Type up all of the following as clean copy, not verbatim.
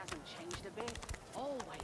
hasn't changed a bit. Always late.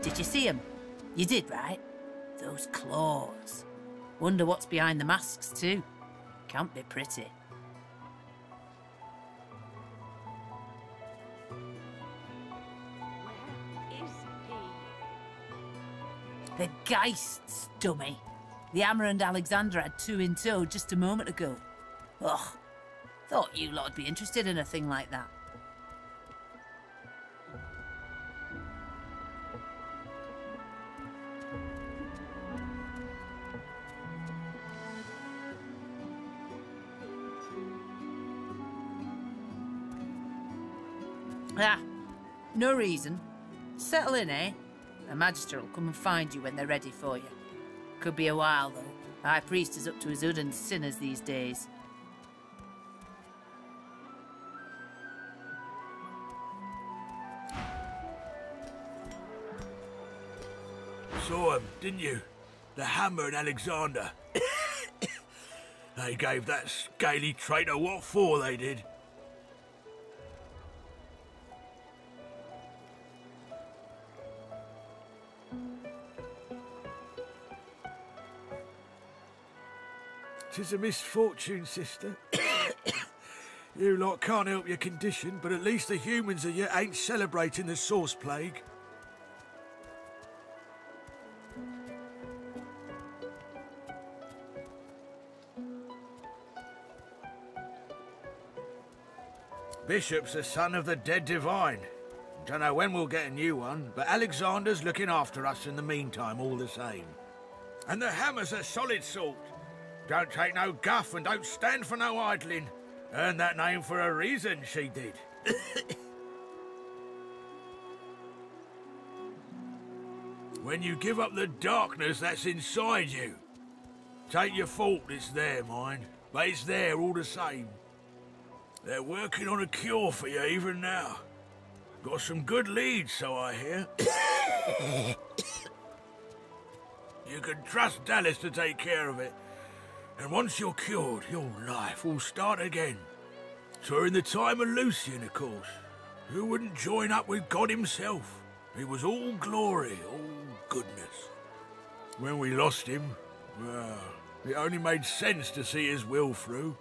Did you see him? You did, right? Those claws. Wonder what's behind the masks, too. Can't be pretty. Where is he? The Geists, dummy. The Hammer and Alexander had two in tow just a moment ago. Ugh. Thought you lot'd be interested in a thing like that. Ah, no reason. Settle in, eh? A magister will come and find you when they're ready for you. Could be a while, though. High priest is up to his hood and sinners these days. Saw 'em, didn't you? The Hammer and Alexander. They gave that scaly traitor what for, they did. "'Tis a misfortune, sister. You lot can't help your condition, but at least the humans of you ain't celebrating the source plague." Bishop's the son of the dead divine. Don't know when we'll get a new one, but Alexander's looking after us in the meantime all the same. And the Hammer's a solid sort. Don't take no guff and don't stand for no idling. Earned that name for a reason, she did. When you give up the darkness that's inside you. Take your fault, it's there, mind. But it's there all the same. They're working on a cure for you even now. Got some good leads, so I hear. You can trust Dallas to take care of it. And once you're cured, your life will start again. During the time of Lucian, of course. Who wouldn't join up with God himself? He was all glory, all goodness. When we lost him, well, it only made sense to see his will through.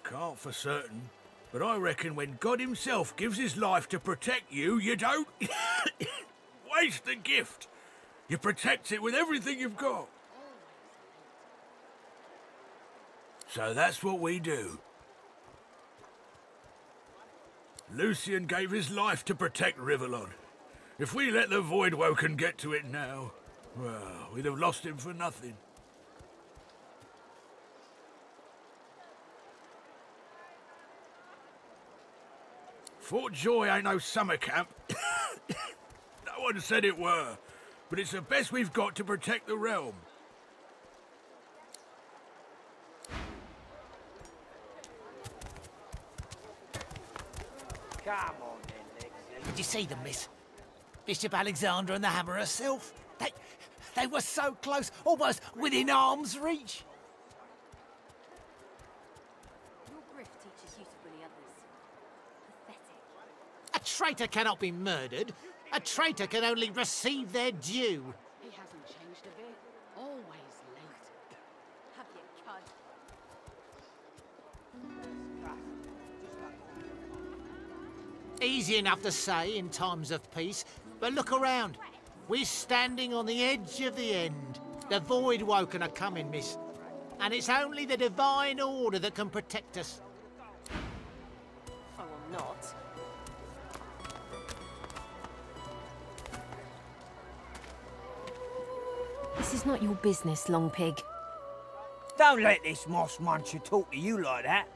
Can't for certain, but I reckon when God himself gives his life to protect you, you don't waste the gift. You protect it with everything you've got. So that's what we do. Lucian gave his life to protect Rivellon. If we let the Voidwoken get to it now, well, we'd have lost him for nothing. Fort Joy ain't no summer camp. No one said it were, but it's the best we've got to protect the realm. Come on then, Lex. Did you see them, miss? Bishop Alexander and the Hammer herself? They were so close, almost within arm's reach. Your grift teaches you to bully others. Pathetic. A traitor cannot be murdered. A traitor can only receive their due. He Easy enough to say in times of peace, but look around. We're standing on the edge of the end. The void woken are coming, miss. And it's only the divine order that can protect us. I will not. This is not your business, Long Pig. Don't let this moss muncher talk to you like that.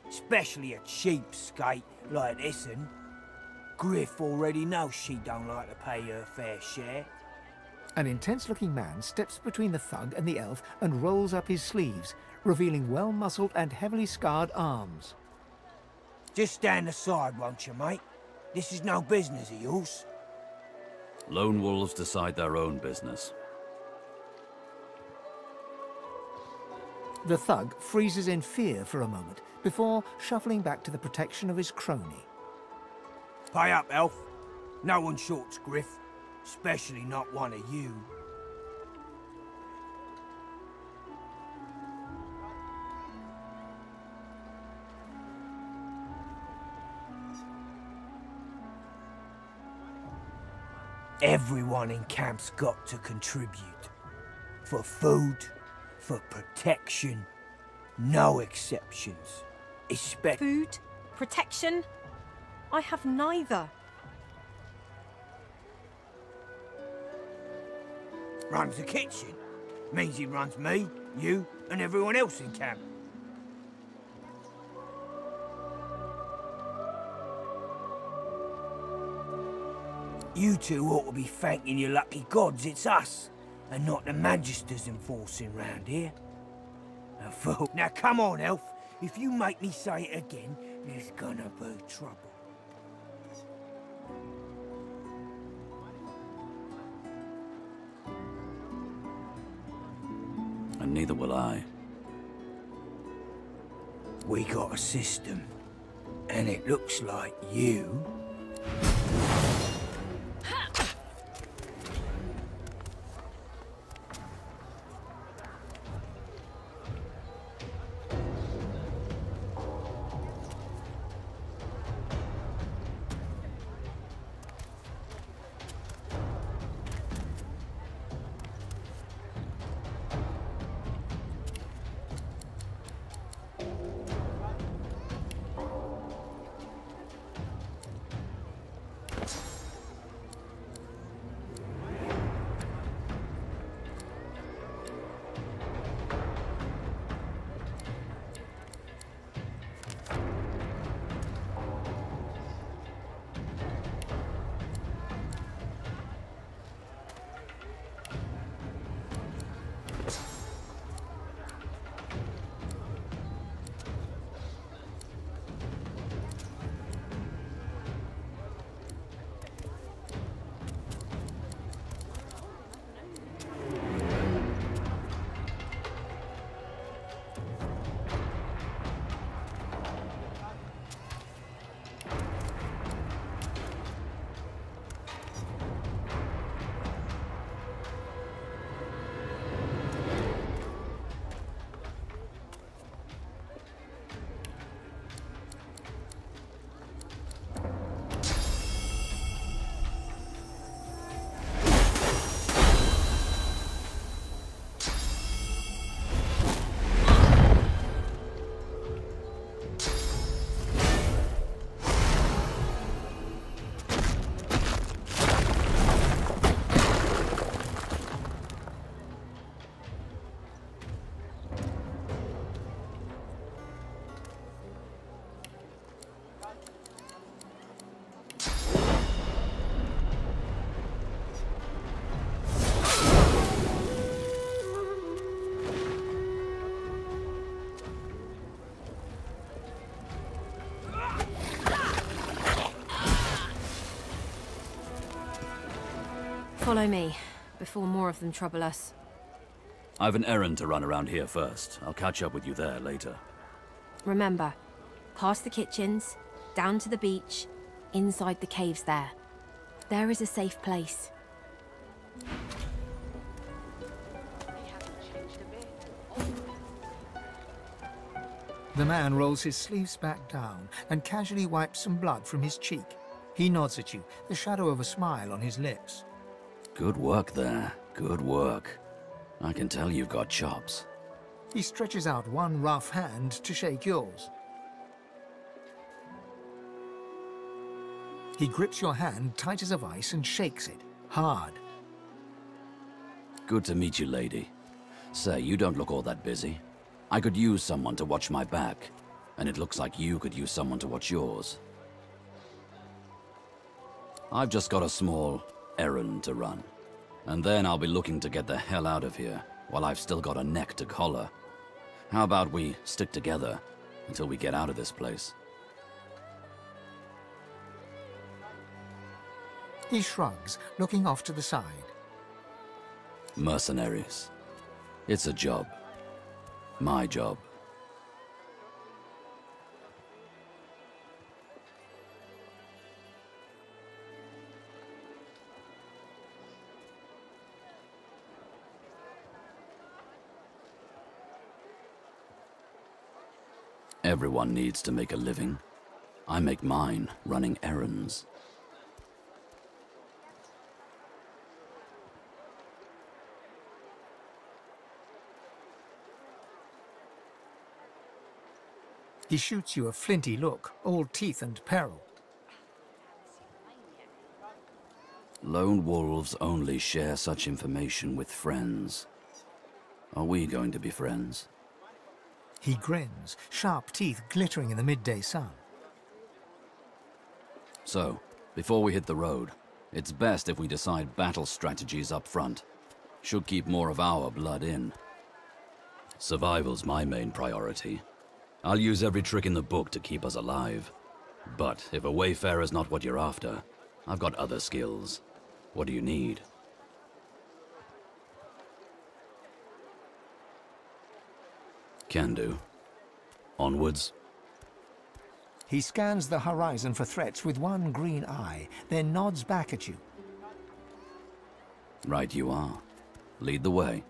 Especially a cheapskate like this one. Griff already knows she don't like to pay her fair share. An intense-looking man steps between the thug and the elf and rolls up his sleeves, revealing well-muscled and heavily scarred arms. Just stand aside, won't you, mate? This is no business of yours. Lone wolves decide their own business. The thug freezes in fear for a moment, before shuffling back to the protection of his crony. Pay up, elf. No one shorts Griff. Especially not one of you. Everyone in camp's got to contribute. For food, for protection, no exceptions. Food? Protection? I have neither. Runs the kitchen. Means he runs me, you, and everyone else in camp. You two ought to be thanking your lucky gods it's us, and not the Magisters enforcing round here. A fool. Now come on, elf. If you make me say it again, there's gonna be trouble. And neither will I. We got a system, and it looks like you... Follow me, before more of them trouble us. I've an errand to run around here first. I'll catch up with you there later. Remember, past the kitchens, down to the beach, inside the caves there. There is a safe place. The man rolls his sleeves back down and casually wipes some blood from his cheek. He nods at you, the shadow of a smile on his lips. Good work there. Good work. I can tell you've got chops. He stretches out one rough hand to shake yours. He grips your hand tight as a vice and shakes it, hard. Good to meet you, lady. Say, you don't look all that busy. I could use someone to watch my back, and it looks like you could use someone to watch yours. I've just got a small errand to run, and then I'll be looking to get the hell out of here while I've still got a neck to collar. How about we stick together until we get out of this place? He shrugs, looking off to the side. Mercenaries. It's a job. My job. Everyone needs to make a living. I make mine running errands. He shoots you a flinty look, all teeth and peril. Lone wolves only share such information with friends. Are we going to be friends? He grins, sharp teeth glittering in the midday sun. So, before we hit the road, it's best if we decide battle strategies up front. Should keep more of our blood in. Survival's my main priority. I'll use every trick in the book to keep us alive. But if a wayfarer's not what you're after, I've got other skills. What do you need? Can do. Onwards. He scans the horizon for threats with one green eye, then nods back at you. Right you are. Lead the way.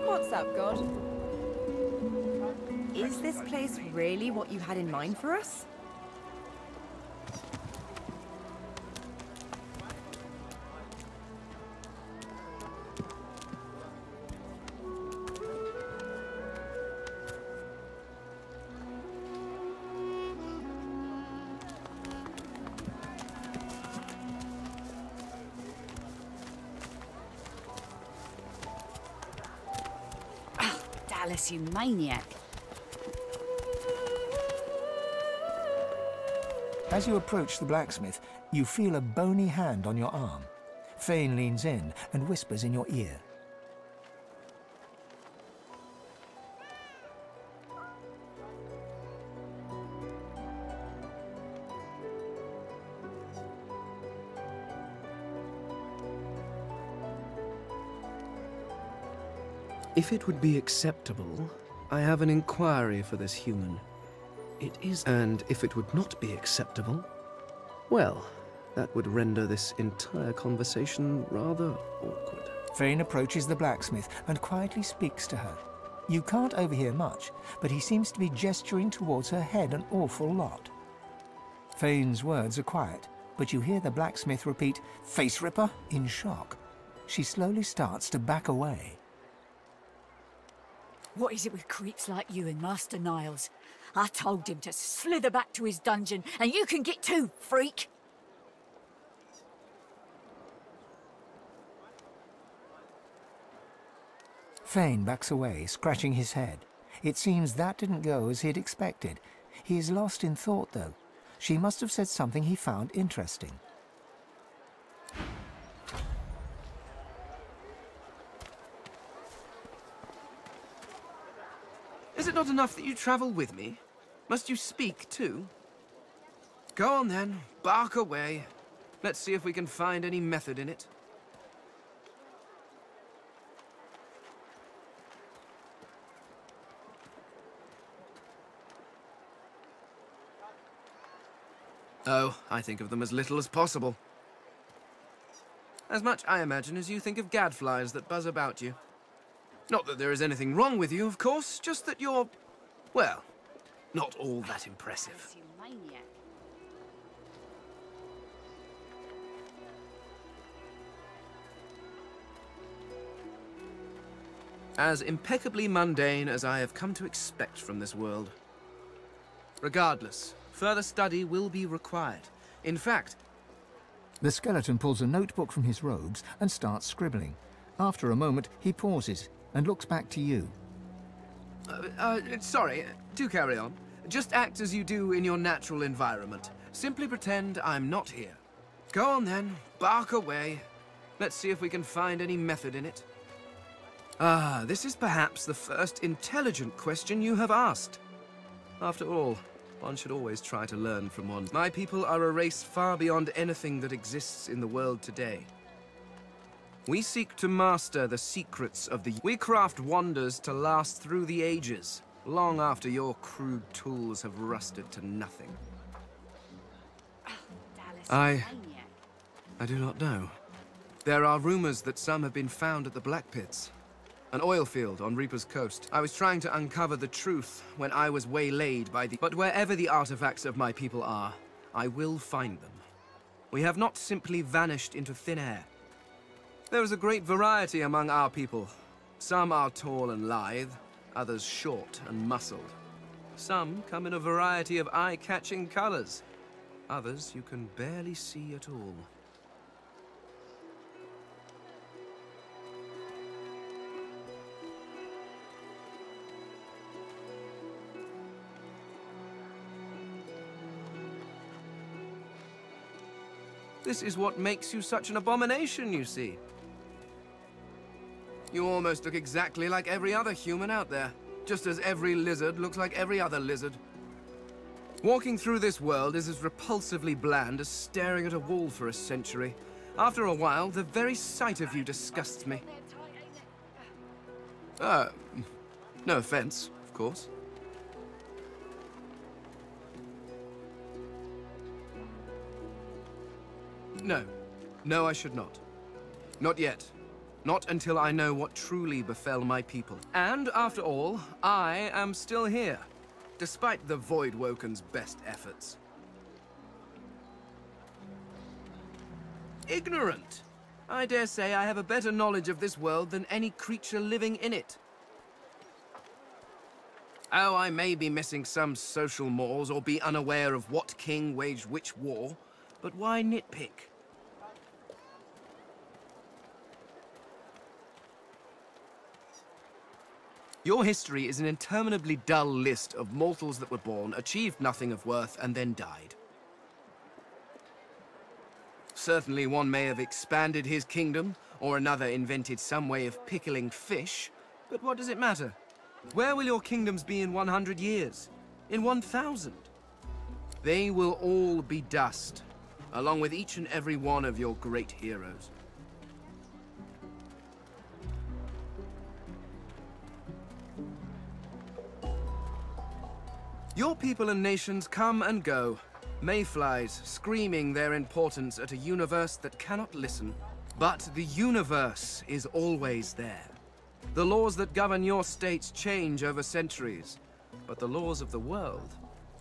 What's up, God? Is this place really what you had in mind for us? Dallas, you maniac. As you approach the blacksmith, you feel a bony hand on your arm. Fane leans in and whispers in your ear. If it would be acceptable, I have an inquiry for this human. It is, and if it would not be acceptable, well, that would render this entire conversation rather awkward. Fane approaches the blacksmith and quietly speaks to her. You can't overhear much, but he seems to be gesturing towards her head an awful lot. Fane's words are quiet, but you hear the blacksmith repeat, "Face ripper," in shock. She slowly starts to back away. What is it with creeps like you and Master Niles? I told him to slither back to his dungeon, and you can get too, freak! Fane backs away, scratching his head. It seems that didn't go as he'd expected. He is lost in thought, though. She must have said something he found interesting. Is it not enough that you travel with me? Must you speak too? Go on then, bark away. Let's see if we can find any method in it. Oh, I think of them as little as possible. As much, I imagine, as you think of gadflies that buzz about you. Not that there is anything wrong with you, of course, just that you're, well, not all that impressive. You maniac. As impeccably mundane as I have come to expect from this world. Regardless, further study will be required. In fact... The skeleton pulls a notebook from his robes and starts scribbling. After a moment, he pauses and looks back to you. Sorry, do carry on. Just act as you do in your natural environment. Simply pretend I'm not here. Go on then, bark away. Let's see if we can find any method in it. Ah, this is perhaps the first intelligent question you have asked. After all, one should always try to learn from one. My people are a race far beyond anything that exists in the world today. We seek to master the secrets of the... We craft wonders to last through the ages, long after your crude tools have rusted to nothing. Dallas, I do not know. There are rumors that some have been found at the Black Pits, an oil field on Reaper's Coast. I was trying to uncover the truth when I was waylaid by the... But wherever the artifacts of my people are, I will find them. We have not simply vanished into thin air. There is a great variety among our people. Some are tall and lithe, others short and muscled. Some come in a variety of eye-catching colors. Others you can barely see at all. This is what makes you such an abomination, you see. You almost look exactly like every other human out there, just as every lizard looks like every other lizard. Walking through this world is as repulsively bland as staring at a wall for a century. After a while, the very sight of you disgusts me. No offense, of course. No, I should not. Not yet. Not until I know what truly befell my people. And, after all, I am still here, despite the Voidwoken's best efforts. Ignorant! I dare say I have a better knowledge of this world than any creature living in it. Oh, I may be missing some social mores or be unaware of what king waged which war, but why nitpick? Your history is an interminably dull list of mortals that were born, achieved nothing of worth, and then died. Certainly one may have expanded his kingdom, or another invented some way of pickling fish, but what does it matter? Where will your kingdoms be in 100 years? In 1,000? They will all be dust, along with each and every one of your great heroes. Your people and nations come and go, mayflies screaming their importance at a universe that cannot listen. But the universe is always there. The laws that govern your states change over centuries, but the laws of the world...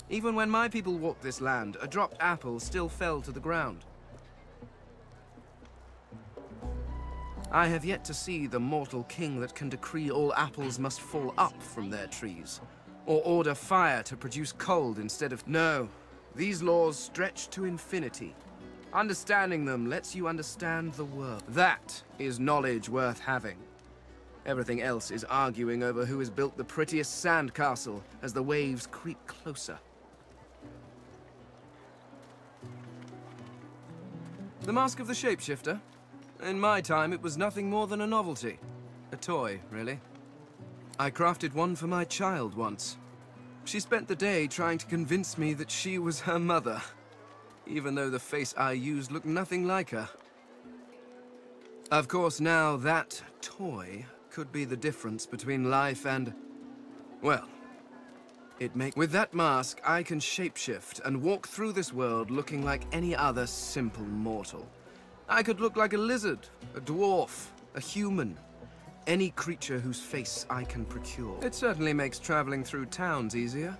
Even when my people walked this land, a dropped apple still fell to the ground. I have yet to see the mortal king that can decree all apples must fall up from their trees, or order fire to produce cold instead of... No, these laws stretch to infinity. Understanding them lets you understand the world. That is knowledge worth having. Everything else is arguing over who has built the prettiest sandcastle as the waves creep closer. The Mask of the Shapeshifter? In my time, it was nothing more than a novelty. A toy, really. I crafted one for my child once. She spent the day trying to convince me that she was her mother, even though the face I used looked nothing like her. Of course, now that toy could be the difference between life and... well, with that mask, I can shapeshift and walk through this world looking like any other simple mortal. I could look like a lizard, a dwarf, a human, any creature whose face I can procure. It certainly makes traveling through towns easier.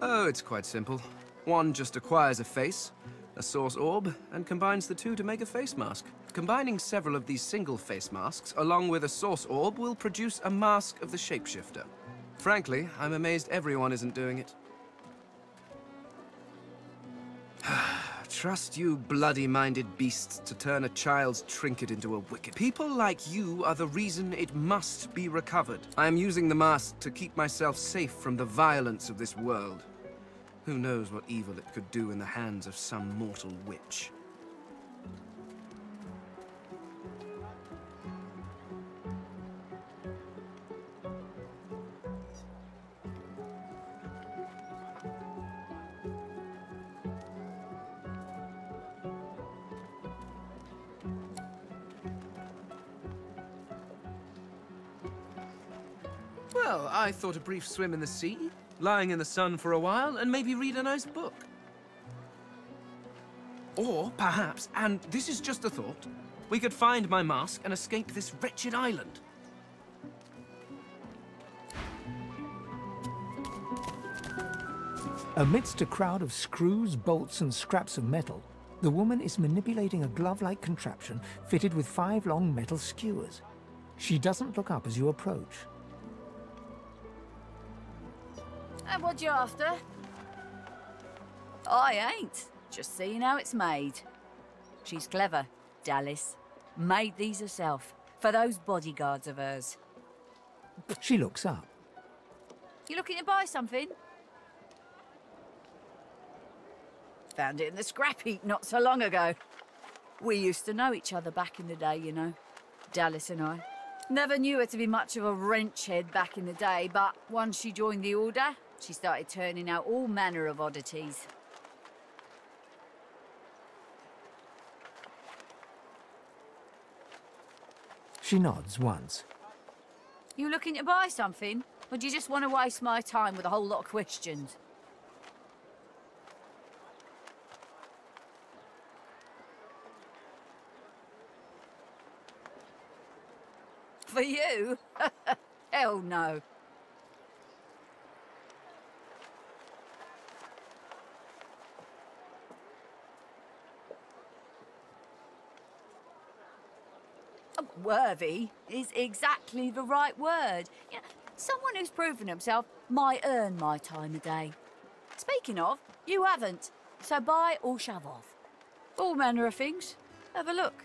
Oh, it's quite simple. One just acquires a face, a source orb, and combines the two to make a face mask. Combining several of these single face masks, along with a source orb, will produce a mask of the shapeshifter. Frankly, I'm amazed everyone isn't doing it. Trust you bloody-minded beasts to turn a child's trinket into a wicked... People like you are the reason it must be recovered. I am using the mask to keep myself safe from the violence of this world. Who knows what evil it could do in the hands of some mortal witch. Well, I thought a brief swim in the sea, lying in the sun for a while, and maybe read a nice book. Or, perhaps, and this is just a thought, we could find my mask and escape this wretched island. Amidst a crowd of screws, bolts, and scraps of metal, the woman is manipulating a glove-like contraption fitted with 5 long metal skewers. She doesn't look up as you approach. And what you after? I ain't. Just seeing how it's made. She's clever, Dallas. Made these herself, for those bodyguards of hers. She looks up. You looking to buy something? Found it in the scrap heap not so long ago. We used to know each other back in the day, you know. Dallas and I. Never knew her to be much of a wrench head back in the day, but once she joined the Order, she started turning out all manner of oddities. She nods once. You looking to buy something? Or do you just want to waste my time with a whole lot of questions? For you? Hell no. Worthy is exactly the right word. You know, someone who's proven himself might earn my time of day. Speaking of, you haven't, so buy or shove off. All manner of things. Have a look.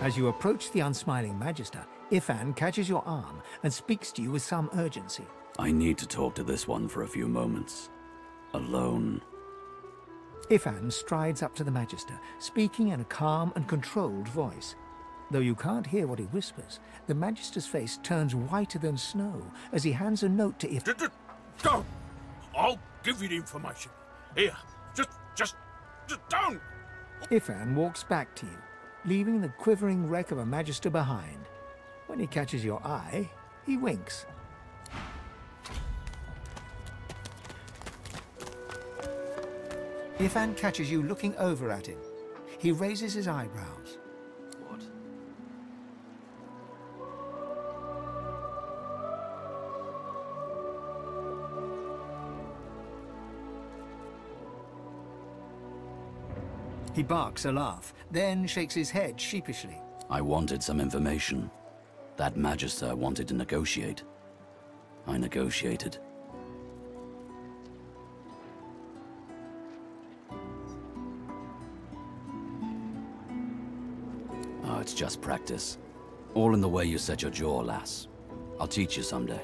As you approach the unsmiling Magister, Ifan catches your arm and speaks to you with some urgency. I need to talk to this one for a few moments. Alone. Ifan strides up to the Magister, speaking in a calm and controlled voice. Though you can't hear what he whispers, the Magister's face turns whiter than snow as he hands a note to Ifan. Don't! I'll give you the information. Here, just don't! Ifan walks back to you, leaving the quivering wreck of a Magister behind. When he catches your eye, he winks. Ifan catches you looking over at him. He raises his eyebrows. What? He barks a laugh, then shakes his head sheepishly. I wanted some information. That Magister wanted to negotiate. I negotiated. Oh, it's just practice. All in the way you set your jaw, lass. I'll teach you someday.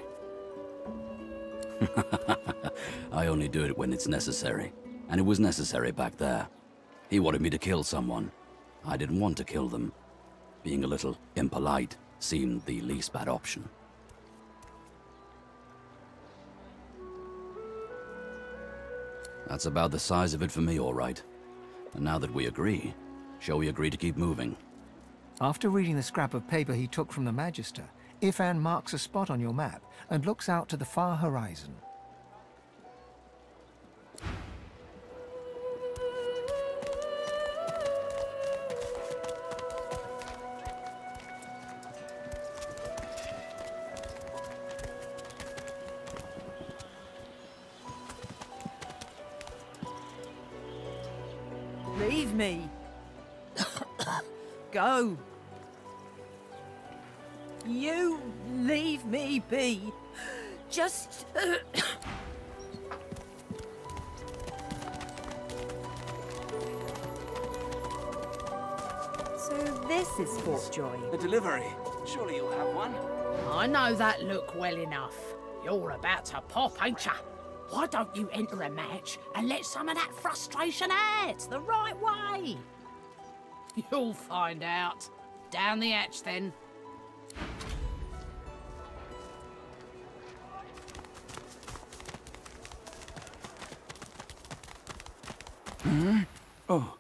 I only do it when it's necessary. And it was necessary back there. He wanted me to kill someone. I didn't want to kill them. Being a little impolite seemed the least bad option. That's about the size of it for me, all right. And now that we agree, shall we agree to keep moving? After reading the scrap of paper he took from the Magister, Ifan marks a spot on your map and looks out to the far horizon. Leave me. Go. You leave me be. Just... So this is Fort Joy. A delivery. Surely you'll have one. I know that look well enough. You're about to pop, ain't ya? Why don't you enter a match and let some of that frustration out the right way? You'll find out. Down the hatch, then. Oh,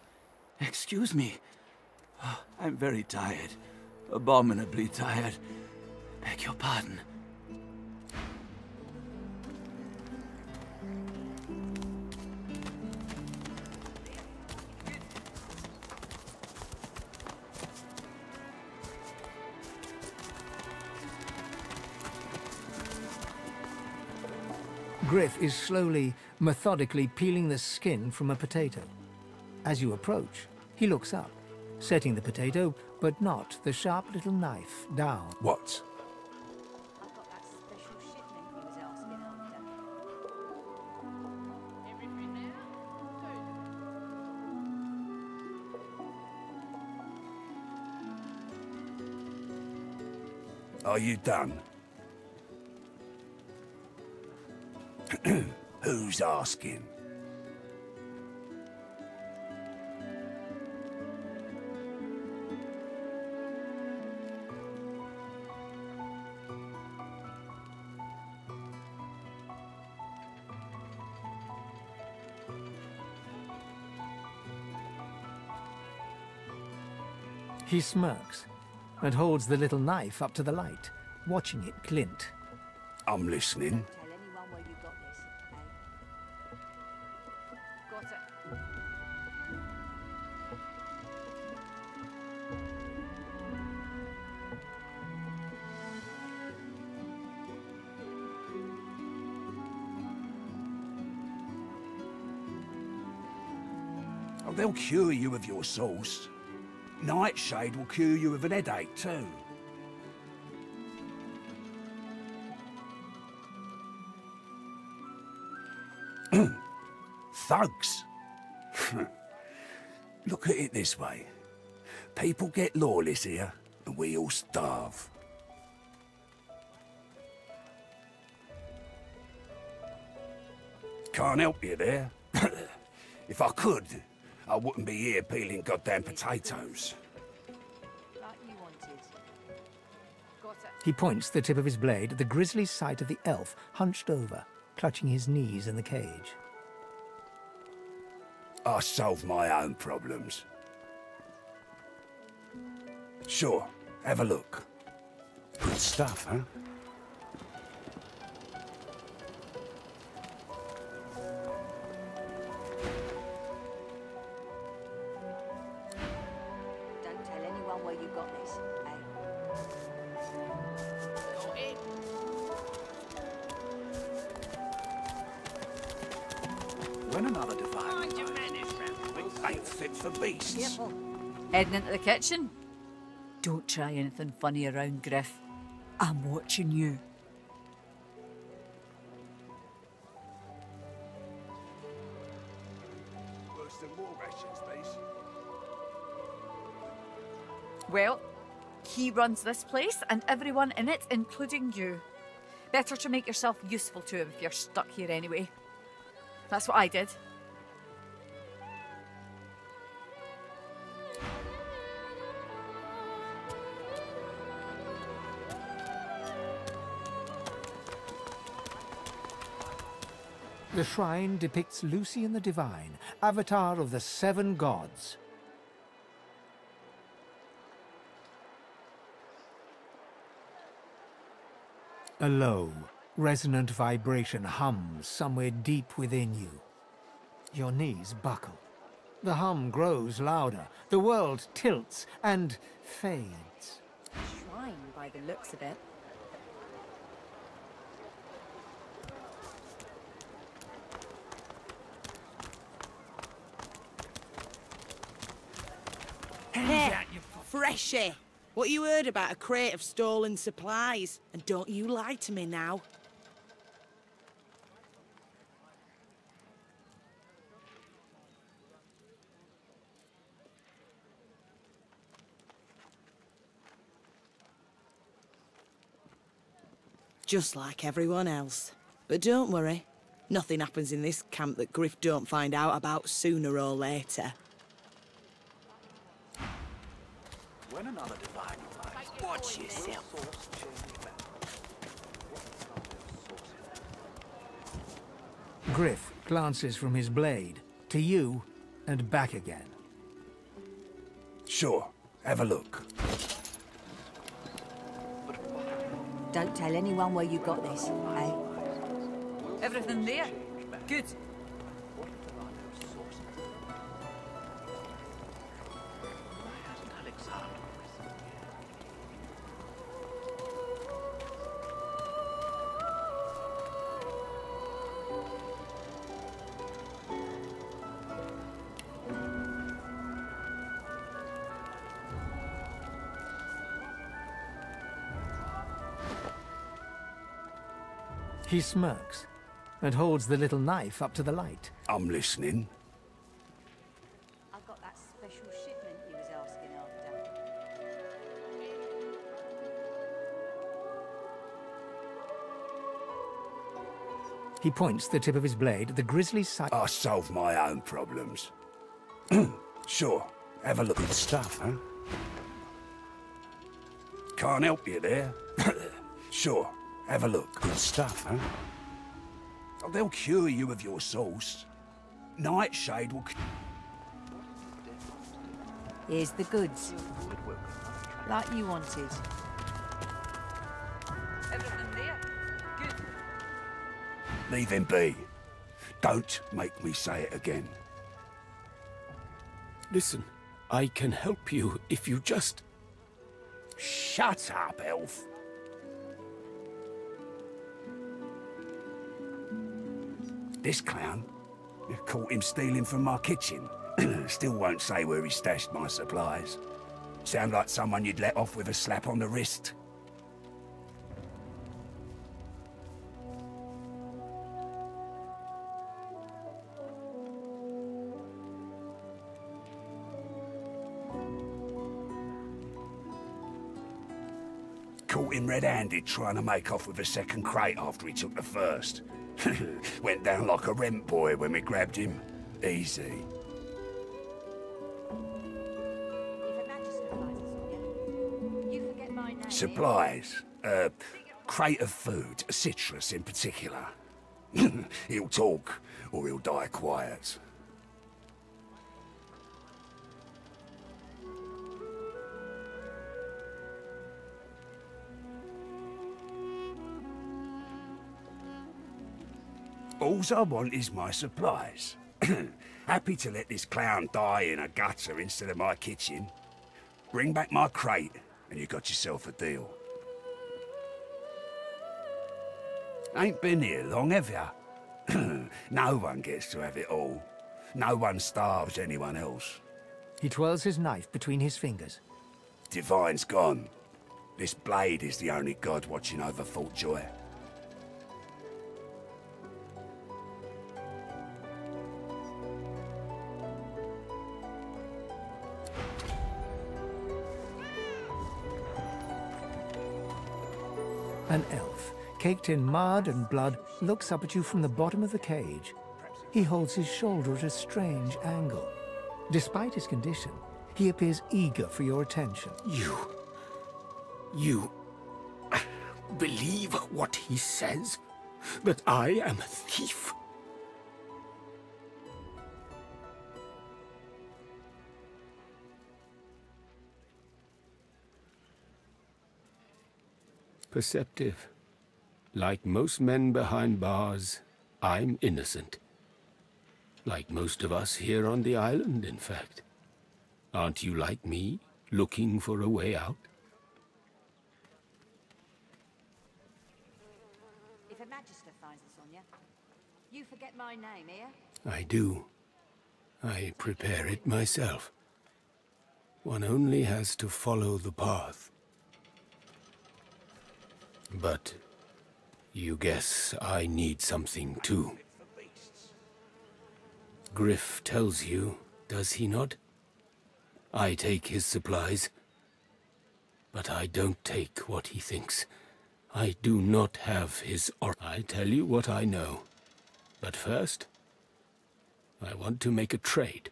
excuse me. Oh, I'm very tired. Abominably tired. Beg your pardon. Griff is slowly, methodically peeling the skin from a potato. As you approach, he looks up, setting the potato, but not the sharp little knife, down. What? Are you done? Who's asking? He smirks and holds the little knife up to the light, watching it glint. I'm listening. Tell anyone where you got this, eh? Got it. Oh, they'll cure you of your sauce. Nightshade will cure you of an headache, too. Thugs. Look at it this way. People get lawless here, and we all starve. Can't help you there. If I could, I wouldn't be here peeling goddamn potatoes. He points the tip of his blade at the grisly sight of the elf hunched over, clutching his knees in the cage. I solve my own problems. Sure, have a look. Good stuff, huh? Don't tell anyone where you got this, eh? When another divine ain't fit for beasts. Careful. Heading into the kitchen? Don't try anything funny around, Griff. I'm watching you. Worse than war rations, these. Well, he runs this place and everyone in it, including you. Better to make yourself useful to him if you're stuck here anyway. That's what I did. The shrine depicts Lucian the Divine, avatar of the 7 gods. A low, resonant vibration hums somewhere deep within you. Your knees buckle. The hum grows louder, the world tilts and fades. Shrine by the looks of it. Hey, Freshie, what you heard about a crate of stolen supplies? And don't you lie to me now. Just like everyone else. But don't worry, nothing happens in this camp that Griff don't find out about sooner or later. When another divine arrives, watch yourself. Griff glances from his blade to you and back again. Sure, have a look. Don't tell anyone where you got this, eh? Everything there? Good. He smirks and holds the little knife up to the light. I'm listening. I've got that special shipment he was asking after. He points the tip of his blade at the grisly sight. I solve my own problems. Sure, have a look at stuff, huh? Can't help you there. Sure, have a look. Good stuff, huh? Oh, they'll cure you of your sauce. Nightshade will... Here's the goods. Like you wanted. Everything there? Good. Leave him be. Don't make me say it again. Listen, I can help you if you just... Shut up, elf. This clown? Caught him stealing from my kitchen. Still won't say where he stashed my supplies. Sound like someone you'd let off with a slap on the wrist. caught him red-handed trying to make off with a second crate after he took the first. Went down like a rent boy when we grabbed him. Easy. Supplies. Crate of food, citrus in particular. He'll talk, or he'll die quiet. Alls I want is my supplies. Happy to let this clown die in a gutter instead of my kitchen. Bring back my crate, and you got yourself a deal. Ain't been here long, have ya? No one gets to have it all. No one starves anyone else. He twirls his knife between his fingers. Divine's gone. This blade is the only god watching over Fort Joy. An elf, caked in mud and blood, looks up at you from the bottom of the cage. He holds his shoulder at a strange angle. Despite his condition, he appears eager for your attention. You believe what he says? That I am a thief? Perceptive. Like most men behind bars, I'm innocent. Like most of us here on the island, in fact. Aren't you like me, looking for a way out? If a magister finds us on you, you forget my name, here? I do. I prepare it myself. One only has to follow the path. But you guess I need something too. Griff tells you, does he not? I take his supplies, but I don't take what he thinks. I do not have his I tell you what I know. But first, I want to make a trade.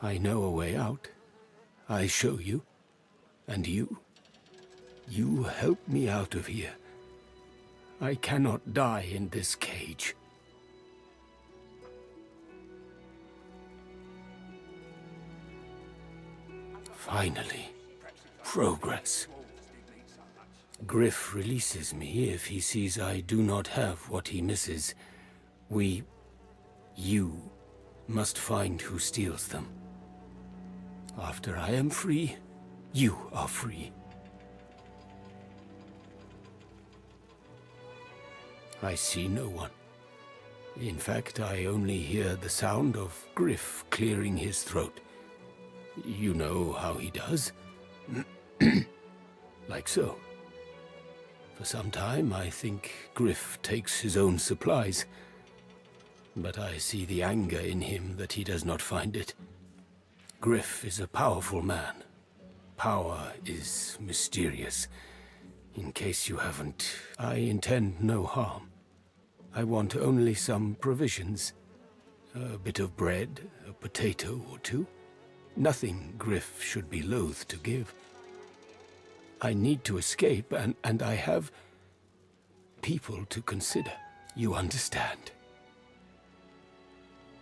I know a way out. I show you. And you help me out of here. I cannot die in this cage. Finally, progress. Griff releases me if he sees I do not have what he misses. You must find who steals them. After I am free, you are free. I see no one. In fact, I only hear the sound of Griff clearing his throat. You know how he does? Like so. For some time, I think Griff takes his own supplies. But I see the anger in him that he does not find it. Griff is a powerful man. Power is mysterious. In case you haven't, I intend no harm. I want only some provisions. A bit of bread, a potato or two. Nothing Griff should be loath to give. I need to escape, and I have people to consider. You understand?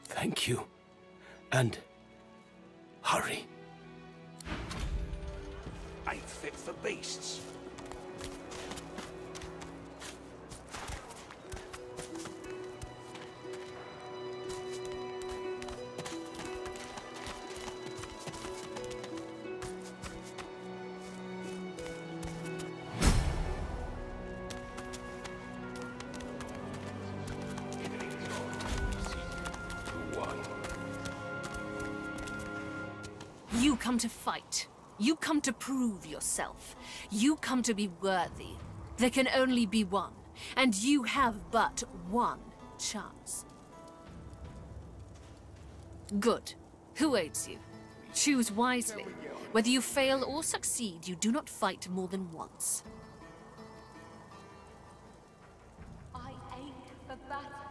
Thank you. And hurry. Ain't fit for beasts. You come to fight. You come to prove yourself. You come to be worthy. There can only be one, and you have but one chance. Good. Who aids you? Choose wisely. Whether you fail or succeed, you do not fight more than once. I ache for battle.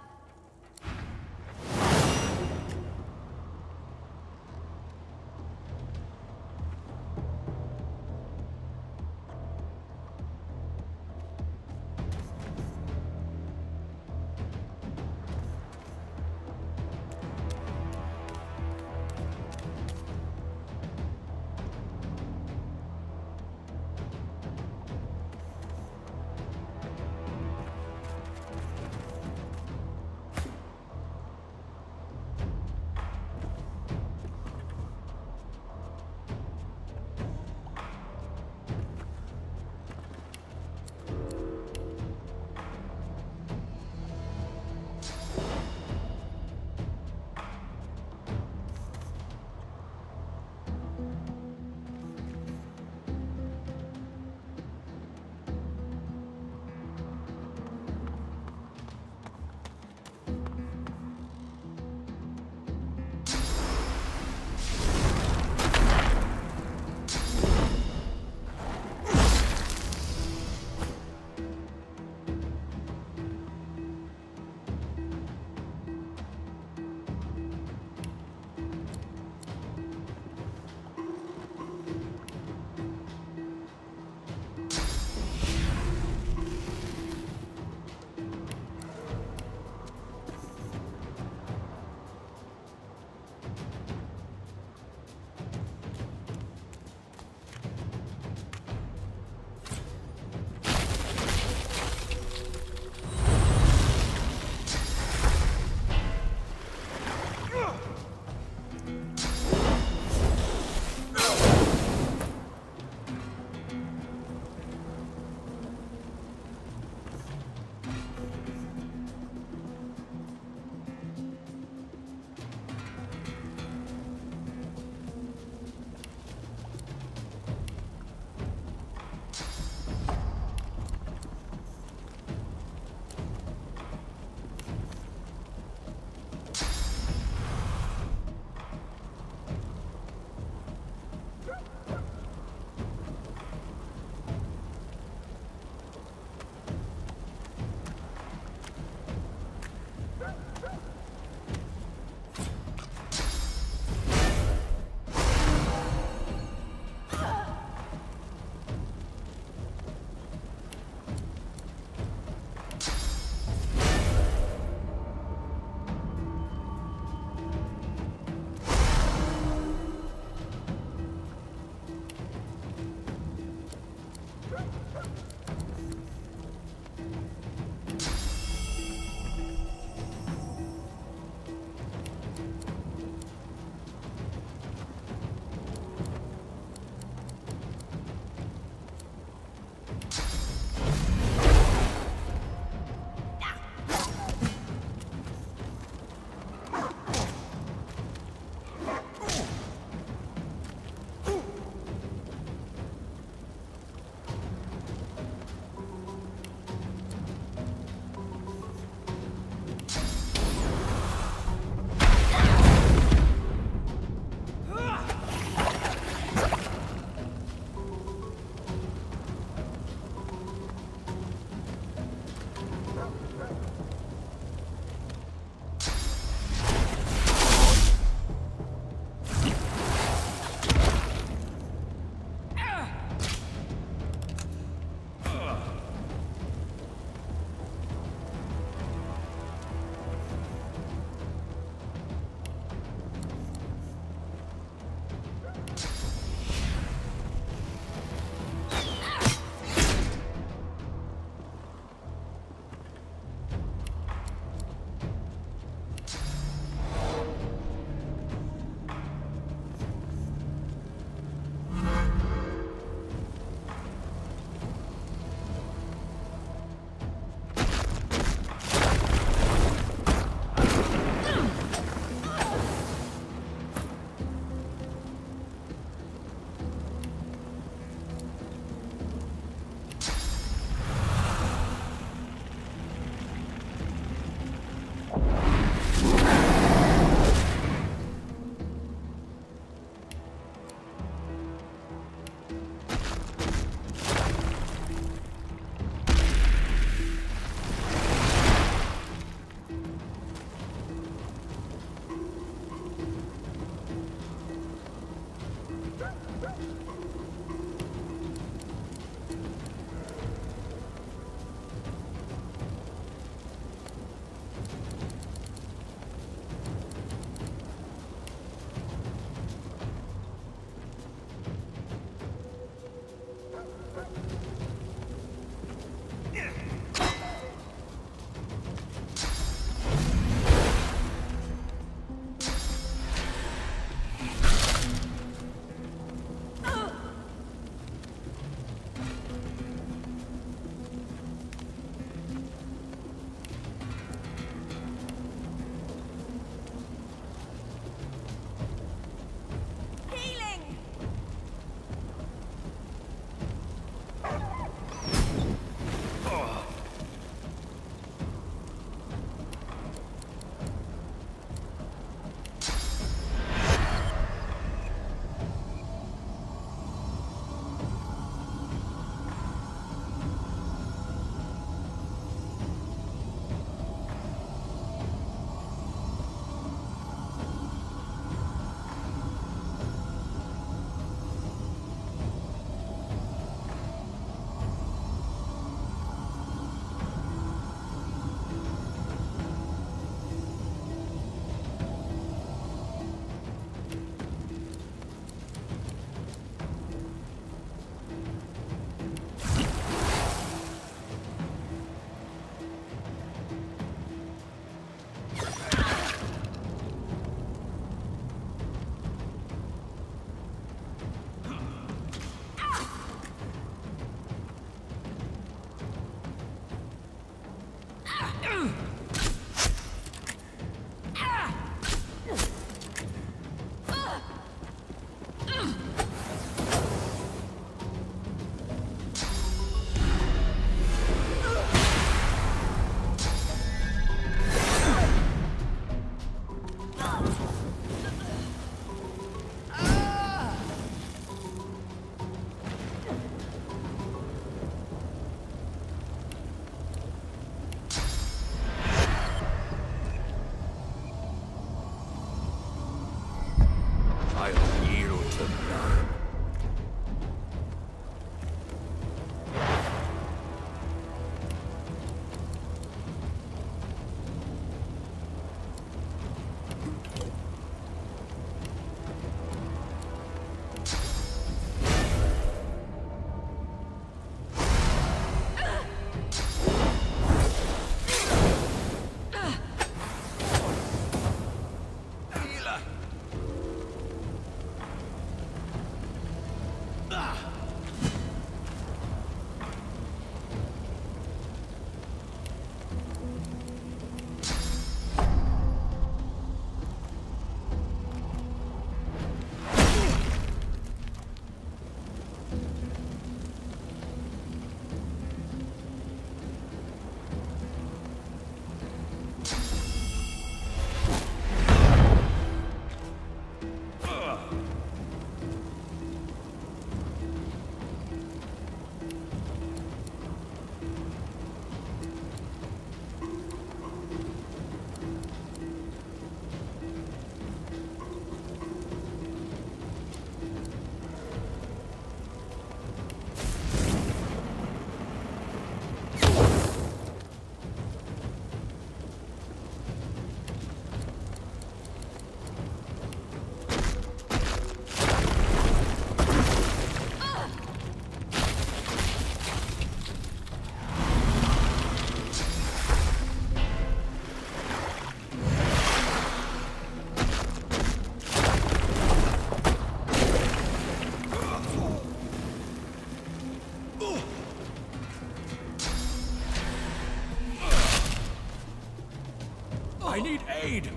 I need aid!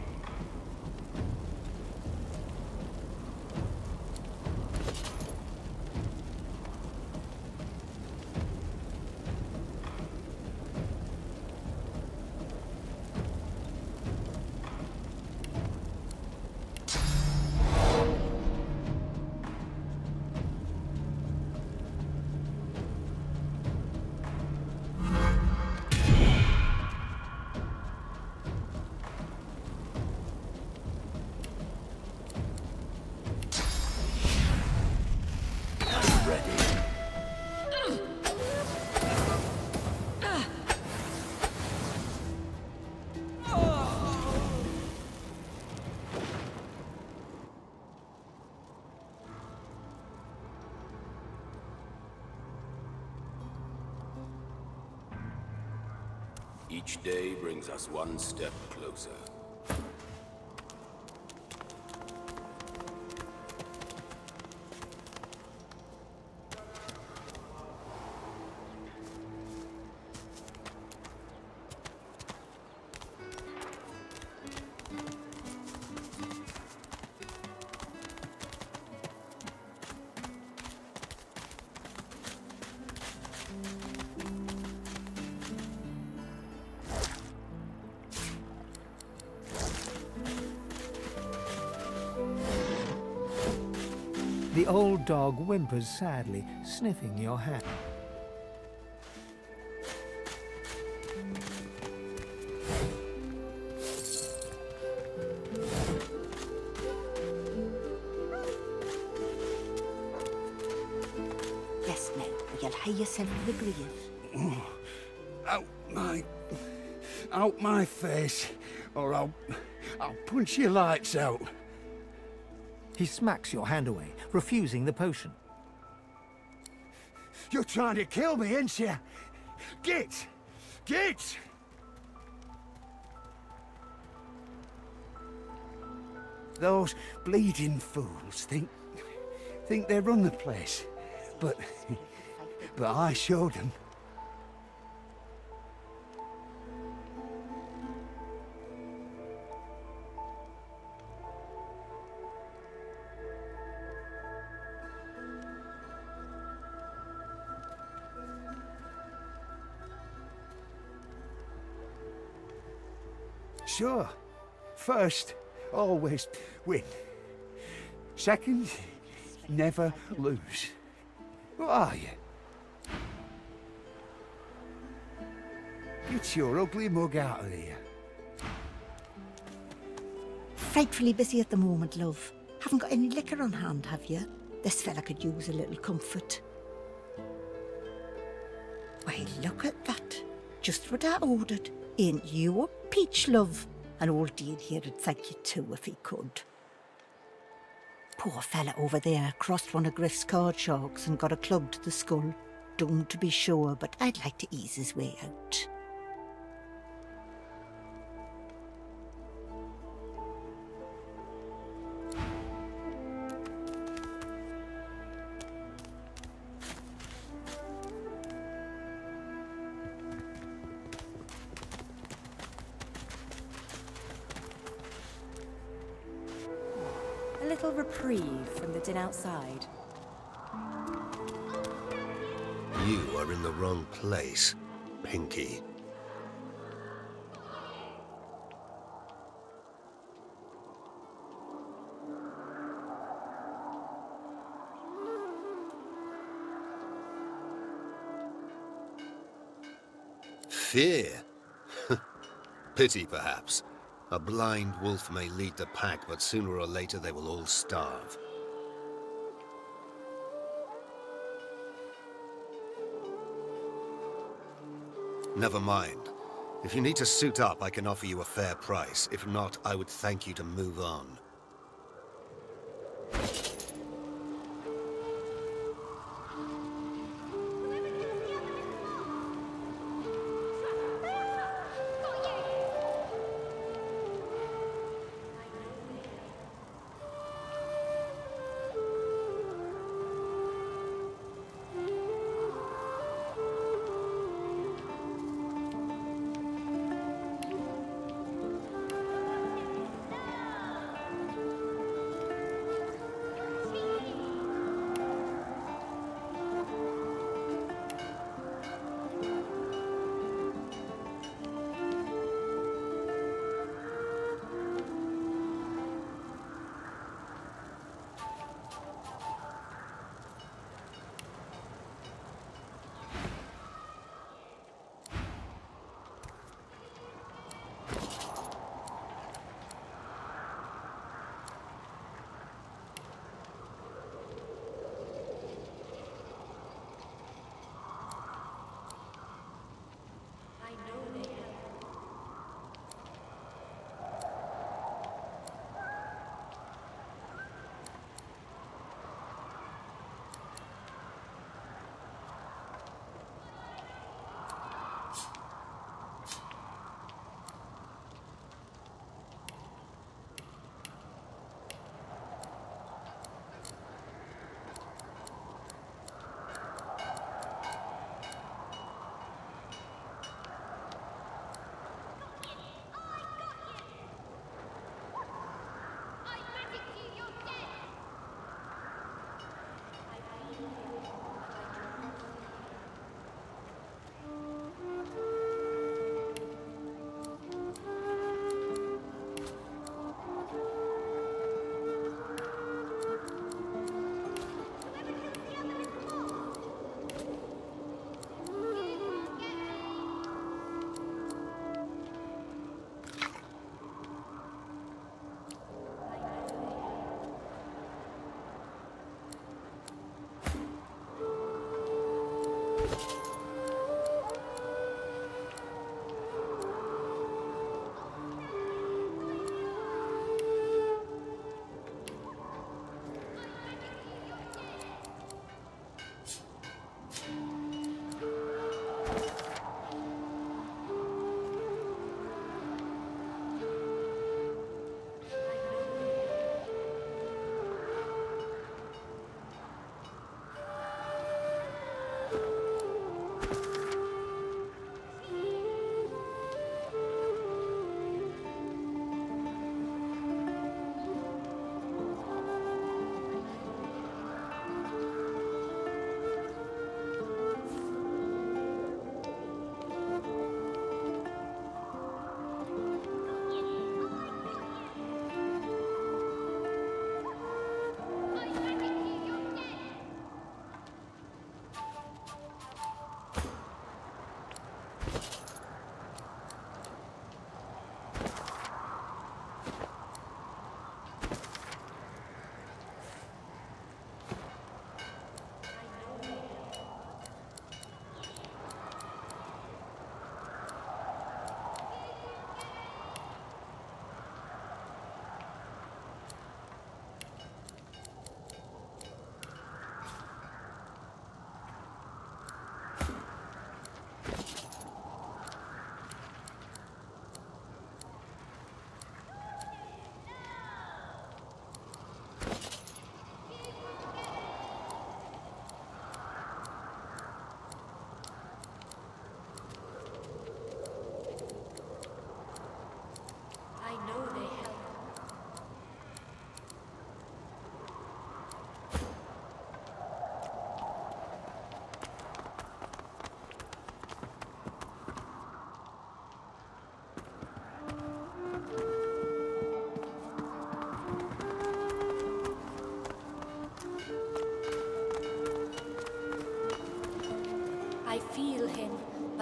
Each day brings us one step closer. The old dog whimpers sadly, sniffing your hand. Yes, now, you'll hie yourself to the grave. Out my face, or I'll punch your lights out. He smacks your hand away, refusing the potion. You're trying to kill me, ain't you? Get! Get! Those bleeding fools think they run the place, but I showed them. Sure. First, always win. Second, never lose. What are you? Get your ugly mug out of here. Frightfully busy at the moment, love. Haven't got any liquor on hand, have you? This fella could use a little comfort. Why, look at that. Just what I ordered. Ain't you a peach, love? And old Dean here'd thank you too if he could. Poor fella over there crossed one of Griff's card sharks and got a club to the skull. Doomed to be sure, but I'd like to ease his way out. A little reprieve from the din outside. You are in the wrong place, Pinky. Fear? Pity, perhaps. A blind wolf may lead the pack, but sooner or later they will all starve. Never mind. If you need to suit up, I can offer you a fair price. If not, I would thank you to move on.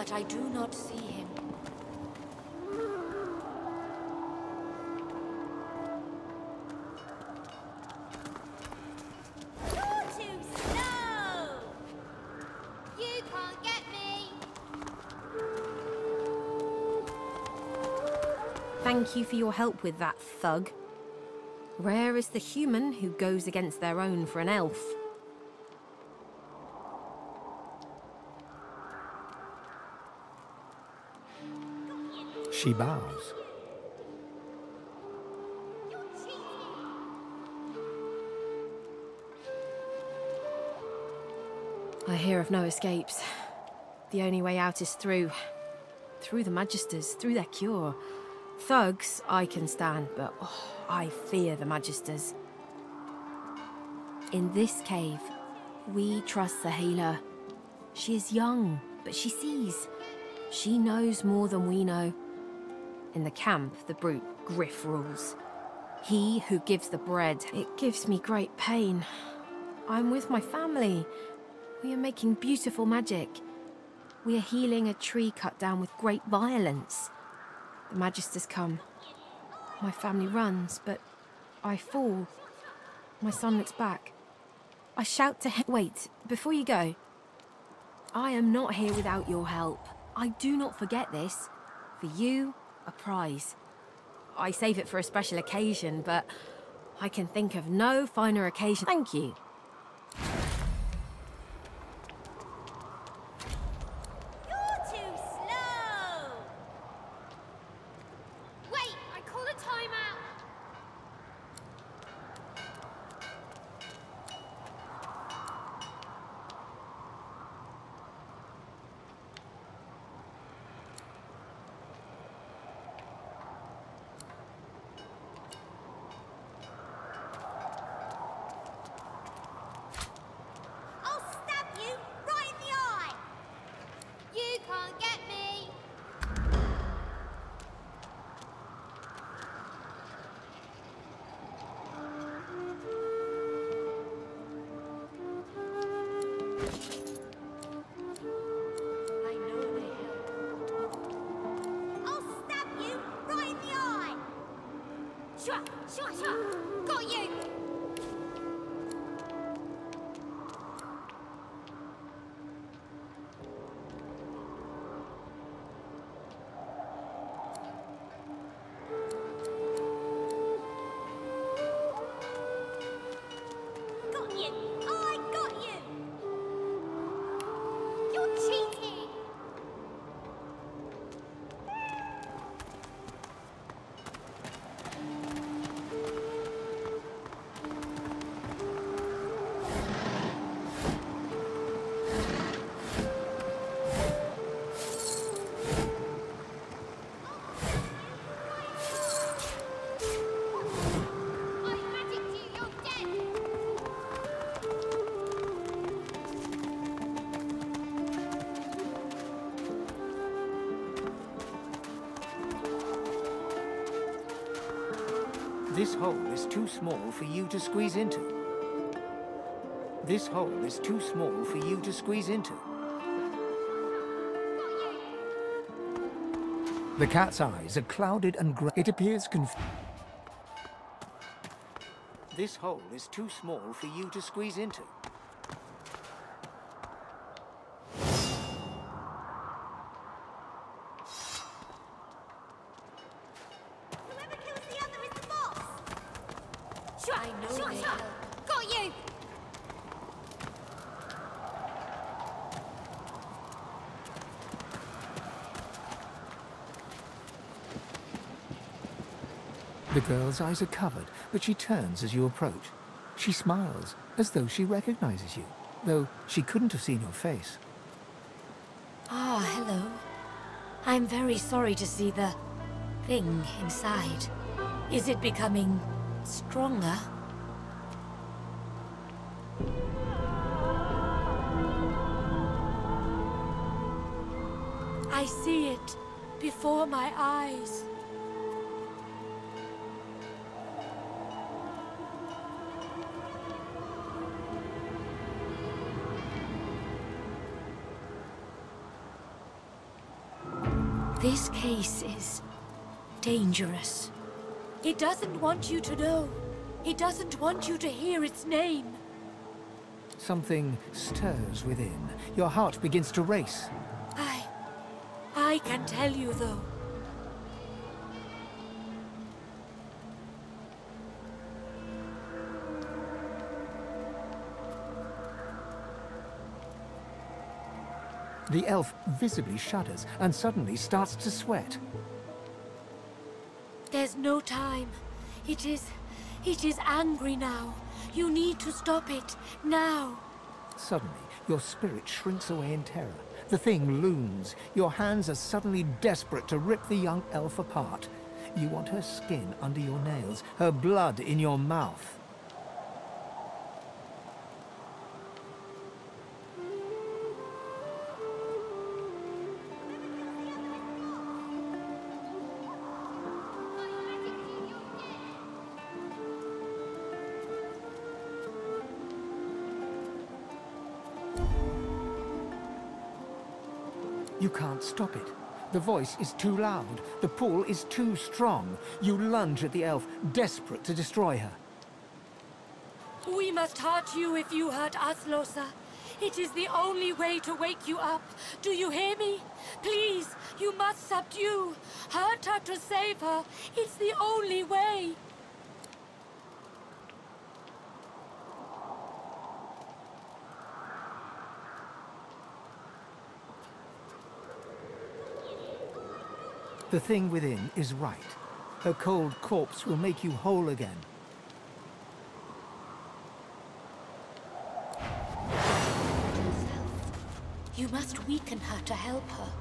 but I do not see him. You're too slow! You can't get me! Thank you for your help with that, thug. Rare is the human who goes against their own for an elf. She bows. I hear of no escapes. The only way out is through the Magisters, through their cure. Thugs I can stand, but I fear the Magisters. In this cave, we trust the healer. She is young, but she sees. She knows more than we know. In the camp, the brute Griff rules. He who gives the bread. It gives me great pain. I'm with my family. We are making beautiful magic. We are healing a tree cut down with great violence. The Magisters come. My family runs, but I fall. My son looks back. I shout to him. Wait, before you go. I am not here without your help. I do not forget this. For you, a prize. I save it for a special occasion, but I can think of no finer occasion. Thank you. You're too slow! Wait, I call a timeout! I'll stab you right in the eye! You can't get me! I know they help. I'll stab you right in the eye! Shua, shua, shua! Got you! Got you! I got you! You're cheating! I magicked you! You're dead! This hole is too small for you to squeeze into. This hole is too small for you to squeeze into. The cat's eyes are clouded and grey. It appears This hole is too small for you to squeeze into. Whoever kills the other is the boss! Shua, I know shua, they shua! help. Got you! The girl's eyes are covered, but she turns as you approach. She smiles, as though she recognizes you, though she couldn't have seen your face. Ah, hello. I'm very sorry to see the thing inside. Is it becoming stronger? I see it before my eyes. This case is dangerous. It doesn't want you to know. It doesn't want you to hear its name. Something stirs within. Your heart begins to race. I can tell you, though. The elf visibly shudders and suddenly starts to sweat. There's no time. It is angry now. You need to stop it, now. Suddenly, your spirit shrinks away in terror. The thing looms. Your hands are suddenly desperate to rip the young elf apart. You want her skin under your nails, her blood in your mouth. You can't stop it. The voice is too loud. The pull is too strong. You lunge at the elf, desperate to destroy her. We must hurt you if you hurt us, Losa. It is the only way to wake you up. Do you hear me? Please, you must subdue. Hurt her to save her. It's the only way. The thing within is right. Her cold corpse will make you whole again. You must weaken her to help her.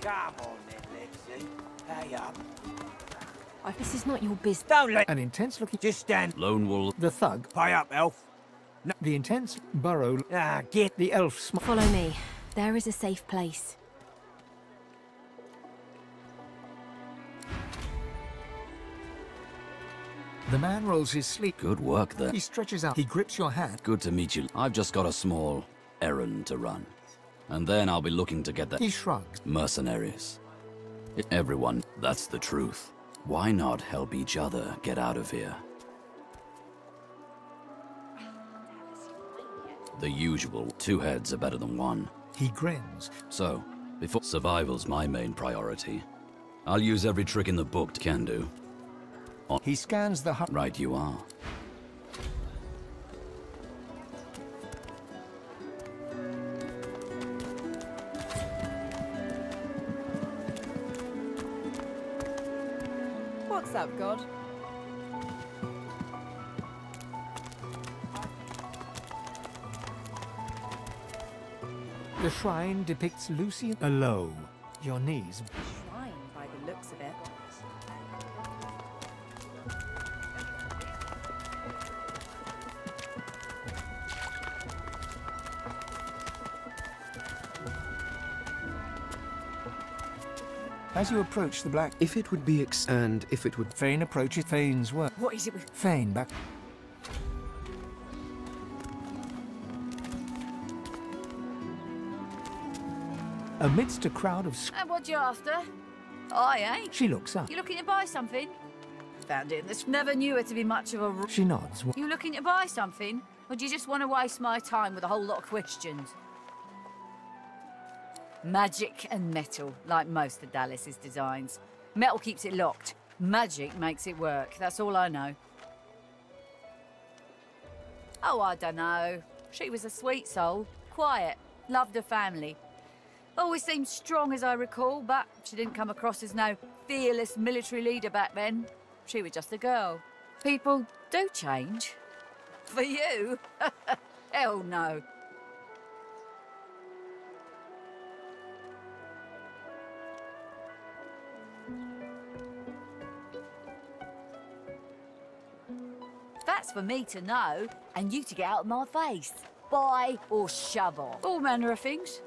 Come on then, Lexi. Pay up. This is not your business. Don't let... An intense-looking... Just stand... Lone wolf. The thug. Pay up, elf. No. The intense burrow... Get... The elf... Follow me. There is a safe place. The man rolls his sleeve. Good work there. He stretches out. He grips your hand. Good to meet you. I've just got a small errand to run. And then I'll be looking to get the... He shrugs. Mercenaries. Everyone, that's the truth. Why not help each other get out of here? The usual, 2 heads are better than 1. He grins. So, before survival's my main priority. I'll use every trick in the book can do. He scans the hut. Right you are. What's up, God? The shrine depicts Lucy alone. Your knees. Shrine, by the looks of it. As you approach the black... If it would be and if it would... Fane approaches Fane's work. What is it with... Fane back... Amidst a crowd of... And what you after? I ain't. She looks up. You looking to buy something? Found it in this. Never knew her to be much of a... She nods. You looking to buy something? Or do you just want to waste my time with a whole lot of questions? Magic and metal, like most of Dallas's designs. Metal keeps it locked. Magic makes it work. That's all I know. Oh, I don't know. She was a sweet soul. Quiet. Loved her family. Always seemed strong as I recall, but she didn't come across as no fearless military leader back then. She was just a girl. People do change. For you? Hell no. That's for me to know, and you to get out of my face. Buy or shove off. All manner of things.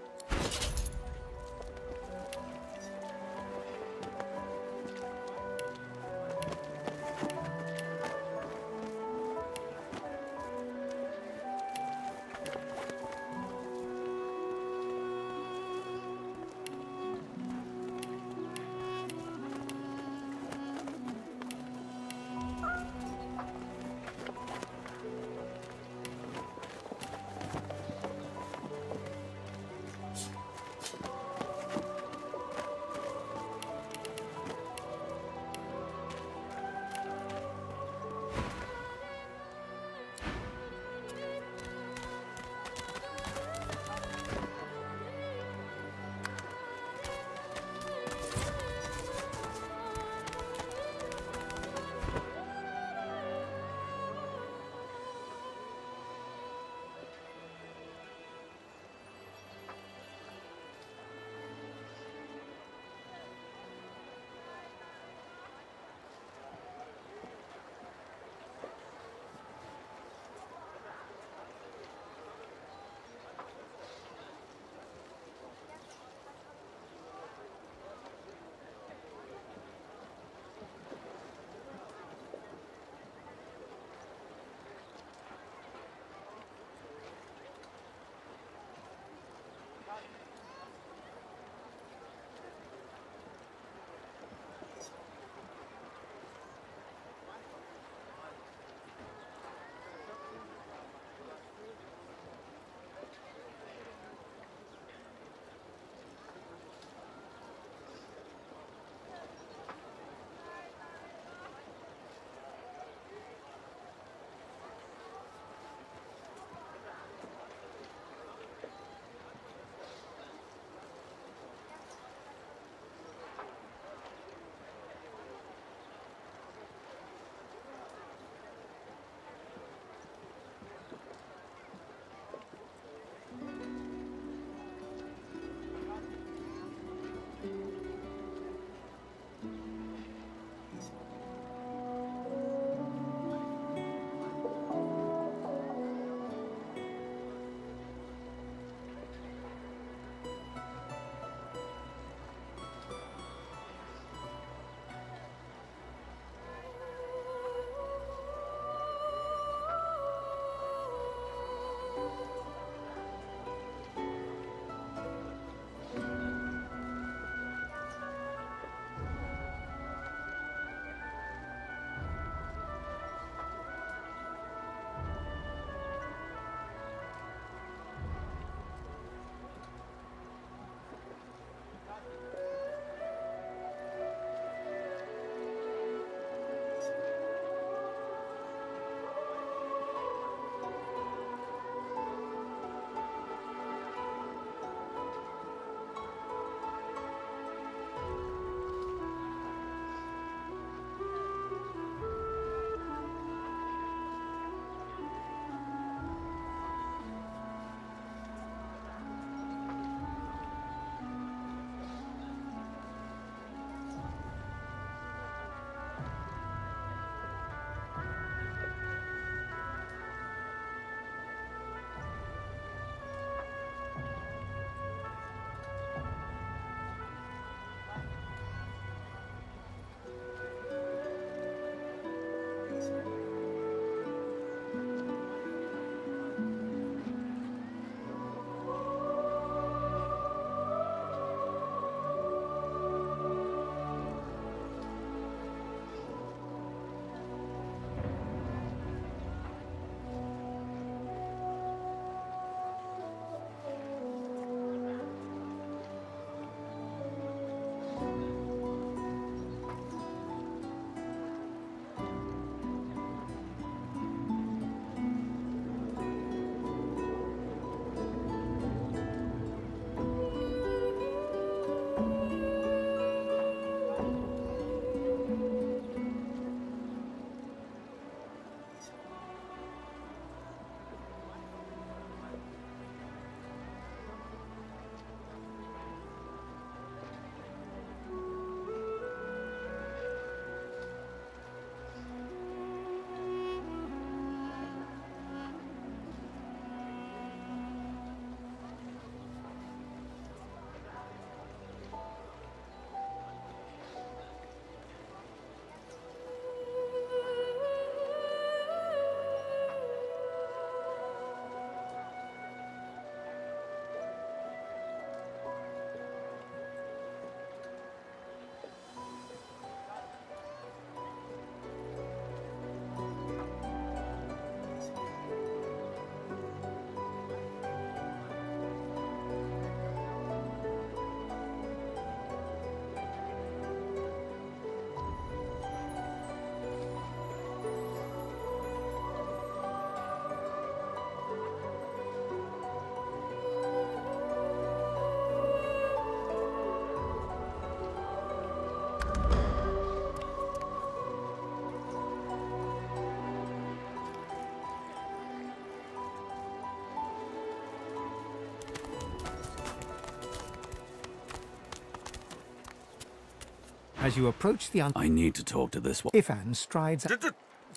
As you approach the I need to talk to this one. Ifan strides up.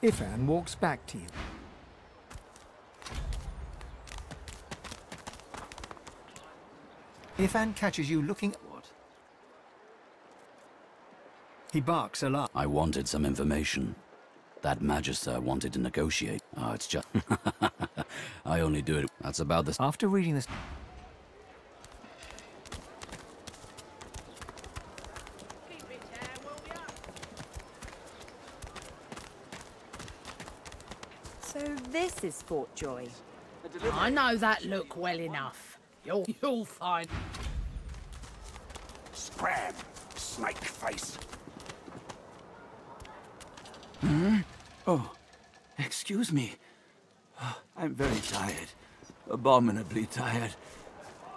Ifan walks back to you. Ifan catches you looking... What? He barks a lot. I wanted some information. That Magister wanted to negotiate. Oh, it's just... I only do it. That's about this. After reading this... So this is Fort Joy. I know that look well enough. You'll find... Scram! Snake face! Hmm? Oh, excuse me. Oh, I'm very tired. Abominably tired.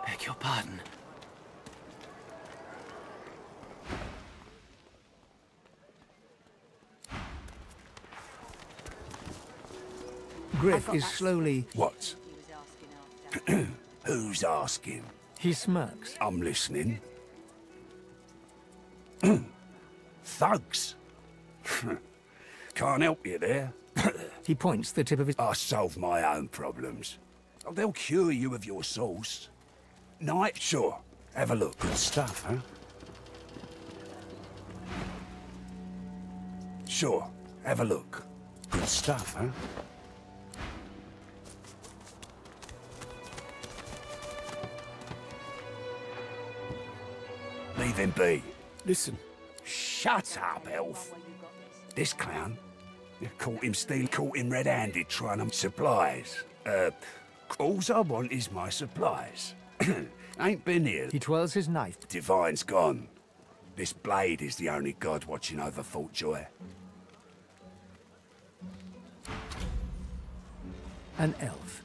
Beg your pardon. Griff is slowly... What? Who's asking? He smirks. I'm listening. Thugs? Can't help you there. He points the tip of his... I solve my own problems. Oh, they'll cure you of your sauce. Night? Sure. Have a look. Good stuff, huh? Sure. Have a look. Good stuff, huh? Leave him be. Listen. Shut up, elf. This clown, caught him red-handed trying to supplies. Alls I want is my supplies. Ain't been here. He twirls his knife. Divine's gone. This blade is the only god watching over Fort Joy. An elf.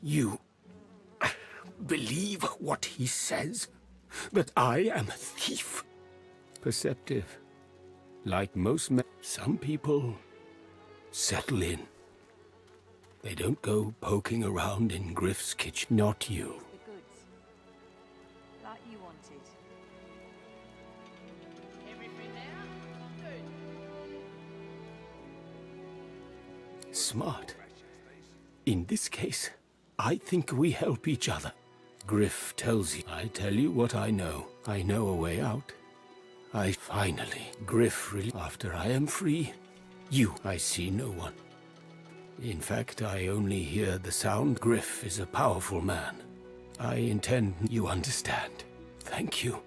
You believe what he says? That I am a thief? Perceptive. Like most men, some people settle in. They don't go poking around in Griff's kitchen. Not you. The goods. Like you wanted. Everything there? Good. Smart. In this case, I think we help each other. Griff tells you. I tell you what I know. I know a way out. Griff really... After I am free, I see no one. In fact, I only hear the sound. Griff is a powerful man. I intend you understand. Thank you.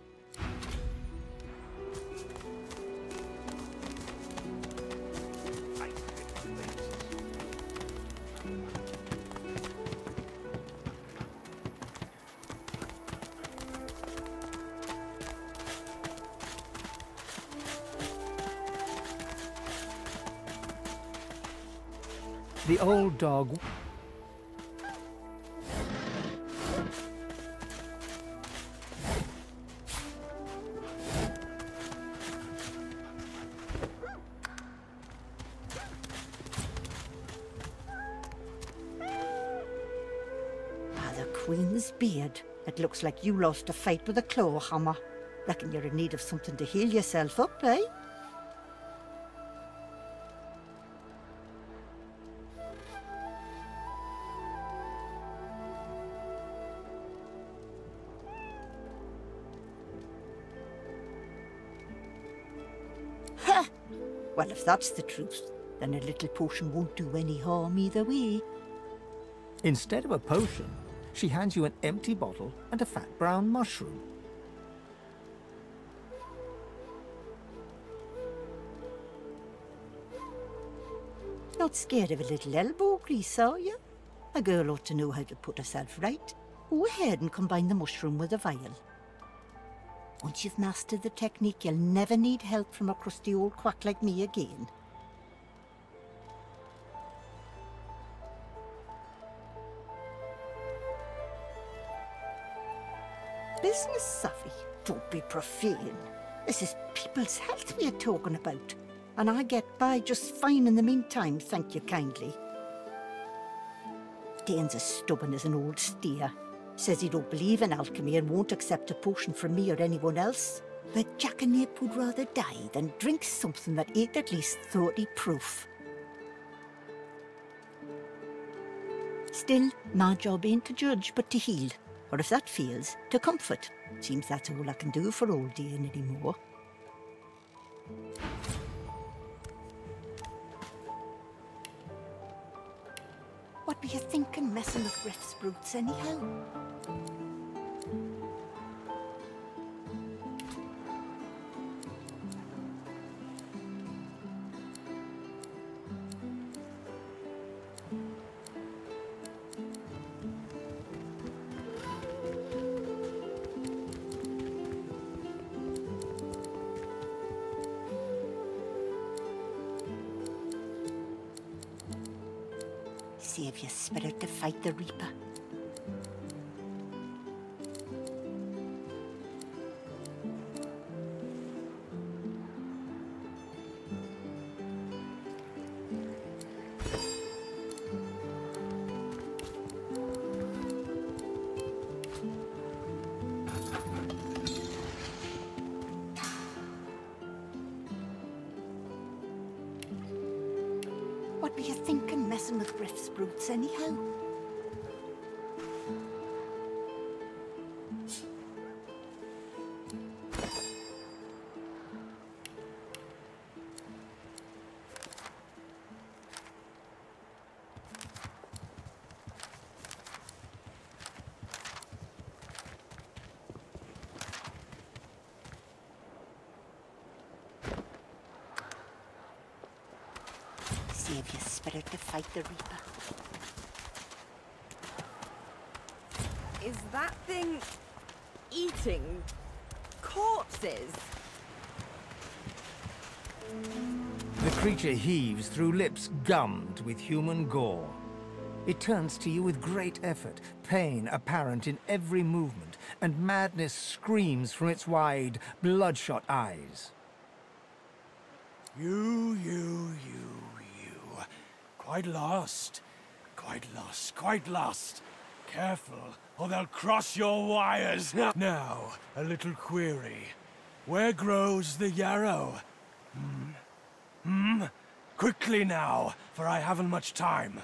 The old dog... The Queen's beard. It looks like you lost a fight with a claw hammer. Reckon you're in need of something to heal yourself up, eh? Ha! Well, if that's the truth, then a little potion won't do any harm either way. Instead of a potion, she hands you an empty bottle and a fat brown mushroom. Not scared of a little elbow grease, are you? A girl ought to know how to put herself right. Go ahead and combine the mushroom with a vial. Once you've mastered the technique, you'll never need help from a crusty old quack like me again. Business savvy? Don't be profane. This is people's health we're talking about. And I get by just fine in the meantime, thank you kindly. Dane's as stubborn as an old steer. Says he don't believe in alchemy and won't accept a potion from me or anyone else. But Jack and Nip would rather die than drink something that ain't at least 30 proof. Still, my job ain't to judge, but to heal. Or if that fails, to comfort. Seems that's all I can do for old Ian anymore. What were you thinking, messing with Griff's brutes anyhow? Save your spirit to fight the Reaper. What were you thinking, messing with Griff's brutes anyhow? Save your spirit to fight the Reaper. Is that thing eating corpses? The creature heaves through lips gummed with human gore. It turns to you with great effort, pain apparent in every movement, and madness screams from its wide, bloodshot eyes. You. Quite lost. Careful, or they'll cross your wires. Now, a little query. Where grows the yarrow? Quickly now, for I haven't much time.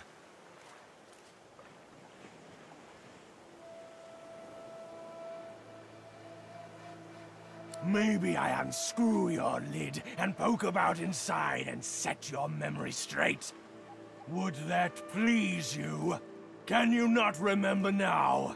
Maybe I unscrew your lid and poke about inside and set your memory straight. Would that please you? Can you not remember now?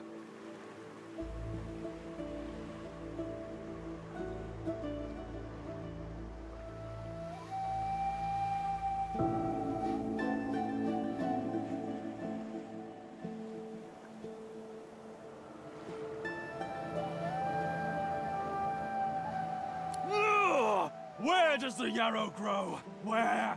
Ugh! Where does the yarrow grow? Where?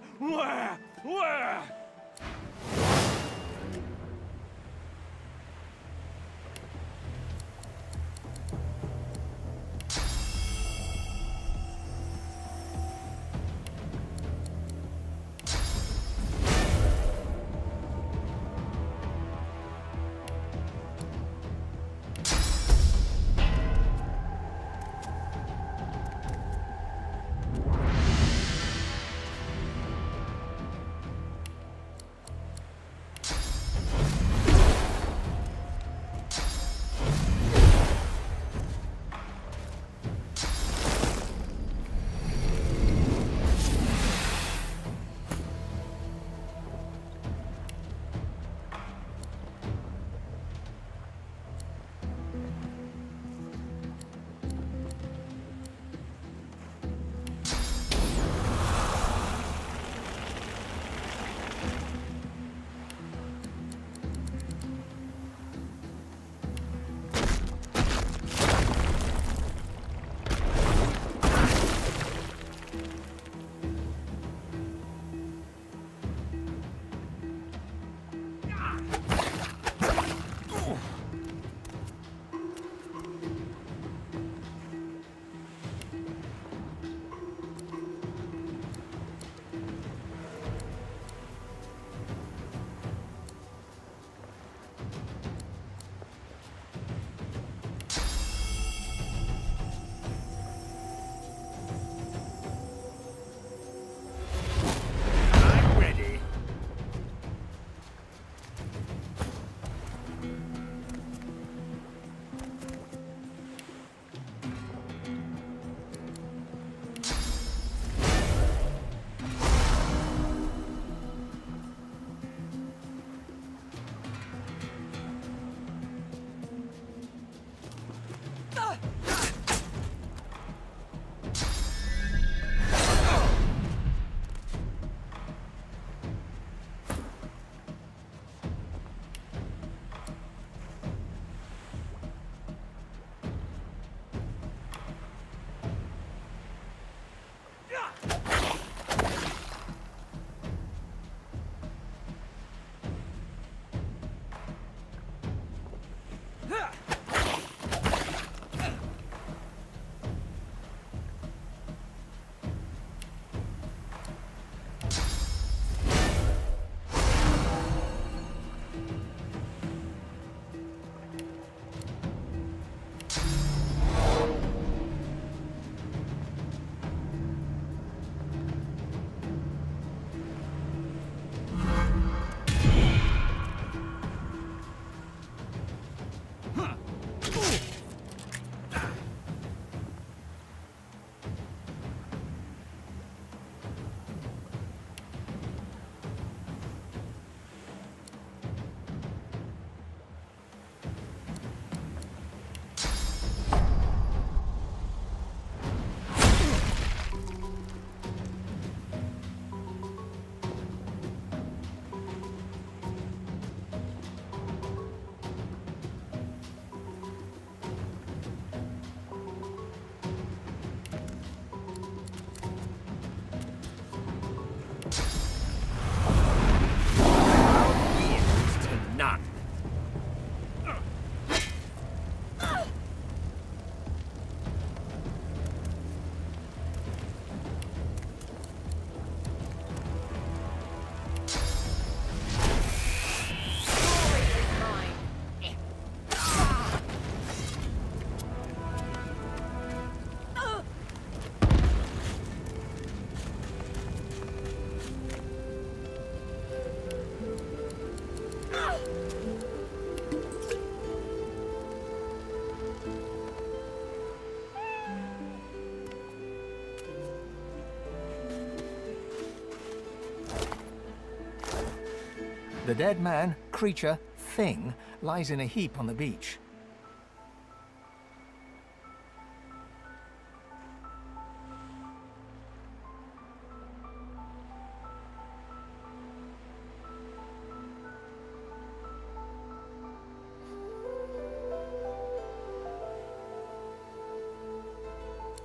The dead man, creature, thing lies in a heap on the beach.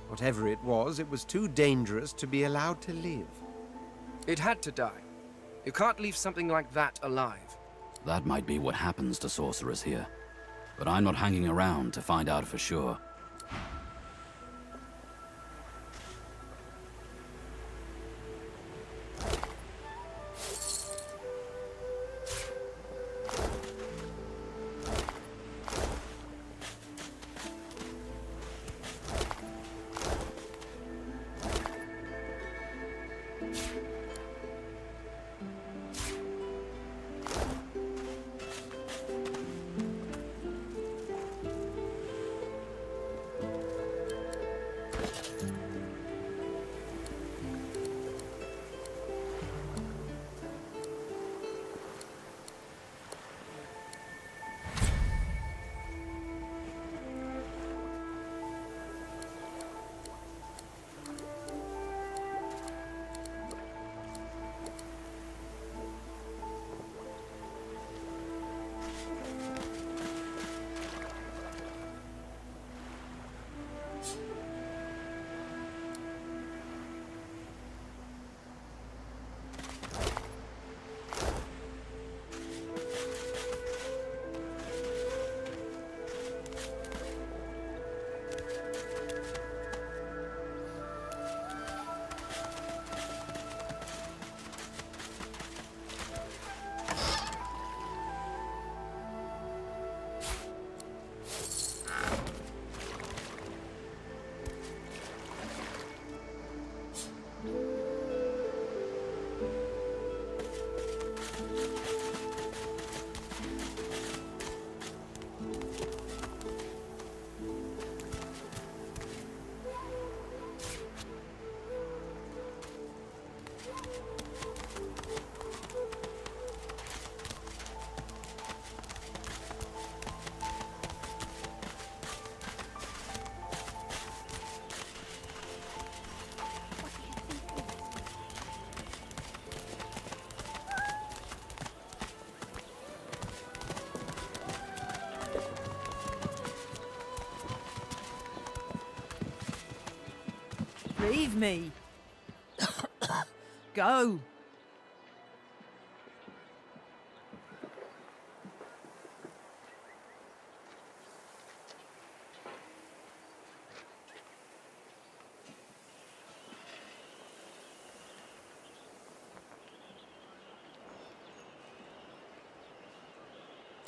Whatever it was too dangerous to be allowed to live. It had to die. You can't leave something like that alive. That might be what happens to sorcerers here. But I'm not hanging around to find out for sure. Leave me. Go.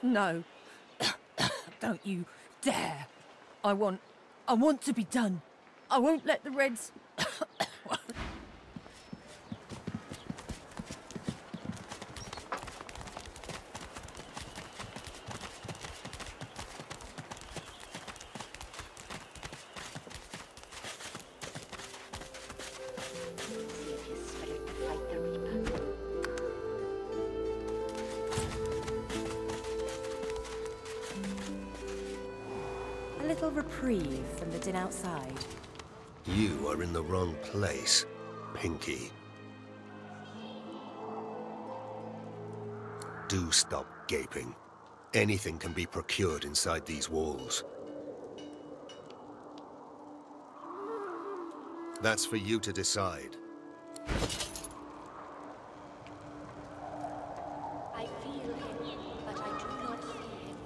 No. Don't you dare. I want to be done. I won't let the Reds... A little reprieve from the din outside. You are in the wrong place, Pinky. Do stop gaping. Anything can be procured inside these walls. That's for you to decide. I feel him, but I do not see him.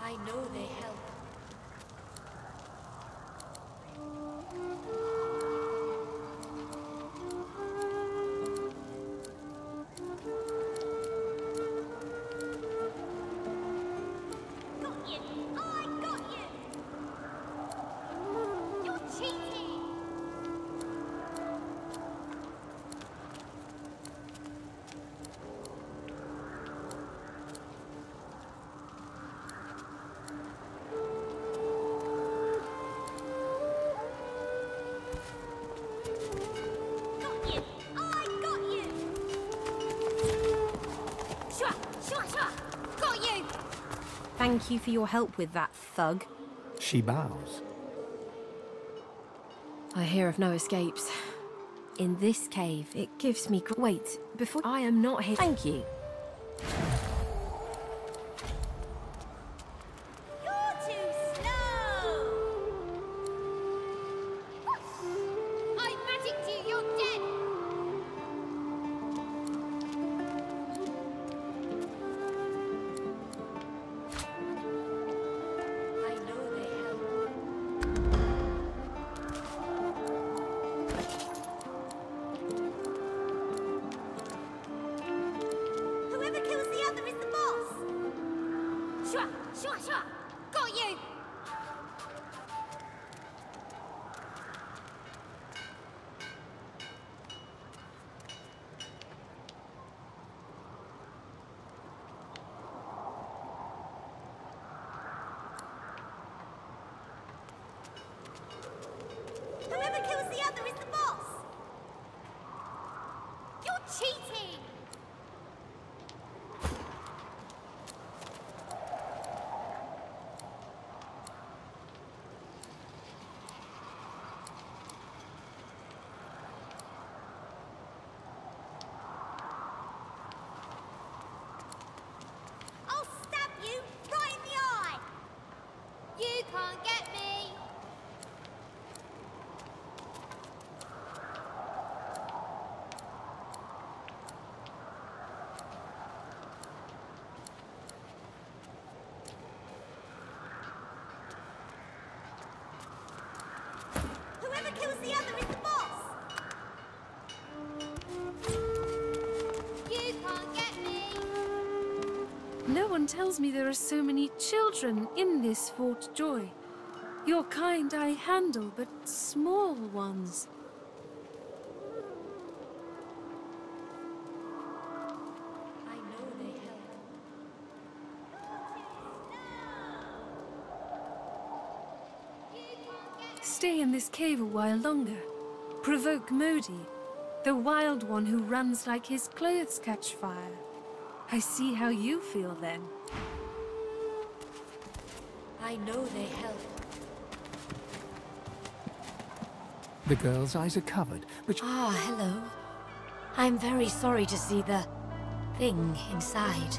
I know they help. Got you! I got you! You're cheating! Got you! I got you! Shua! Shua! Shua! Got you! Thank you for your help with that, thug. She bows. I hear of no escapes. In this cave, it gives me... Wait, before I am not here... Thank you. You're too slow! I magicked you, you're dead! I know they help. Whoever kills the other is the boss! Shua! Shua! Shua! Got you! Whoever kills the other is the boss! You're cheating! I'll stab you right in the eye! You can't get me! Whoever kills the other is the boss! You can't get me! No one tells me there are so many children in this Fort Joy. Your kind I handle, but small ones. I know they help. Stay in this cave a while longer. Provoke Modi, the wild one who runs like his clothes catch fire. I see how you feel then. I know they help. The girl's eyes are covered, but... Ah, hello. I'm very sorry to see the thing inside.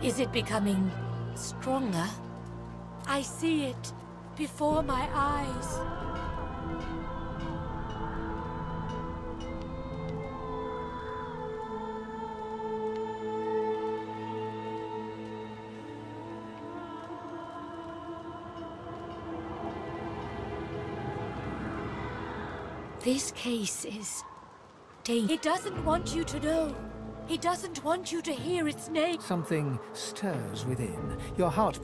Is it becoming stronger? I see it before my eyes. This case is dangerous. It doesn't want you to know. It doesn't want you to hear its name. Something stirs within. Your heart...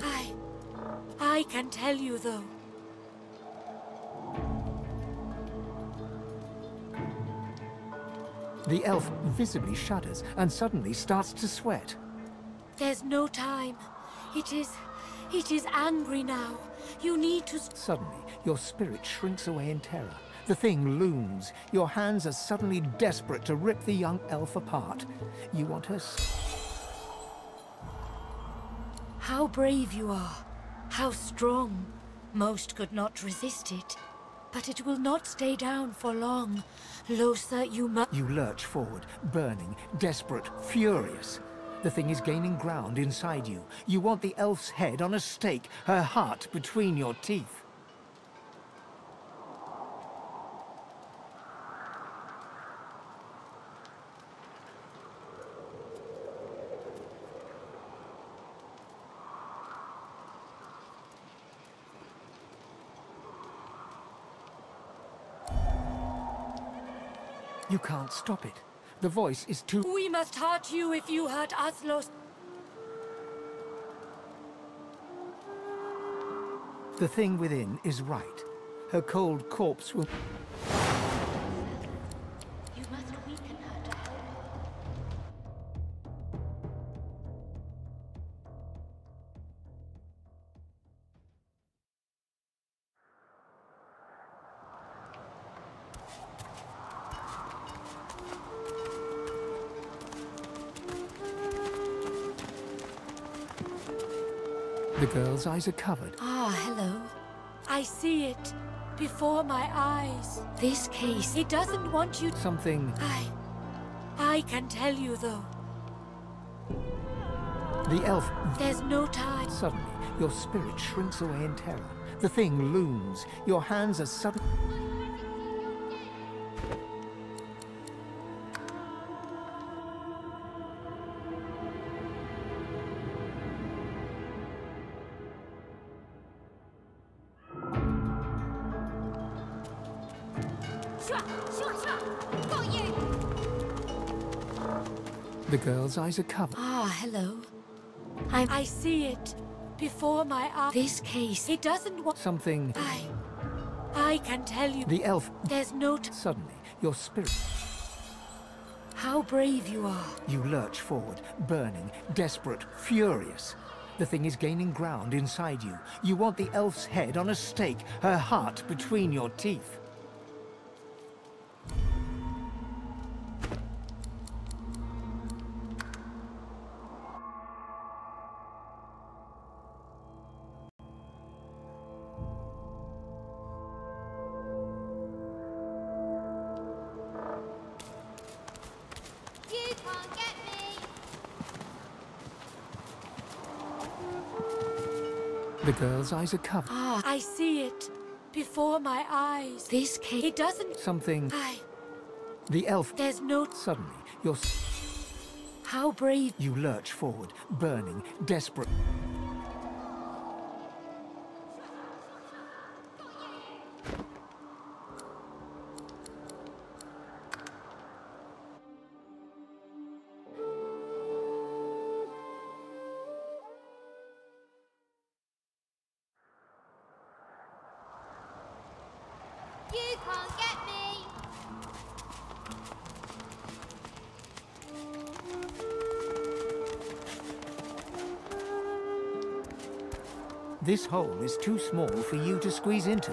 I can tell you, though. The elf visibly shudders and suddenly starts to sweat. There's no time. It is angry now. You need to... Suddenly, your spirit shrinks away in terror. The thing looms. Your hands are suddenly desperate to rip the young elf apart. You want her... How brave you are. How strong. Most could not resist it. But it will not stay down for long. Losa, you must... You lurch forward, burning, desperate, furious. The thing is gaining ground inside you. You want the elf's head on a stake, her heart between your teeth. You can't stop it. The voice is too... We must hurt you if you hurt us, Los. The thing within is right. Her cold corpse will... You must weaken her to help. The girl's eyes are covered. Ah, hello. I see it before my eyes. This case, it doesn't want you. Something... I can tell you, though. The elf... There's no time. Suddenly, your spirit shrinks away in terror. The thing looms. Your hands are suddenly... Got you! The girl's eyes are covered. Ah, hello. I see it before my eyes. This case, it doesn't want... Something... I can tell you. The elf... There's no... Suddenly, your spirit... How brave you are. You lurch forward, burning, desperate, furious. The thing is gaining ground inside you. You want the elf's head on a stake, her heart between your teeth. You can't get me! The girl's eyes are covered. Ah, I see it before my eyes. This case, it doesn't... Something... The elf... There's no... Suddenly, your... How brave... You lurch forward, burning, desperate... You can't get me! This hole is too small for you to squeeze into.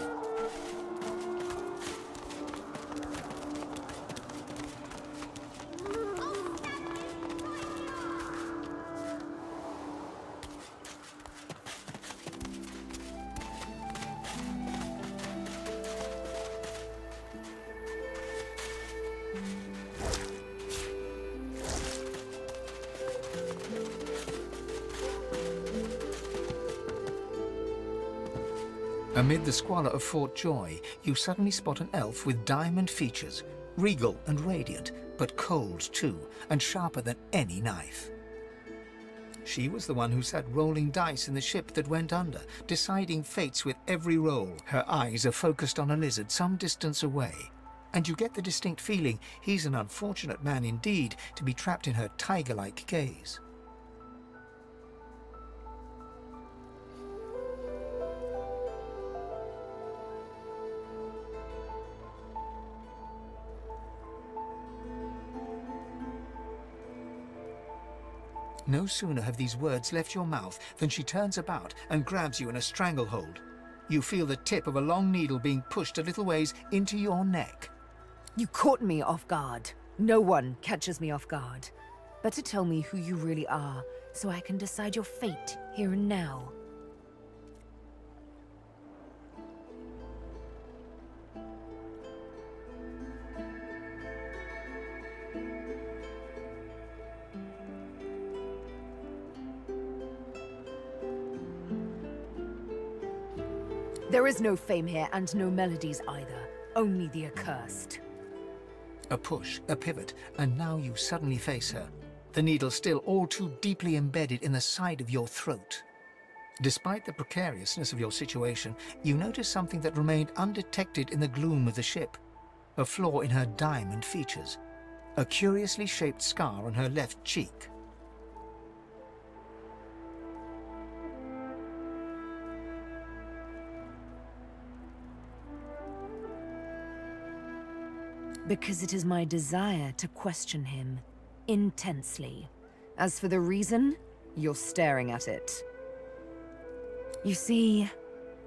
Amid the squalor of Fort Joy, you suddenly spot an elf with diamond features, regal and radiant, but cold too, and sharper than any knife. She was the one who sat rolling dice in the ship that went under, deciding fates with every roll. Her eyes are focused on a lizard some distance away, and you get the distinct feeling he's an unfortunate man indeed to be trapped in her tiger-like gaze. No sooner have these words left your mouth than she turns about and grabs you in a stranglehold. You feel the tip of a long needle being pushed a little ways into your neck. You caught me off guard. No one catches me off guard. Better tell me who you really are, so I can decide your fate here and now. There is no fame here, and no melodies either. Only the accursed. A push, a pivot, and now you suddenly face her. The needle still all too deeply embedded in the side of your throat. Despite the precariousness of your situation, you notice something that remained undetected in the gloom of the ship. a flaw in her diamond features, a curiously shaped scar on her left cheek. Because it is my desire to question him intensely. As for the reason, you're staring at it. You see,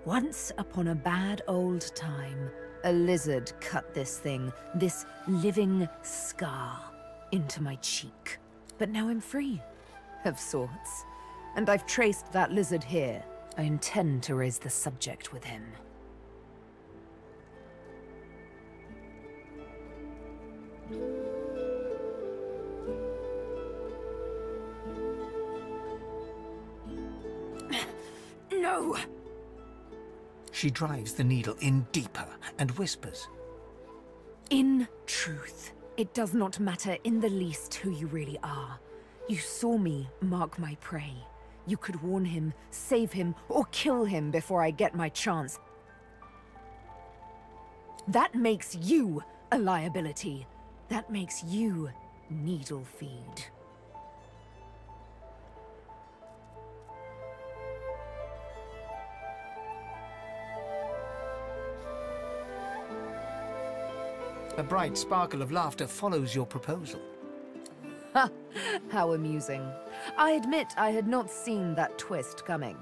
once upon a bad old time, a lizard cut this thing, this living scar, into my cheek. But now I'm free, of sorts. And I've traced that lizard here. I intend to raise the subject with him. No! She drives the needle in deeper and whispers. In truth, it does not matter in the least who you really are. You saw me mark my prey. You could warn him, save him, or kill him before I get my chance. That makes you a liability. That makes you needle feed. A bright sparkle of laughter follows your proposal. Ha! How amusing. I admit I had not seen that twist coming.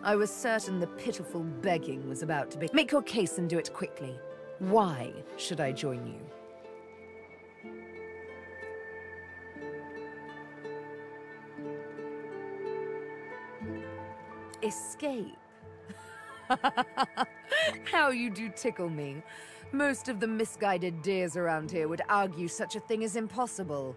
I was certain the pitiful begging was about to be. Make your case and do it quickly. Why should I join you? Escape? How you do tickle me. Most of the misguided deers around here would argue such a thing is impossible.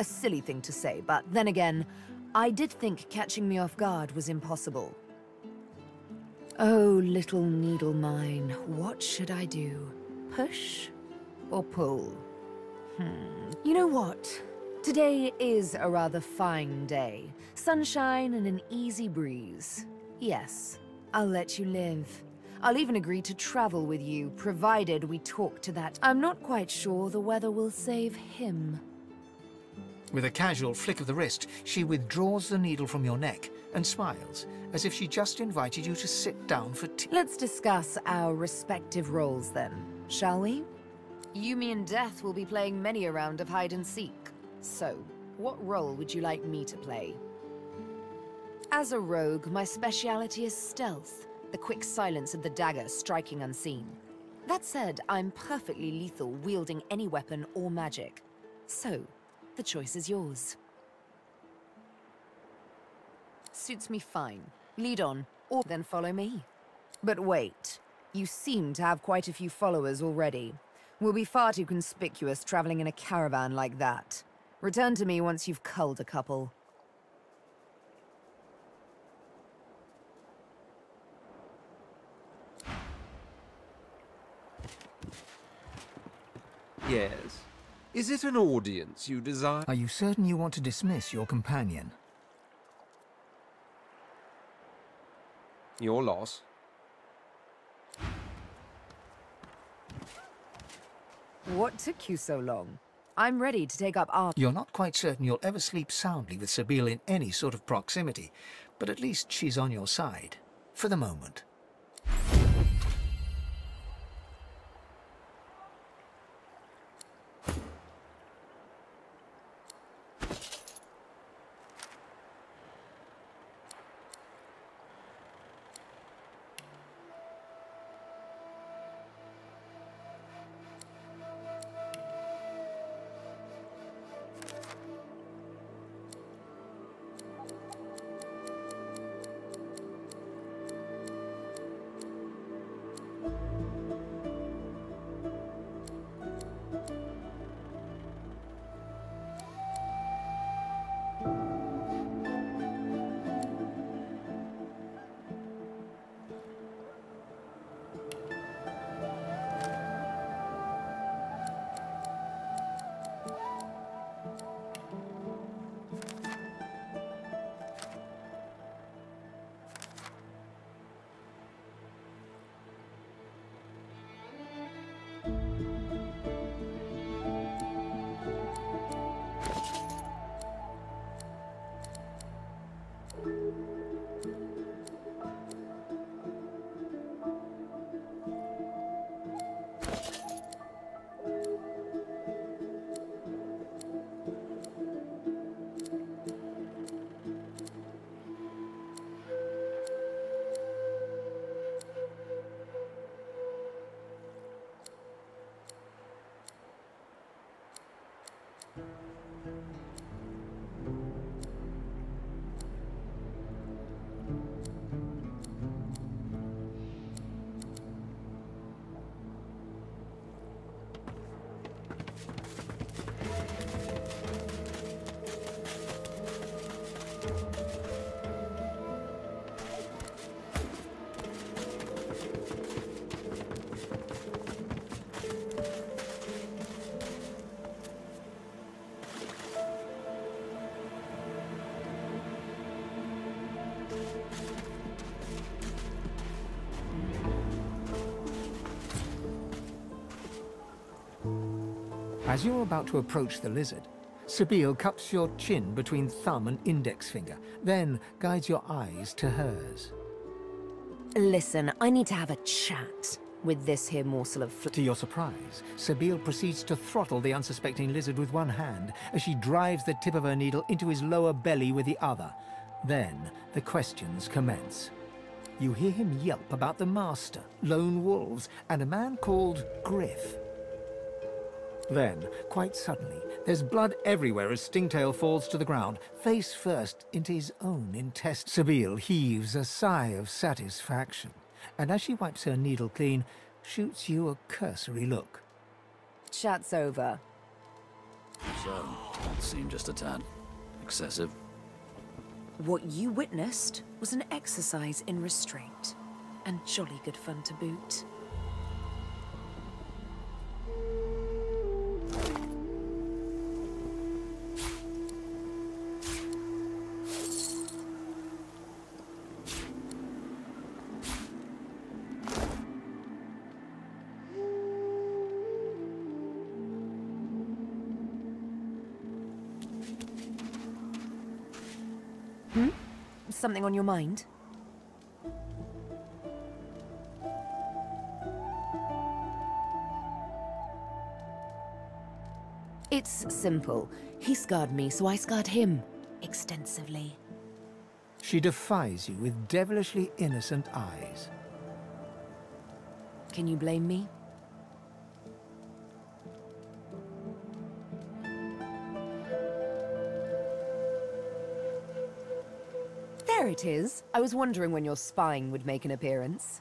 A silly thing to say, but then again, I did think catching me off guard was impossible. Oh, little needle mine, what should I do? Push or pull? You know what? Today is a rather fine day. Sunshine and an easy breeze. Yes, I'll let you live. I'll even agree to travel with you, provided we talk to that. I'm not quite sure the weather will save him. With a casual flick of the wrist, she withdraws the needle from your neck and smiles, as if she just invited you to sit down for tea. Let's discuss our respective roles then, shall we? You, me, and Death will be playing many a round of hide and seek. So, what role would you like me to play? As a rogue, my speciality is stealth, the quick silence of the dagger striking unseen. That said, I'm perfectly lethal wielding any weapon or magic. So, the choice is yours. Suits me fine. Lead on, or then follow me. But wait, you seem to have quite a few followers already. We'll be far too conspicuous traveling in a caravan like that. Return to me once you've culled a couple. Yes. Is it an audience you desire? Are you certain you want to dismiss your companion? Your loss. What took you so long? I'm ready to take up arms. You're not quite certain you'll ever sleep soundly with Sabine in any sort of proximity, but at least she's on your side. For the moment. As you're about to approach the lizard, Sabine cups your chin between thumb and index finger, then guides your eyes to hers. Listen, I need to have a chat with this here morsel of To your surprise, Sabine proceeds to throttle the unsuspecting lizard with one hand as she drives the tip of her needle into his lower belly with the other. Then the questions commence. You hear him yelp about the master, lone wolves, and a man called Griff. Then, quite suddenly, there's blood everywhere as Stingtail falls to the ground, face first into his own intestine. Sabine heaves a sigh of satisfaction, and as she wipes her needle clean, shoots you a cursory look. Chat's over. So, it seemed just a tad excessive. What you witnessed was an exercise in restraint, and jolly good fun to boot. Something on your mind? It's simple. He scarred me, so I scarred him. Extensively. She defies you with devilishly innocent eyes. Can you blame me? There it is. I was wondering when your spine would make an appearance.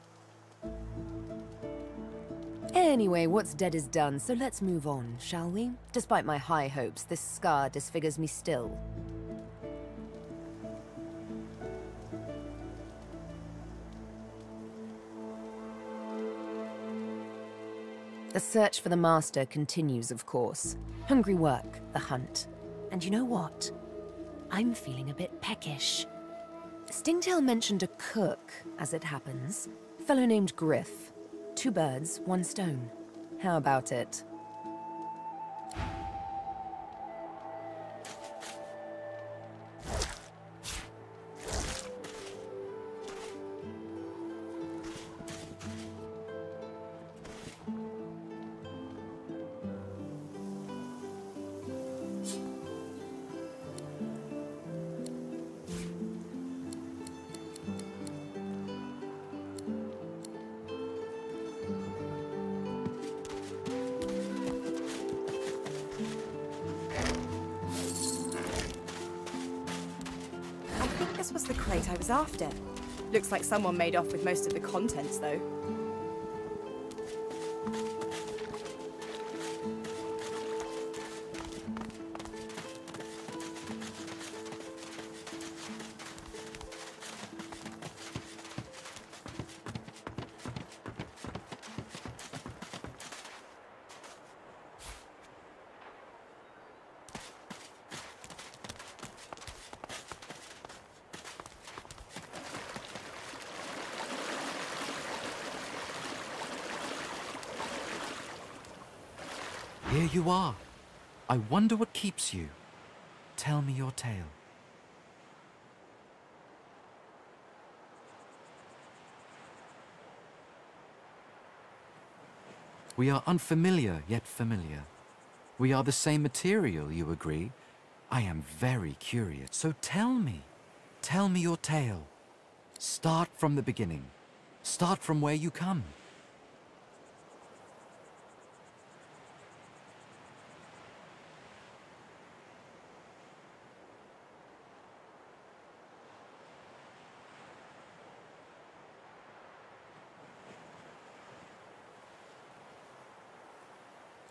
Anyway, what's dead is done, so let's move on, shall we? Despite my high hopes, this scar disfigures me still. The search for the master continues, of course. Hungry work, the hunt. And you know what? I'm feeling a bit peckish. Stingtail mentioned a cook, as it happens. A fellow named Griff. 2 birds, 1 stone. How about it? This was the crate I was after. Looks like someone made off with most of the contents, though. Here you are. I wonder what keeps you. Tell me your tale. We are unfamiliar, yet familiar. We are the same material, you agree? I am very curious, so tell me your tale. Start from the beginning. Start from where you come.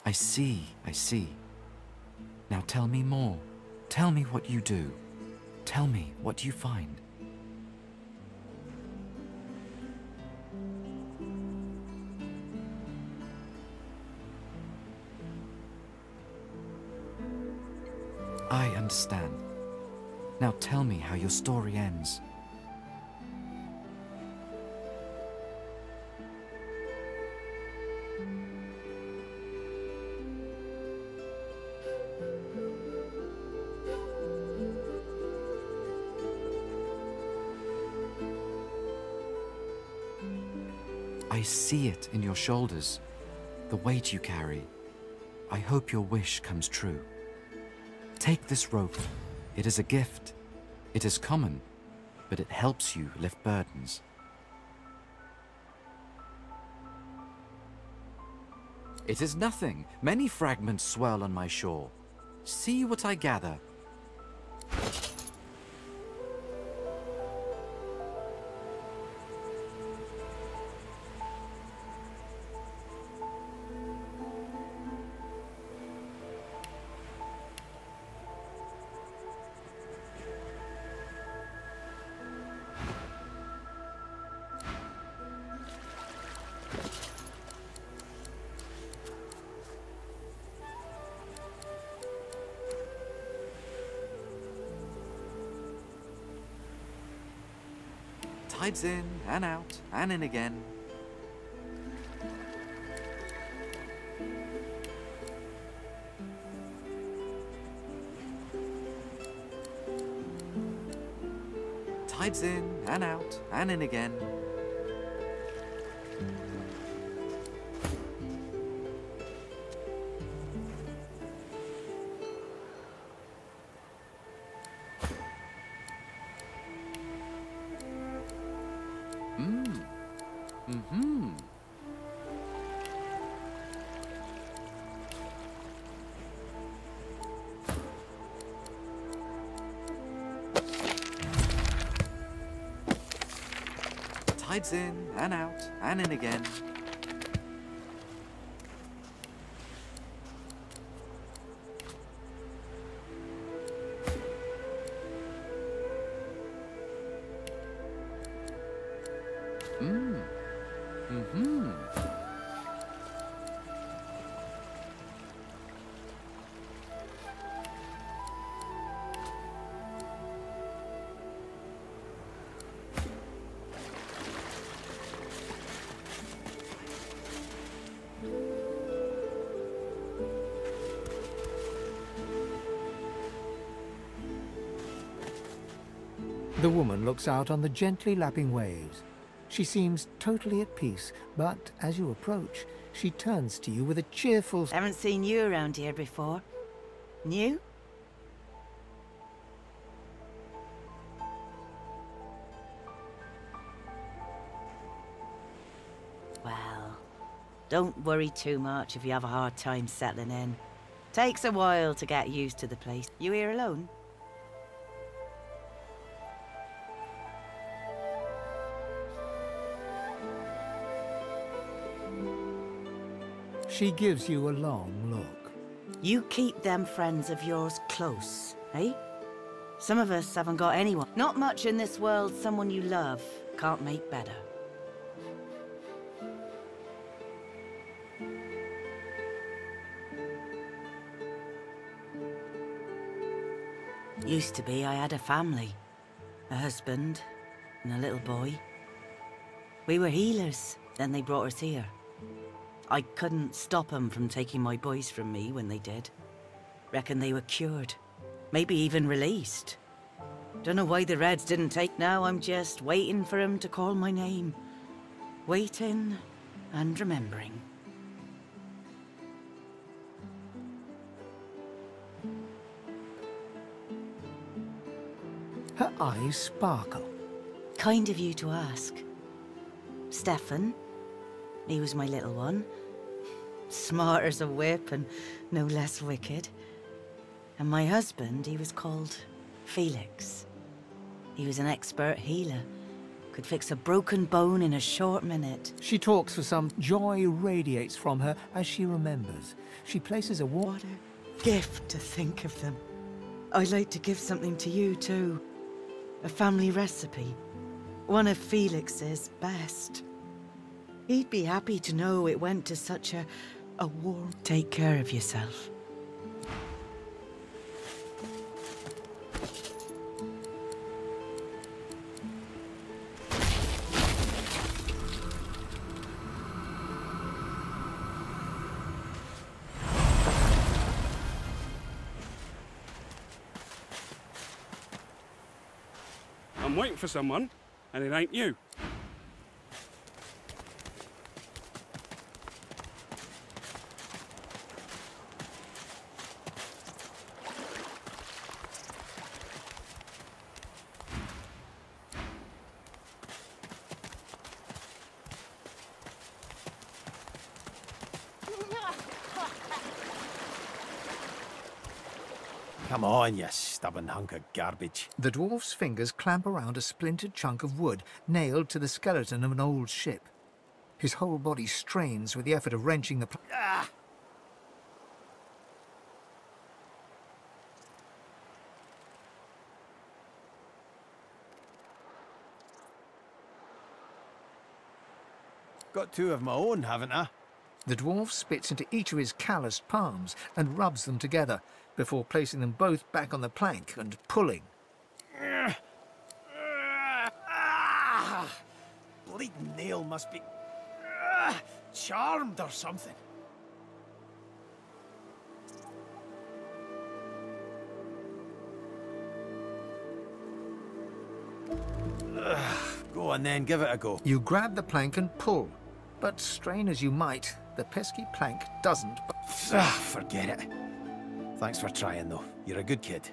I see. Now tell me more. Tell me what you do. Tell me what you find. I understand. Now tell me how your story ends. I see it in your shoulders, the weight you carry. I hope your wish comes true. Take this rope. It is a gift. It is common, but it helps you lift burdens. It is nothing. Many fragments swirl on my shore. See what I gather. Tides in and out and in again. Tides in and out and in again. Tides in and out and in again. The woman looks out on the gently lapping waves. She seems totally at peace, but as you approach, she turns to you with a cheerful... Haven't seen you around here before. New? Well, don't worry too much if you have a hard time settling in. Takes a while to get used to the place. You here alone? She gives you a long look. You keep them friends of yours close, eh? Some of us haven't got anyone. Not much in this world someone you love can't make better. Used to be I had a family. A husband and a little boy. We were healers, then they brought us here. I couldn't stop them from taking my boys from me when they did. Reckon they were cured. Maybe even released. Don't know why the Reds didn't take... Now I'm just waiting for them to call my name. Waiting and remembering. Her eyes sparkle. Kind of you to ask. Stefan, he was my little one. Smart as a whip and no less wicked. And my husband, he was called Felix. He was an expert healer. Could fix a broken bone in a short minute. She talks for some... Joy radiates from her as she remembers. She places a What a gift to think of them. I'd like to give something to you too. A family recipe. One of Felix's best. He'd be happy to know it went to such a warm... Take care of yourself. I'm waiting for someone, and it ain't you. Come on, you stubborn hunk of garbage. The dwarf's fingers clamp around a splintered chunk of wood nailed to the skeleton of an old ship. His whole body strains with the effort of wrenching the... Ah! Got two of my own, haven't I? The dwarf spits into each of his calloused palms and rubs them together before placing them both back on the plank and pulling. Bleeding nail must be charmed or something. Go on then, give it a go. You grab the plank and pull, but strain as you might, the pesky plank doesn't. Forget it. Thanks for trying, though. You're a good kid.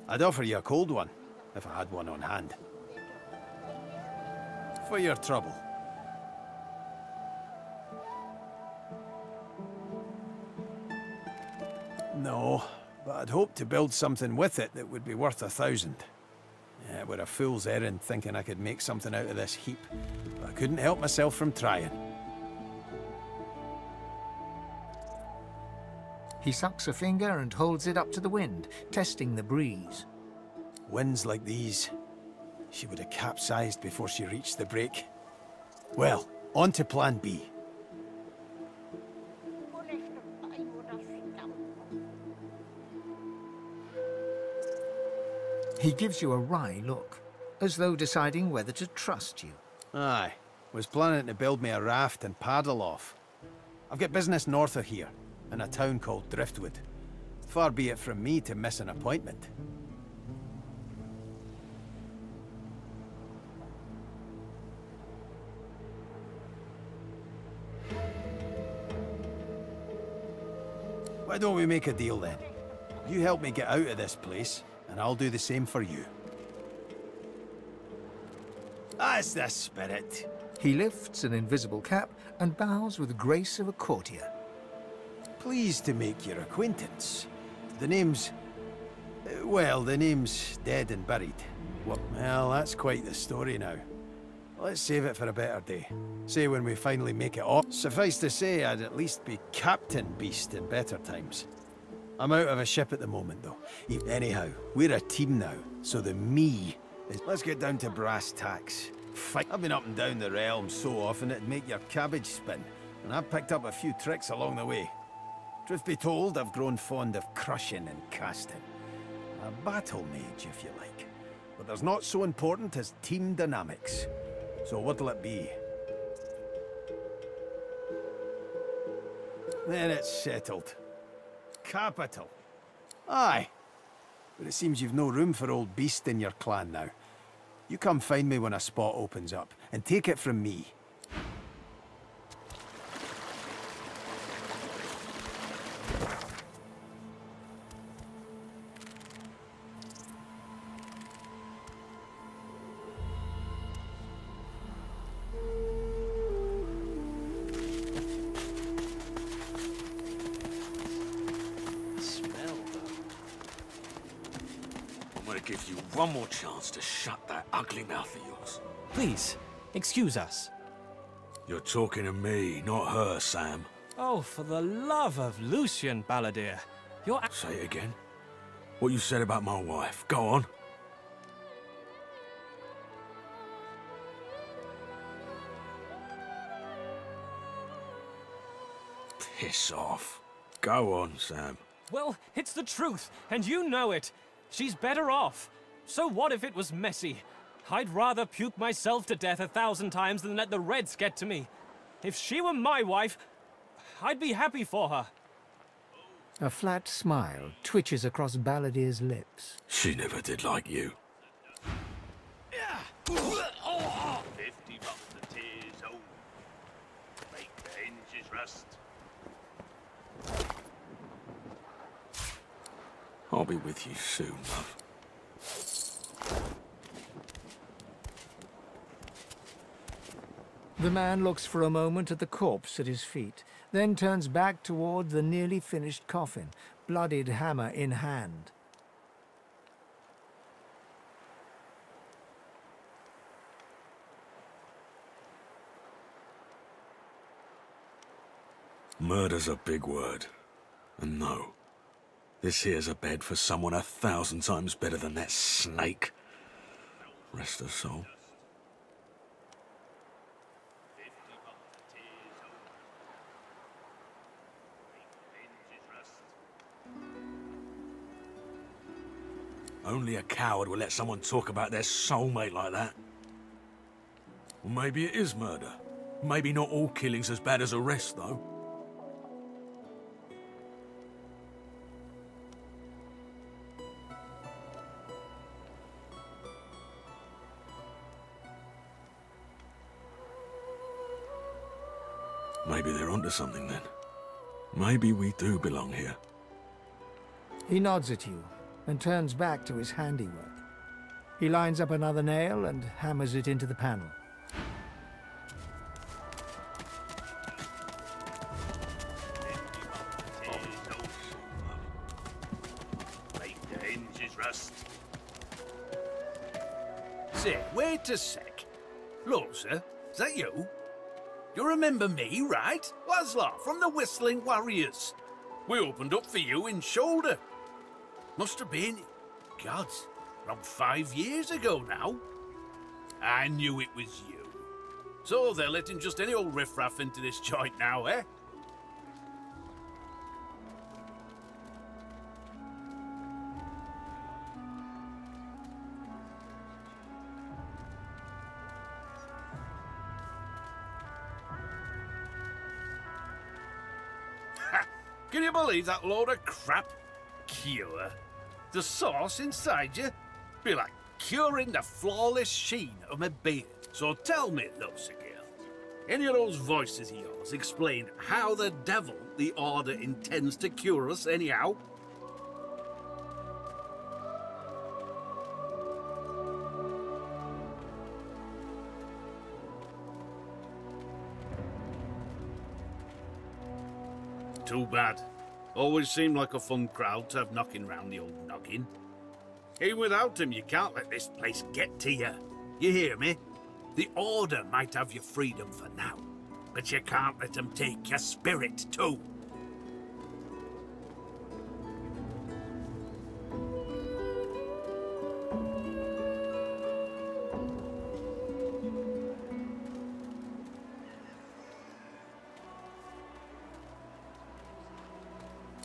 I'd offer you a cold one, if I had one on hand. For your trouble. No, but I'd hoped to build something with it that would be worth 1,000. Yeah, it were a fool's errand thinking I could make something out of this heap, but I couldn't help myself from trying. He sucks a finger and holds it up to the wind, testing the breeze. Winds like these, she would have capsized before she reached the break. Well, on to plan B. He gives you a wry look, as though deciding whether to trust you. Aye, was planning to build me a raft and paddle off. I've got business north of here, in a town called Driftwood. Far be it from me to miss an appointment. Why don't we make a deal then? You help me get out of this place, and I'll do the same for you. That's the spirit. He lifts an invisible cap and bows with the grace of a courtier. Pleased to make your acquaintance. The name's... well, the name's dead and buried. Well, that's quite the story now. Let's save it for a better day. Say when we finally make it off. Suffice to say, I'd at least be Captain Beast in better times. I'm out of a ship at the moment, though. Anyhow, we're a team now, so the me is... Let's get down to brass tacks. Fight. I've been up and down the realm so often it'd make your cabbage spin, and I've picked up a few tricks along the way. Truth be told, I've grown fond of crushing and casting. A battle mage, if you like. But there's not so important as team dynamics. So what'll it be? Then it's settled. Capital. Aye. But it seems you've no room for old Beast in your clan now. You come find me when a spot opens up, and take it from me. Give you one more chance to shut that ugly mouth of yours. Please, excuse us. You're talking to me, not her, Sam. Oh, for the love of Lucian, Balladeer. You're... Say it again. What you said about my wife. Go on. Piss off. Go on, Sam. Well, it's the truth, and you know it. She's better off. So what if it was messy? I'd rather puke myself to death 1,000 times than let the Reds get to me. If she were my wife, I'd be happy for her. A flat smile twitches across Balladeer's lips. She never did like you. 50 bucks the tears, oh. Make the hinges rust. I'll be with you soon, love. The man looks for a moment at the corpse at his feet, then turns back toward the nearly finished coffin, bloodied hammer in hand. Murder's a big word. And no, this here's a bed for someone 1,000 times better than that snake. Rest her soul. Only a coward will let someone talk about their soulmate like that. Well, maybe it is murder. Maybe not all killing's as bad as arrest, though. Maybe they're onto something then. Maybe we do belong here. He nods at you and turns back to his handiwork. He lines up another nail and hammers it into the panel. Make the hinges rust. Say, wait a sec. Lord, sir, is that you? You remember me, right? Laszlo, from the Whistling Warriors. We opened up for you in Shoulder. Must have been, gods, around 5 years ago now. I knew it was you. So they're letting just any old riffraff into this joint now, eh? Can you believe that load of crap? Cure. The sauce inside you? Be like curing the flawless sheen of my beard. So tell me, Lucy girl, any of those voices of yours explain how the devil the Order intends to cure us anyhow? Too bad. Always seemed like a fun crowd to have knocking round the old noggin. Even without him, you can't let this place get to you. You hear me? The Order might have your freedom for now, but you can't let them take your spirit too.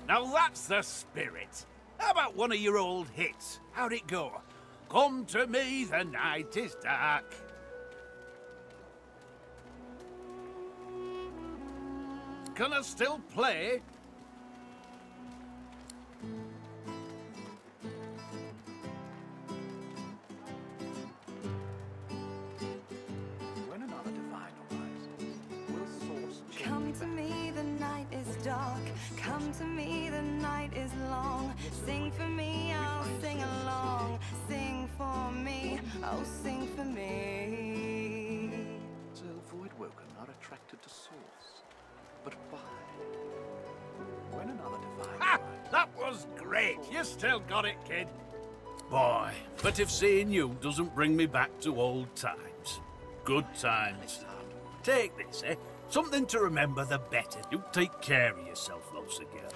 Now that's the spirit. How about one of your old hits? How'd it go? Come to me, the night is dark. Can I still play? When another divine arises, will source change? Come to me, the night is dark. Come to me, the night is long. Sing for me, I'll sing along. Sing for me, oh sing for me. So void woken are attracted to source. But why? When another divine arises, That was great. You still got it, kid. Boy, but if seeing you doesn't bring me back to old times. Good times. Take this, eh? Something to remember the better. You take care of yourself, Lucy girl.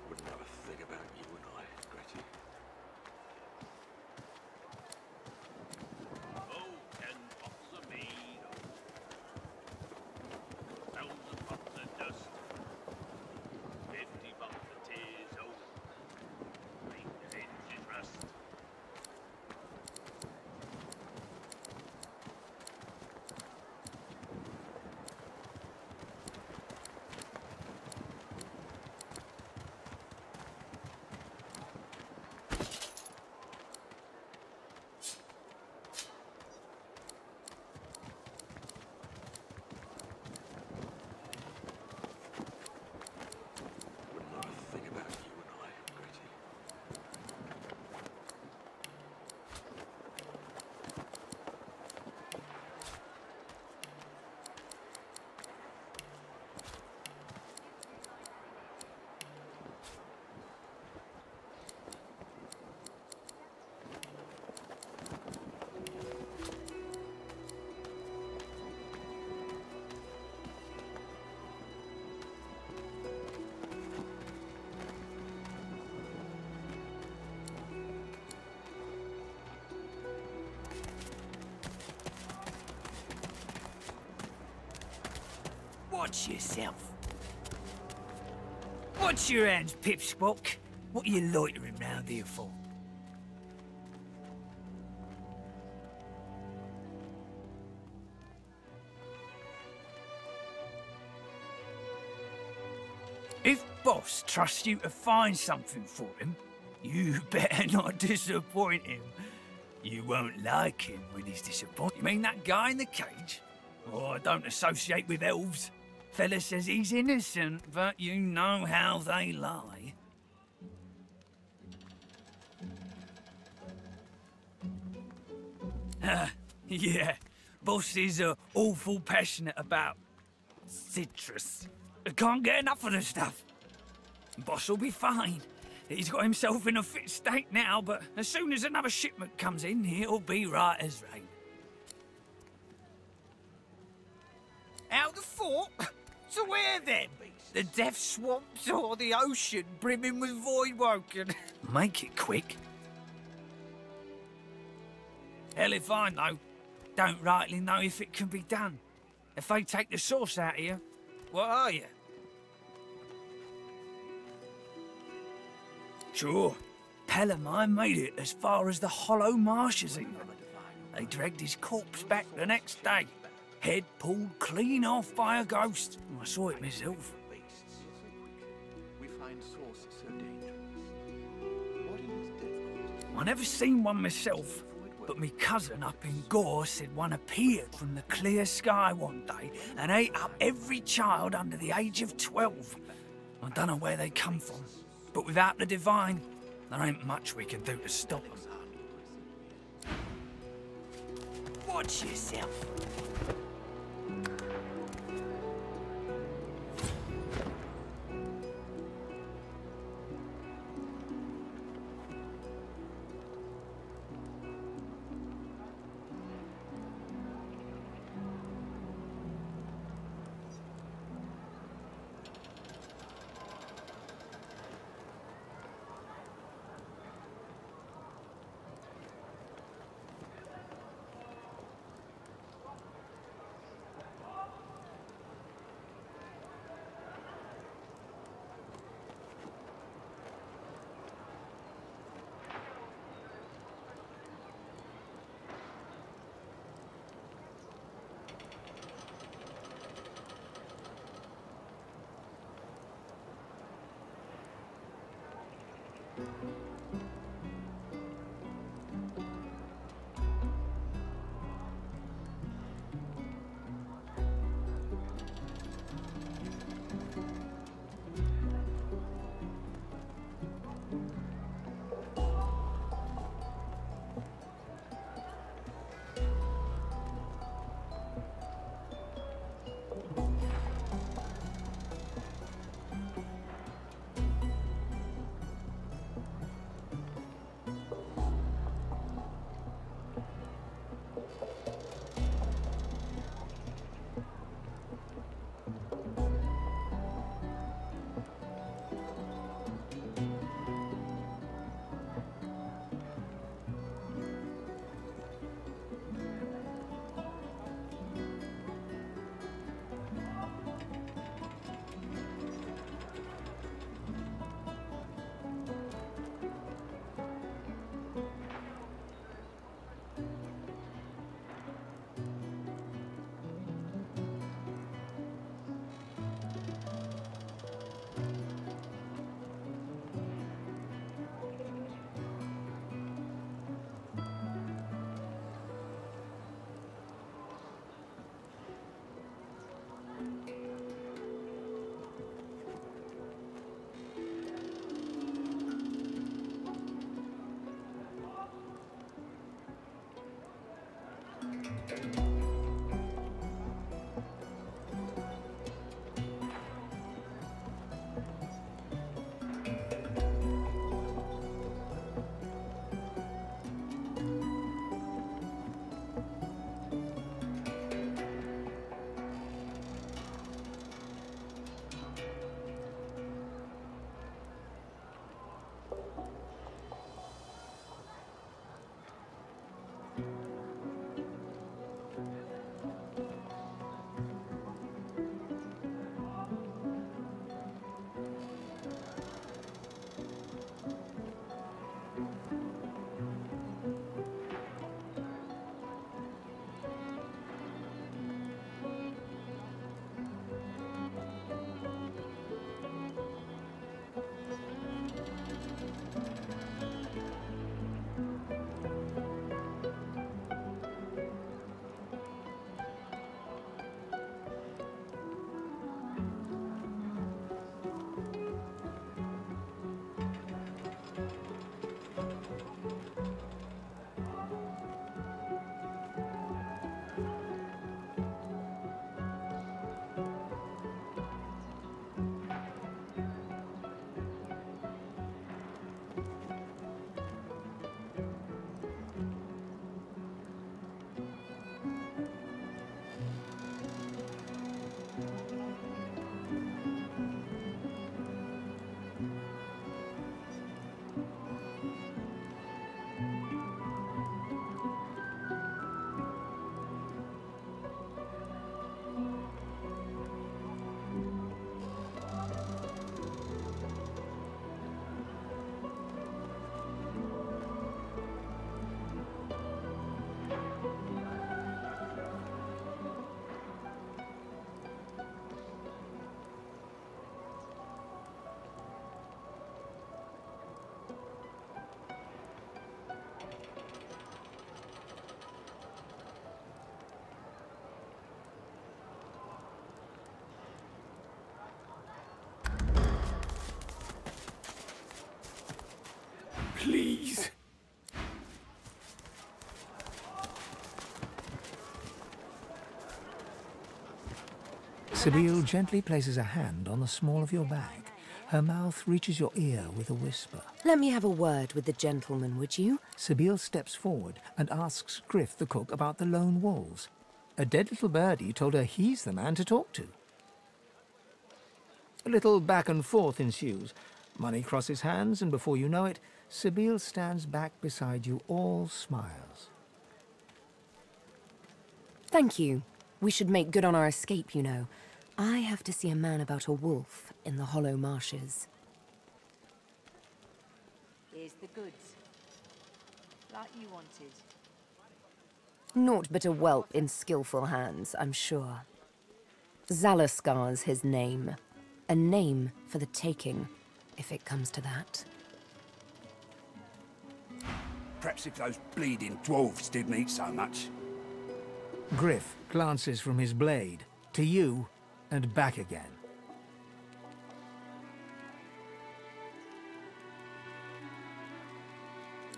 wouldn't have a thing about you and I, Gretty. Watch yourself. What's your hands, Pipsqueak? What are you loitering round here for? If Boss trusts you to find something for him, you better not disappoint him. You won't like him when he's disappointed. You mean that guy in the cage? Oh, I don't associate with elves. Fella says he's innocent, but you know how they lie. Yeah, Boss is awful passionate about citrus. I can't get enough of the stuff. Boss will be fine. He's got himself in a fit state now, but as soon as another shipment comes in, he'll be right as rain. Out the fort? To where then? The death swamps or the ocean brimming with voidwoken? Make it quick. Hell if I know. Don't rightly know if it can be done. If they take the sauce out of you, what are you? Sure. Pal of mine made it as far as the hollow marshes even. They dragged his corpse back the next day. Head pulled clean off by a ghost. I saw it myself. We find source so dangerous. What in his death? I never seen one myself, but me cousin up in Gore said one appeared from the clear sky one day and ate up every child under the age of 12. I don't know where they come from, but without the divine, there ain't much we can do to stop them. Watch yourself. Sibyl gently places a hand on the small of your bag. Her mouth reaches your ear with a whisper. Let me have a word with the gentleman, would you? Sibyl steps forward and asks Griff the cook about the lone wolves. A dead little birdie told her he's the man to talk to. A little back and forth ensues. Money crosses hands, and before you know it, Sibyl stands back beside you, all smiles. Thank you. We should make good on our escape, you know. I have to see a man about a wolf in the hollow marshes. Here's the goods. Like you wanted. Naught but a whelp in skillful hands, I'm sure. Zalaskar's his name. A name for the taking, if it comes to that. Perhaps if those bleeding dwarves didn't eat so much. Griff glances from his blade to you and back again.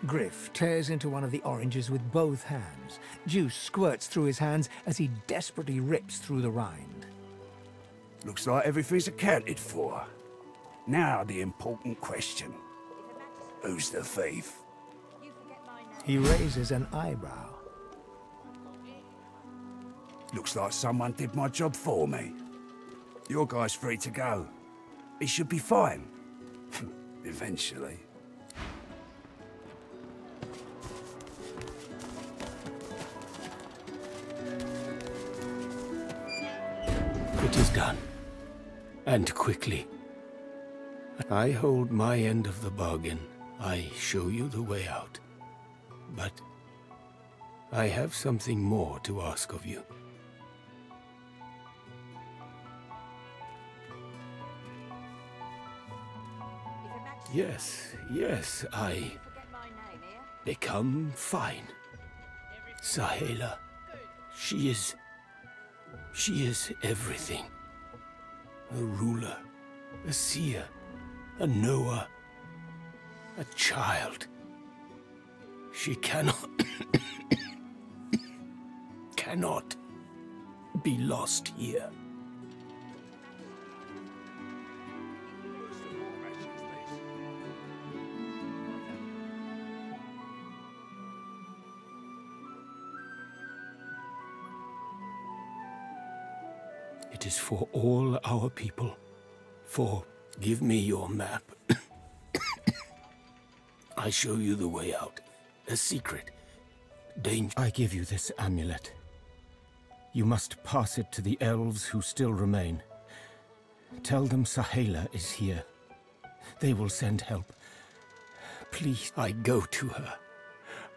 Griff tears into one of the oranges with both hands. Juice squirts through his hands as he desperately rips through the rind. Looks like everything's accounted for. Now the important question. Who's the thief? He raises an eyebrow. Looks like someone did my job for me. Your guy's free to go. He should be fine. Eventually. It is done. And quickly. I hold my end of the bargain. I show you the way out. But I have something more to ask of you. Yes, I become fine. Sahela, she is everything. A ruler, a seer, a knower, a child. She cannot be lost here. It is for all our people. Give me your map. I show you the way out. A secret. Danger. I give you this amulet. You must pass it to the elves who still remain. Tell them Sahela is here. They will send help. Please, I go to her.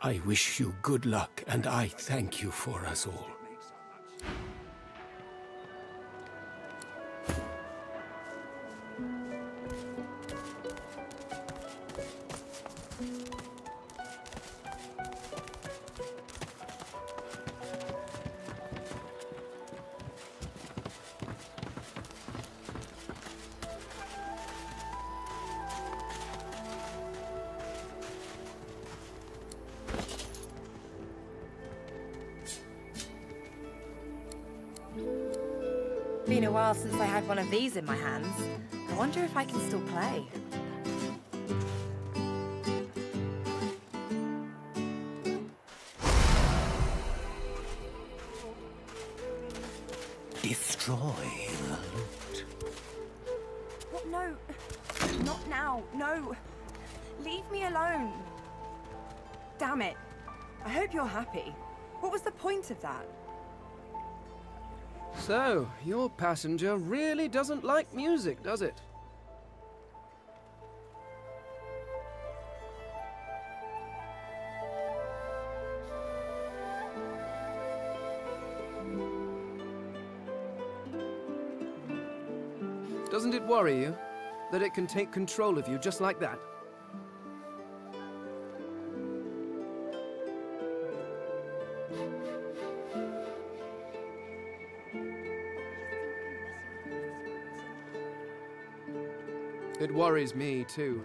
I wish you good luck, and I thank you for us all. Been a while since I had one of these in my hands. I wonder if I can still play. Destroy the loot. What? No. Not now. No. Leave me alone. Damn it. I hope you're happy. What was the point of that? So, your passenger really doesn't like music, does it? Doesn't it worry you that it can take control of you just like that? It worries me, too.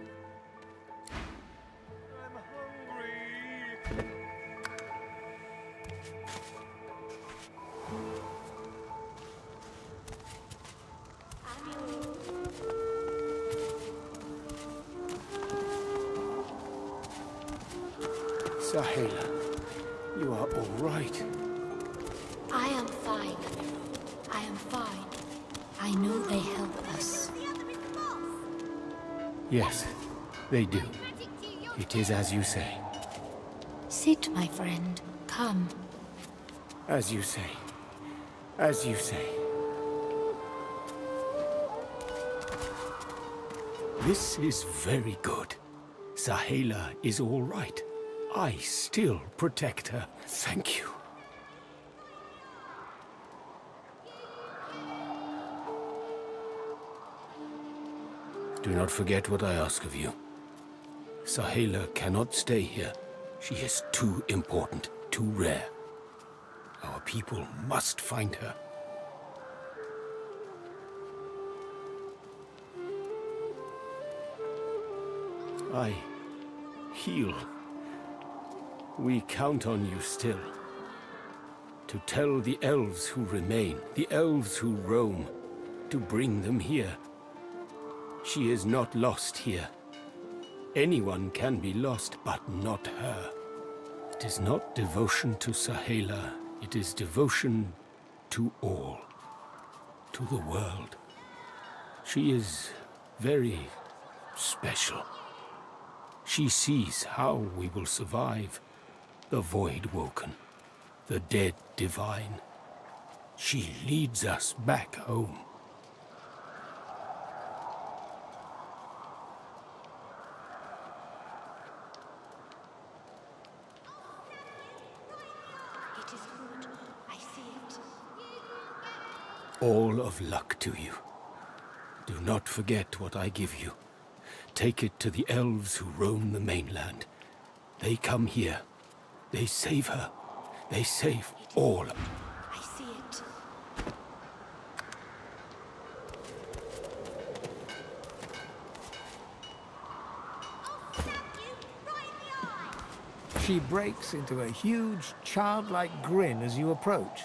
Sahela, you are all right. I am fine. I am fine. I know they help us. Yes, they do. It is as you say. Sit, my friend. Come. As you say. As you say. This is very good. Sahela is all right. I still protect her. Thank you. Do not forget what I ask of you. Sahela cannot stay here. She is too important, too rare. Our people must find her. I heal. We count on you still. To tell the elves who remain, the elves who roam, to bring them here. She is not lost here. Anyone can be lost, but not her. It is not devotion to Sahela, it is devotion to all. To the world. She is very special. She sees how we will survive. The void woken, the dead divine. She leads us back home. It is good. I see it. All of luck to you. Do not forget what I give you. Take it to the elves who roam the mainland. They come here. They save her. They save all. I see it. She breaks into a huge, childlike grin as you approach.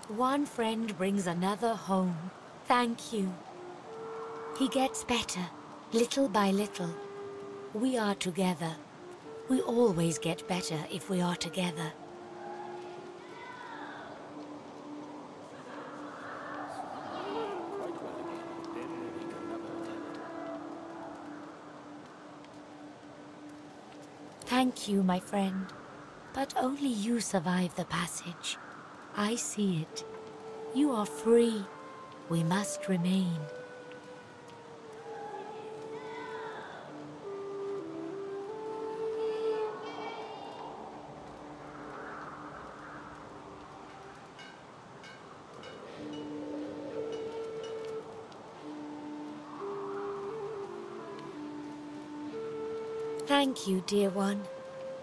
One friend brings another home. Thank you. He gets better, little by little. We are together. We always get better if we are together. Thank you, my friend. But only you survive the passage. I see it. You are free. We must remain. Thank you, dear one.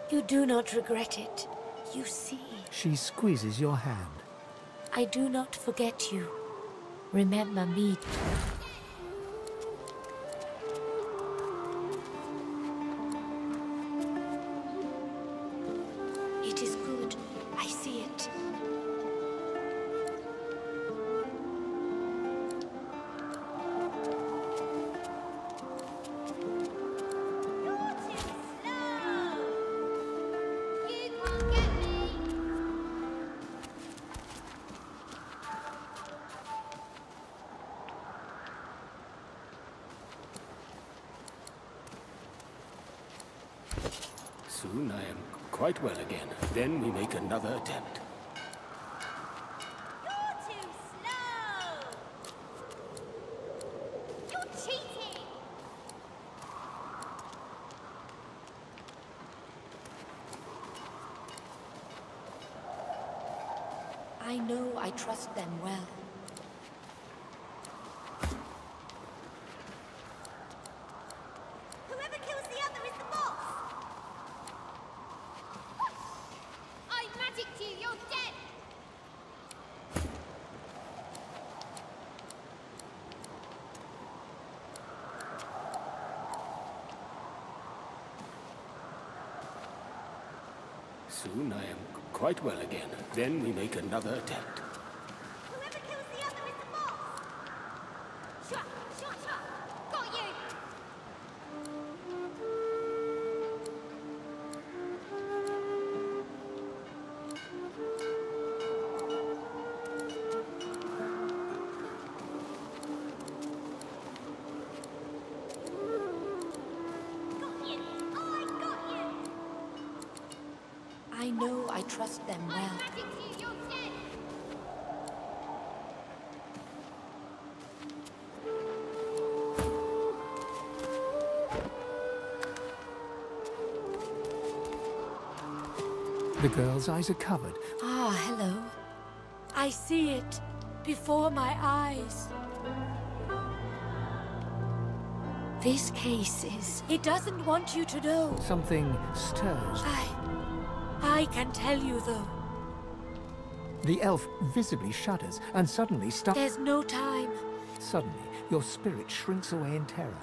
You do not regret it. You see. She squeezes your hand. I do not forget you. Remember me. It is good. I see it. Soon I am quite well again. Then we make another attempt. You're too slow! You're cheating! I know I trust them well. Whoever kills the other is the boss! I magicked you! You're dead! Soon I am quite well again. Then we make another attempt. Whoever kills the other is the boss! Shut! Got you! I know I trust them well. The girl's eyes are covered. Ah, hello. I see it before my eyes. This case is... It doesn't want you to know. Something stirs. I can tell you, though. The elf visibly shudders and suddenly starts... There's no time. Suddenly, your spirit shrinks away in terror.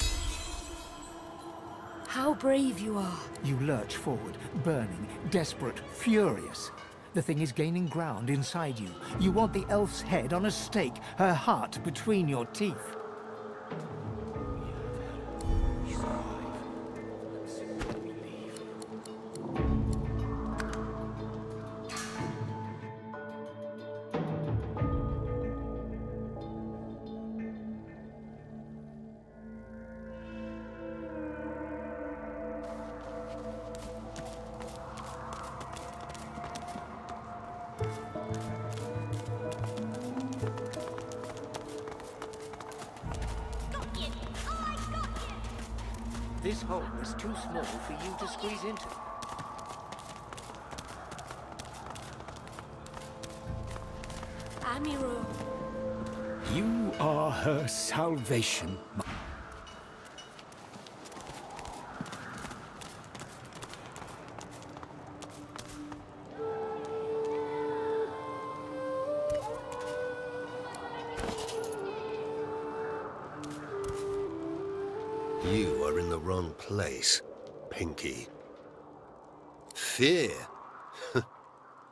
How brave you are. You lurch forward, burning, desperate, furious. The thing is gaining ground inside you. You want the elf's head on a stake, her heart between your teeth. This hole is too small for you to squeeze into. Amiro. You are her salvation. You are in the wrong place, Pinky. Fear?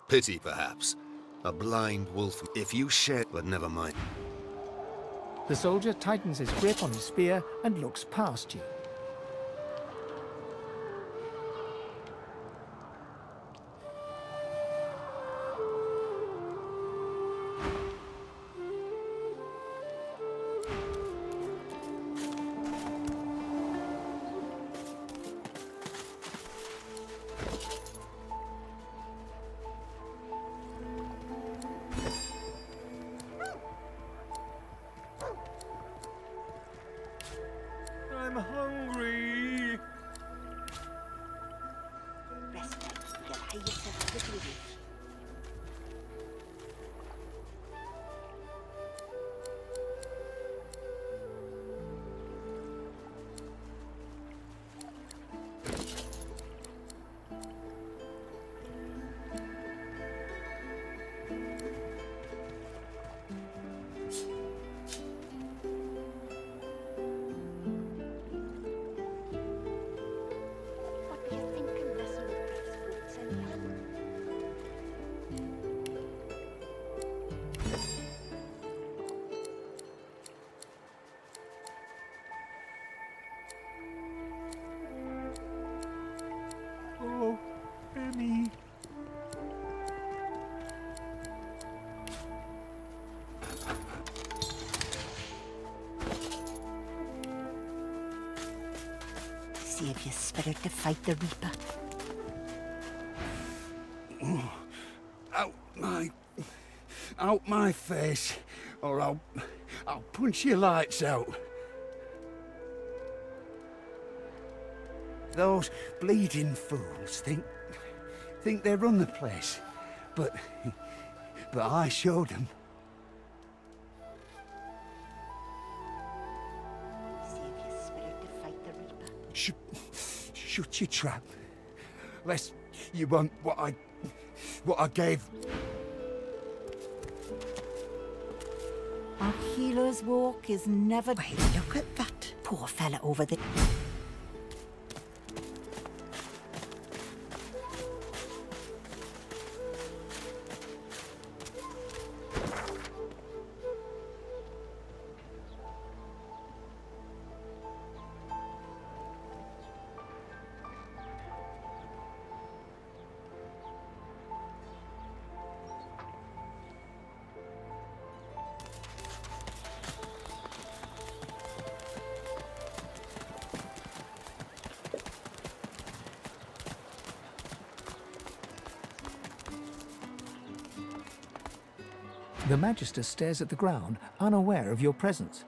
Pity, perhaps. A blind wolf. If you share... But never mind. The soldier tightens his grip on his spear and looks past you. I'm hungry. Rest up. Get hay yourself a little bit. Oh, Emmy. Save your spirit to fight the Reaper. Out my face, or I'll punch your lights out. Those bleeding fools think they run the place, but I showed them. Save your spirit to fight the Reaper. Shut your trap, lest you want what I gave. Our healer's walk is never... Wait, look at that poor fella over there. The Magister stares at the ground, unaware of your presence.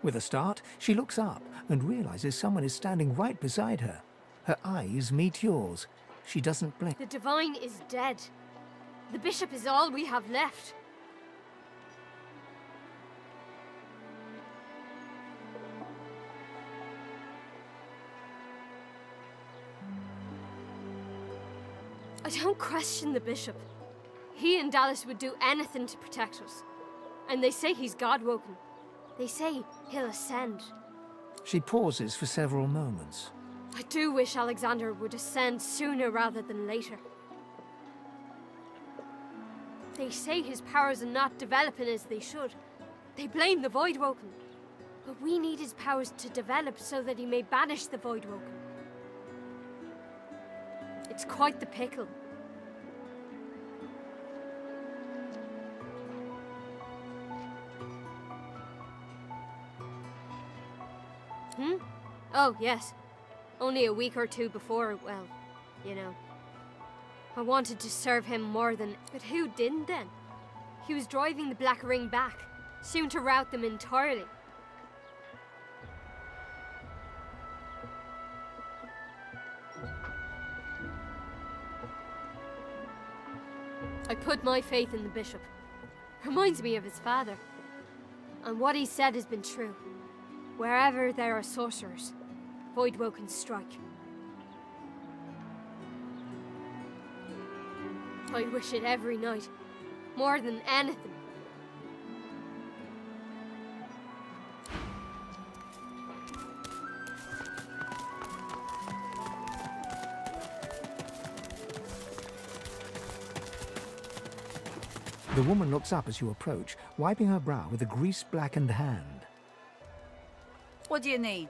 With a start, she looks up and realizes someone is standing right beside her. Her eyes meet yours. She doesn't blink. The Divine is dead. The Bishop is all we have left. I don't question the Bishop. He and Dallas would do anything to protect us. And they say he's God-woken. They say he'll ascend. She pauses for several moments. I do wish Alexander would ascend sooner rather than later. They say his powers are not developing as they should. They blame the Voidwoken. But we need his powers to develop so that he may banish the Voidwoken. It's quite the pickle. Oh, yes. Only a week or two before, well, you know. I wanted to serve him more than... But who didn't then? He was driving the Black Ring back, soon to rout them entirely. I put my faith in the Bishop. Reminds me of his father. And what he said has been true. Wherever there are sorcerers, Voidwoken strike. I wish it every night, more than anything. The woman looks up as you approach, wiping her brow with a grease-blackened hand. What do you need?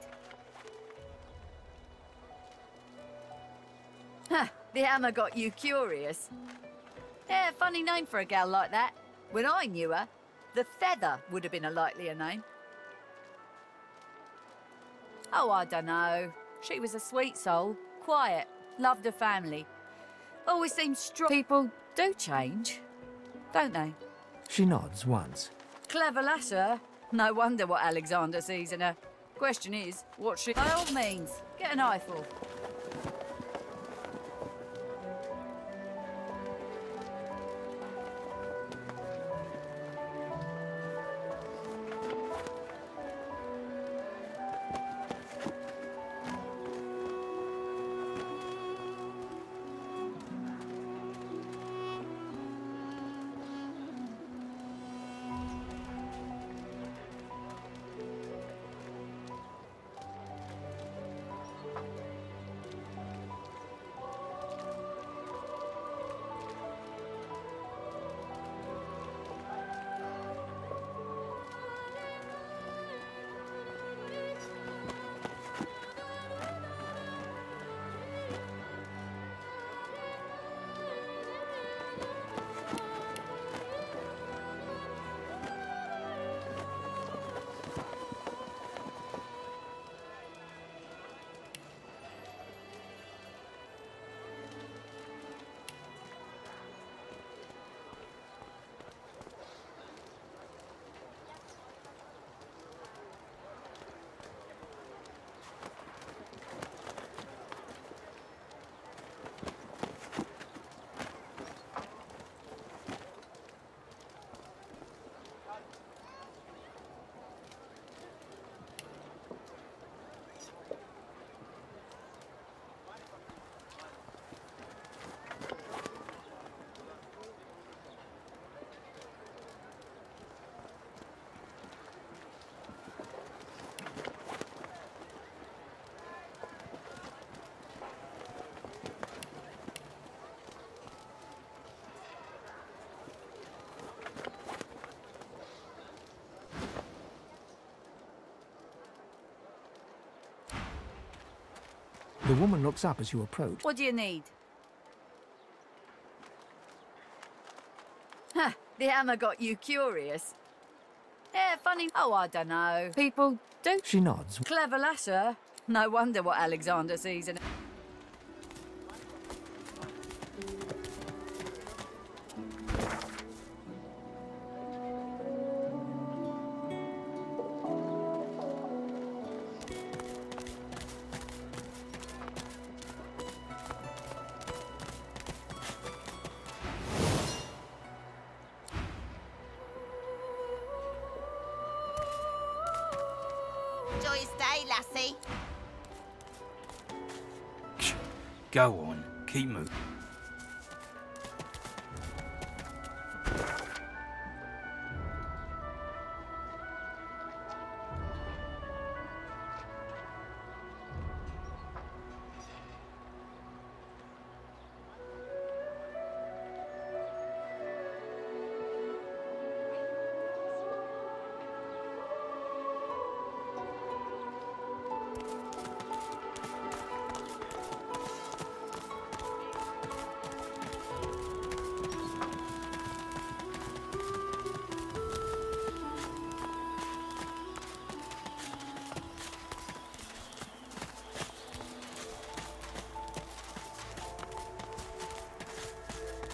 Huh, the hammer got you curious. Yeah, funny name for a gal like that. When I knew her, the Feather would have been a likelier name. Oh, I dunno. She was a sweet soul, quiet, loved her family. Always seemed strong. People do change, don't they? She nods once. Clever lass, her. No wonder what Alexander sees in her. Question is, what she... By all means, get an eyeful. The woman looks up as you approach. What do you need? Huh, the hammer got you curious. Yeah, funny... Oh, I dunno. People do... She nods. Clever lass, her. No wonder what Alexander sees in... Go on, keep moving.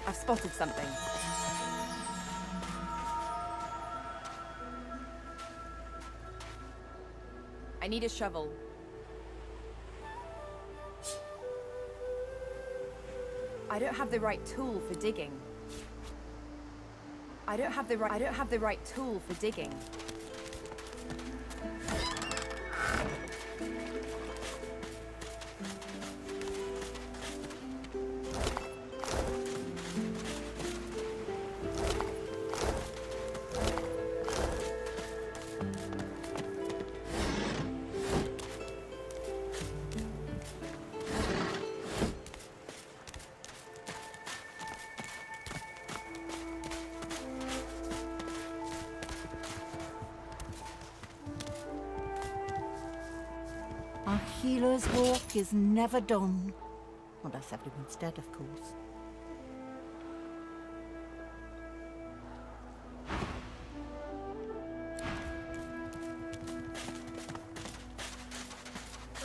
I've spotted something. I need a shovel. I don't have the right tool for digging. I don't have the right tool for digging. A healer's walk is never done. Well, that's everyone's dead, of course.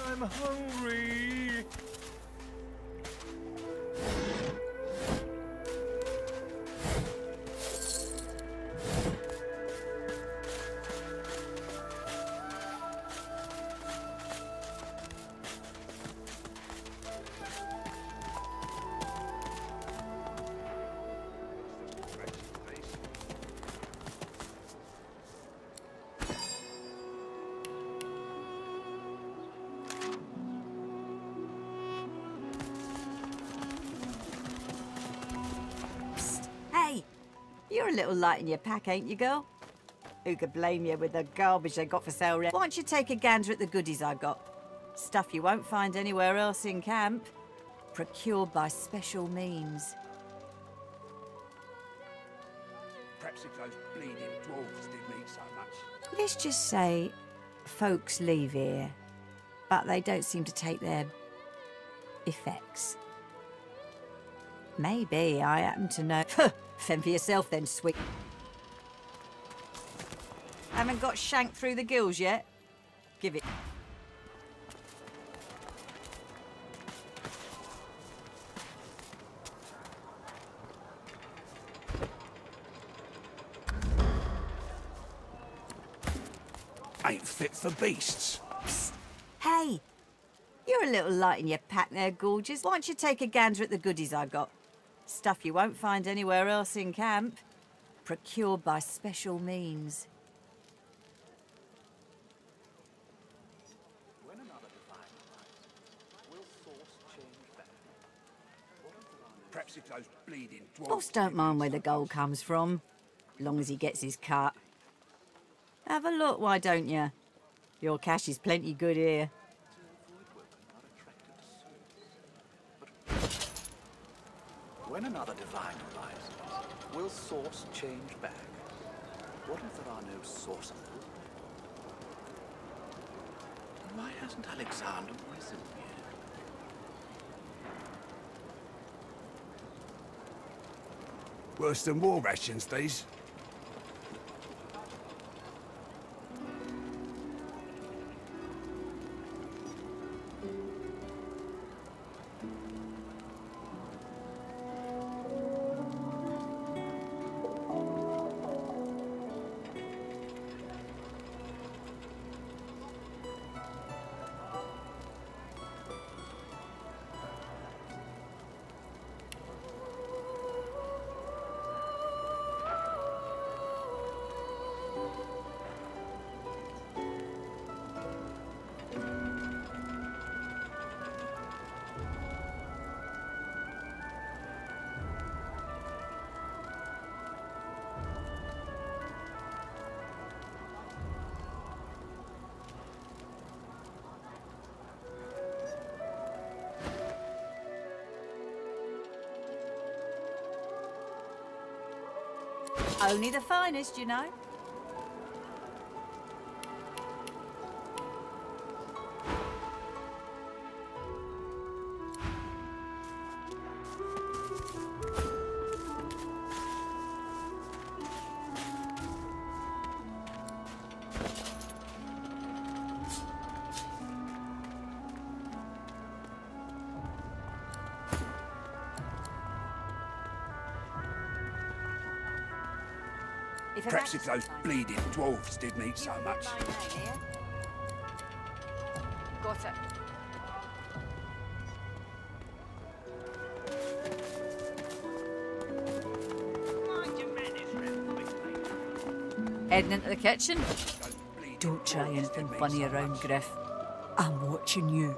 I'm hungry. Hey, you're a little light in your pack, ain't you, girl? Who could blame you with the garbage they got for sale? Why don't you take a gander at the goodies I got? Stuff you won't find anywhere else in camp. Procured by special means. Perhaps if those bleeding dwarves didn't eat so much. Let's just say folks leave here, but they don't seem to take their effects. Maybe I happen to know. Fend for yourself then, sweet. Haven't got shanked through the gills yet? Give it. Ain't fit for beasts. Psst. Hey, you're a little light in your pack there, gorgeous. Why don't you take a gander at the goodies I got? Stuff you won't find anywhere else in camp. Procured by special means. When another divine arises, will source change back? Perhaps if those bleeding dwarves... Boss don't mind where the gold comes from, long as he gets his cut. Have a look, why don't you? Your cash is plenty good here. When another divine arises, will source change back? What if there are no sources? Why hasn't Alexander risen yet? Worse than war rations, these. Only the finest, you know. Perhaps if those bleeding dwarves didn't eat so much. Got it. Heading into the kitchen? Don't try anything funny around, Griff. I'm watching you.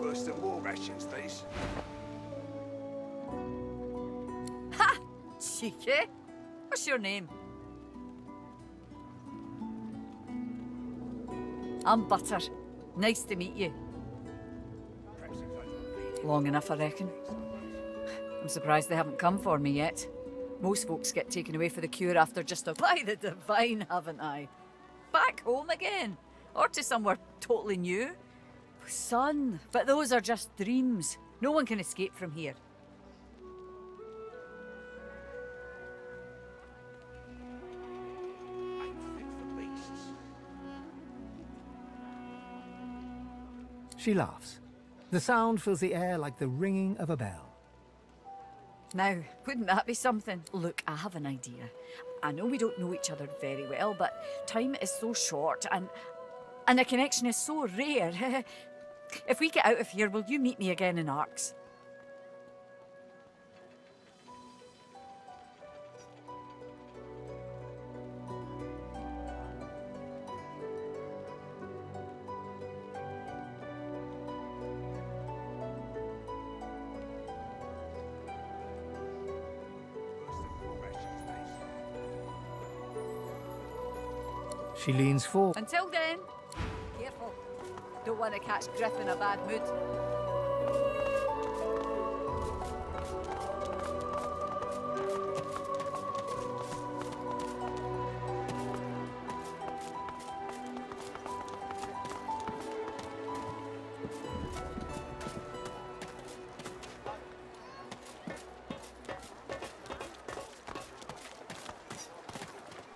Worse than war rations, these. Ha! Cheeky. What's your name? I'm Butter. Nice to meet you. Long enough, I reckon. I'm surprised they haven't come for me yet. Most folks get taken away for the cure after just a by the divine, haven't I? Back home again. Or to somewhere totally new. Son, but those are just dreams. No one can escape from here. She laughs. The sound fills the air like the ringing of a bell. Now, wouldn't that be something? Look, I have an idea. I know we don't know each other very well, but time is so short and a connection is so rare. If we get out of here, will you meet me again in Arks? She leans forward. Until then, careful. Don't want to catch Griff in a bad mood.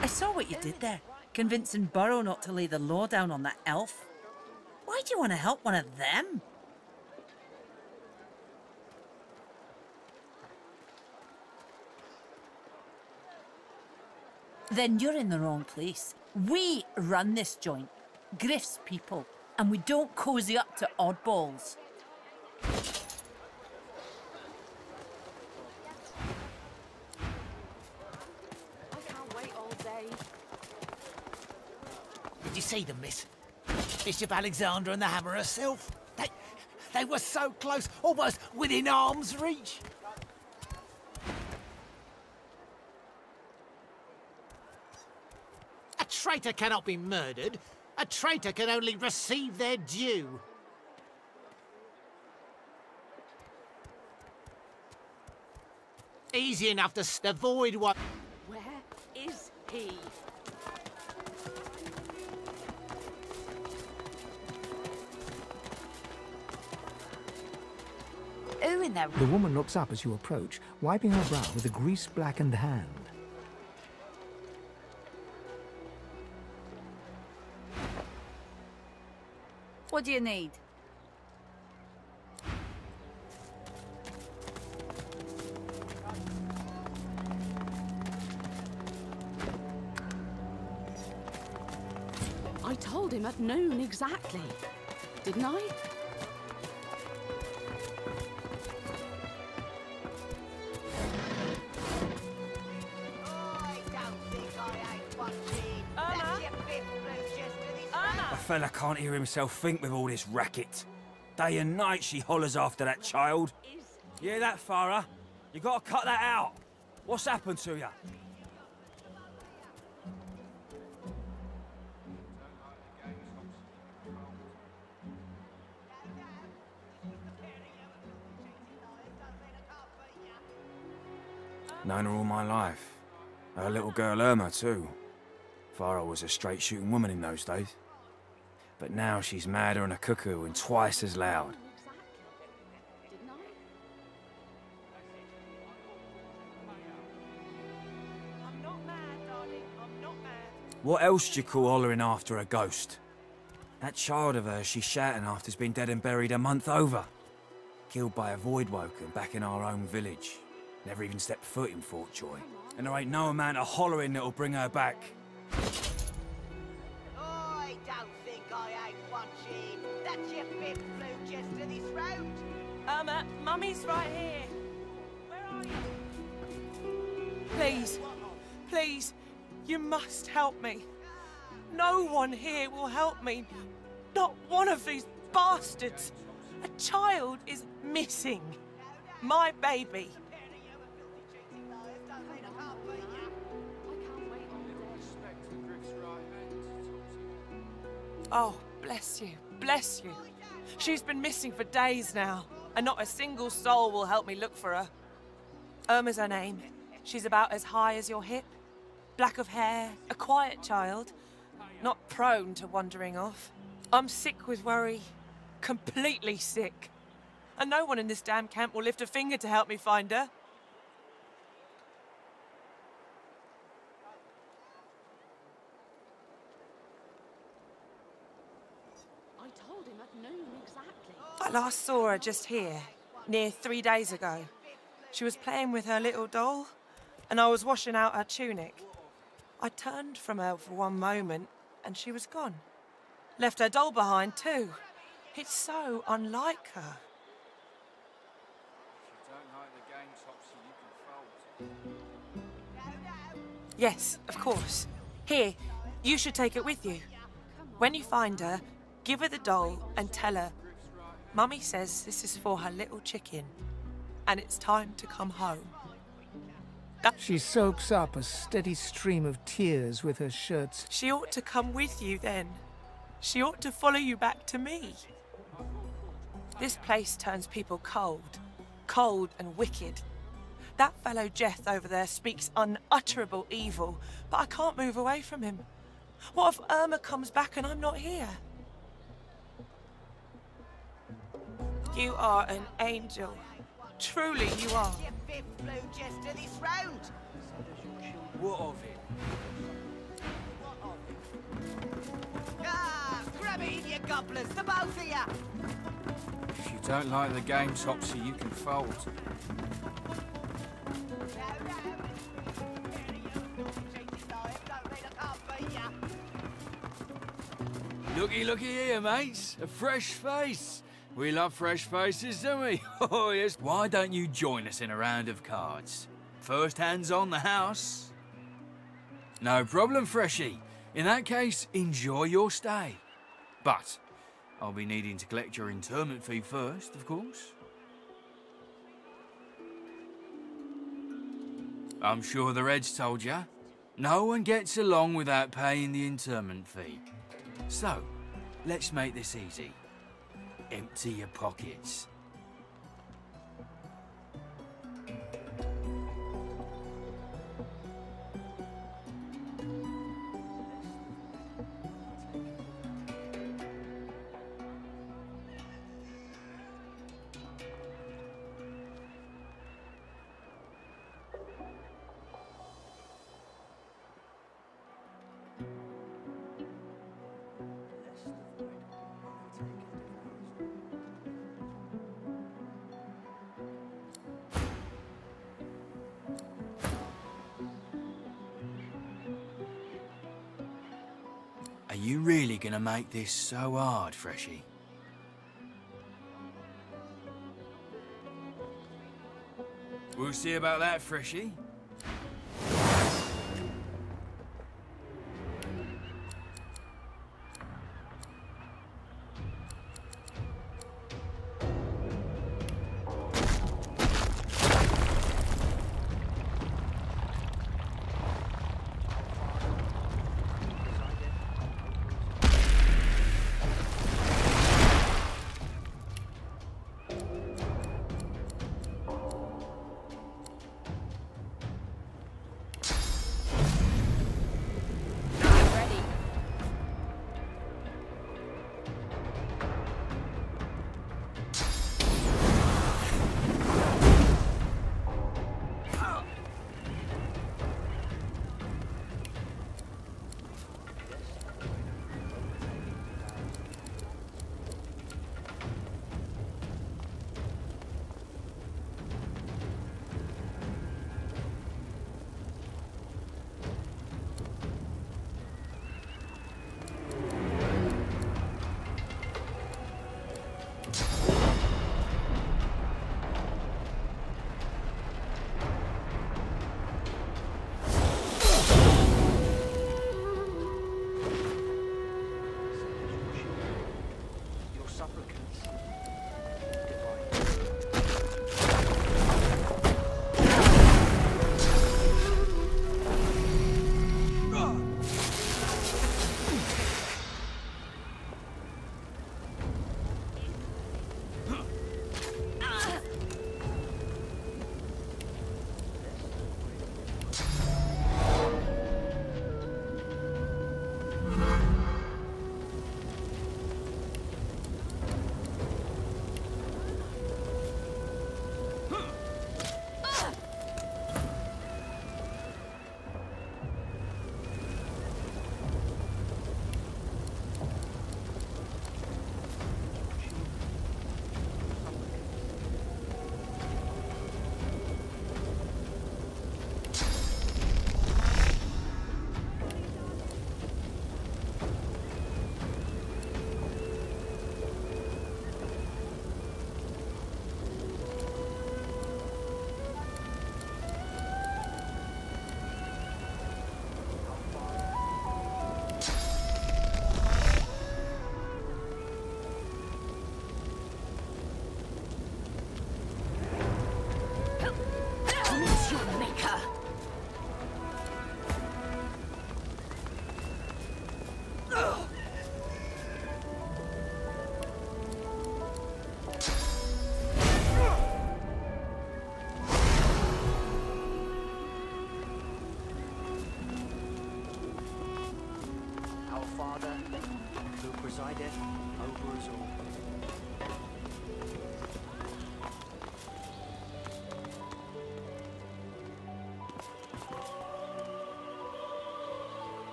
I saw what you did there, convincing Burrow not to lay the law down on that elf. Why do you want to help one of them? Then you're in the wrong place. We run this joint, Griff's people, and we don't cozy up to oddballs. Did you see them, miss? Bishop Alexander and the Hammer herself. They were so close, almost within arm's reach. A traitor cannot be murdered. A traitor can only receive their due. Easy enough to avoid one. Where is he? Who in there? The woman looks up as you approach, wiping her brow with a grease-blackened hand. What do you need? I told him at noon exactly, didn't I? A fella can't hear himself think with all this racket. Day and night she hollers after that child. You hear that, Farah? You gotta cut that out. What's happened to you? Known her all my life. Her little girl Irma, too. Farah was a straight-shooting woman in those days. But now she's madder than a cuckoo and twice as loud. What else do you call hollering after a ghost? That child of hers she's shouting after's been dead and buried a month over. Killed by a void woken back in our own village. Never even stepped foot in Fort Joy. And there ain't no amount of hollering that'll bring her back. I don't think I ain't watching. That's your fifth flew just to this road. Mummy's right here. Where are you? Please, please, you must help me. No one here will help me. Not one of these bastards. A child is missing. My baby. Oh, bless you, bless you. She's been missing for days now, and not a single soul will help me look for her. Irma's her name. She's about as high as your hip. Black of hair, a quiet child. Not prone to wandering off. I'm sick with worry. Completely sick. And no one in this damn camp will lift a finger to help me find her. I told him at noon exactly. I last saw her just here, near 3 days ago. She was playing with her little doll, and I was washing out her tunic. I turned from her for one moment, and she was gone. Left her doll behind, too. It's so unlike her. Yes, of course. Here, you should take it with you. When you find her, give her the doll and tell her, Mummy says this is for her little chicken, and it's time to come home. She soaks up a steady stream of tears with her shirts. She ought to come with you then. She ought to follow you back to me. This place turns people cold. Cold and wicked. That fellow Jeth over there speaks unutterable evil, but I can't move away from him. What if Irma comes back and I'm not here? You are an angel. Truly you are. Your fifth flew just to this road. What of it? Ah, grab it in your gobblers, the both of you. If you don't like the game, Topsy, you can fold. Looky here, mates. A fresh face. We love fresh faces, don't we? Oh, yes. Why don't you join us in a round of cards? First hands on the house. No problem, Freshie. In that case, enjoy your stay. But I'll be needing to collect your interment fee first, of course. I'm sure the Reds told you. No one gets along without paying the interment fee. So, let's make this easy. Empty your pockets. Are you really gonna make this so hard, Freshie? We'll see about that, Freshie. it over us all.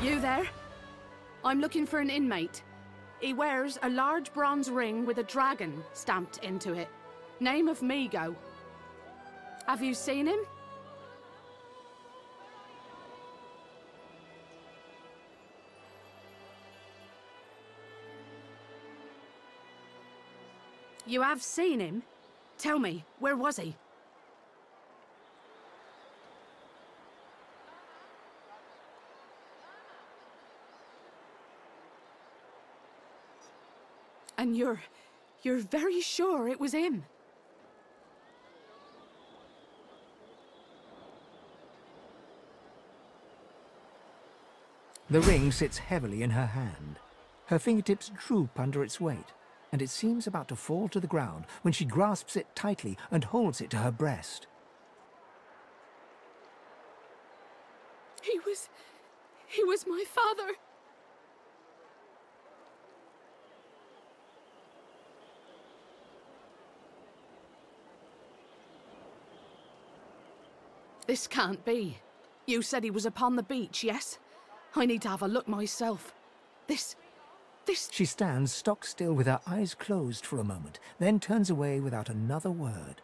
You there? I'm looking for an inmate. He wears a large bronze ring with a dragon stamped into it. Name of Migo. Have you seen him? You have seen him? Tell me, where was he? And you're very sure it was him? The ring sits heavily in her hand. Her fingertips droop under its weight, and it seems about to fall to the ground when she grasps it tightly and holds it to her breast. He was my father. This can't be. You said he was upon the beach, yes? I need to have a look myself. This... She stands stock still with her eyes closed for a moment, then turns away without another word.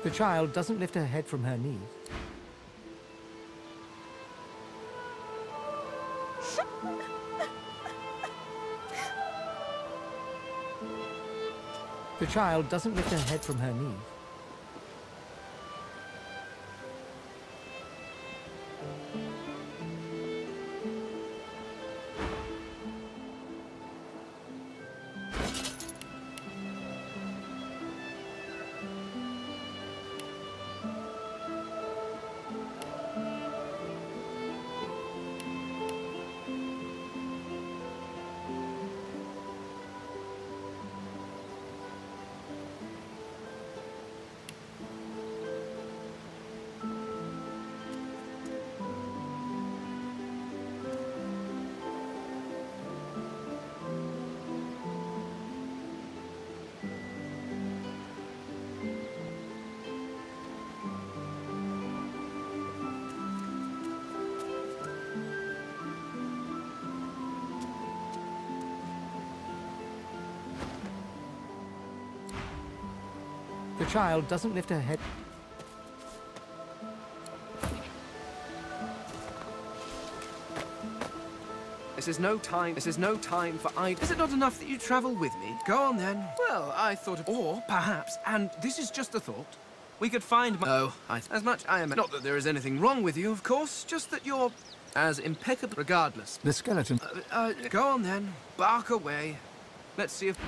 The child doesn't lift her head from her knees. The child doesn't lift her head from her knees. The child doesn't lift her head. This is no time for Is it not enough that you travel with me? Go on then. Well, I thought or perhaps, and this is just a thought, we could find as much I am. Not that there is anything wrong with you, of course, just that you're as impeccable regardless. The skeleton. Go on then. Bark away. Let's see if...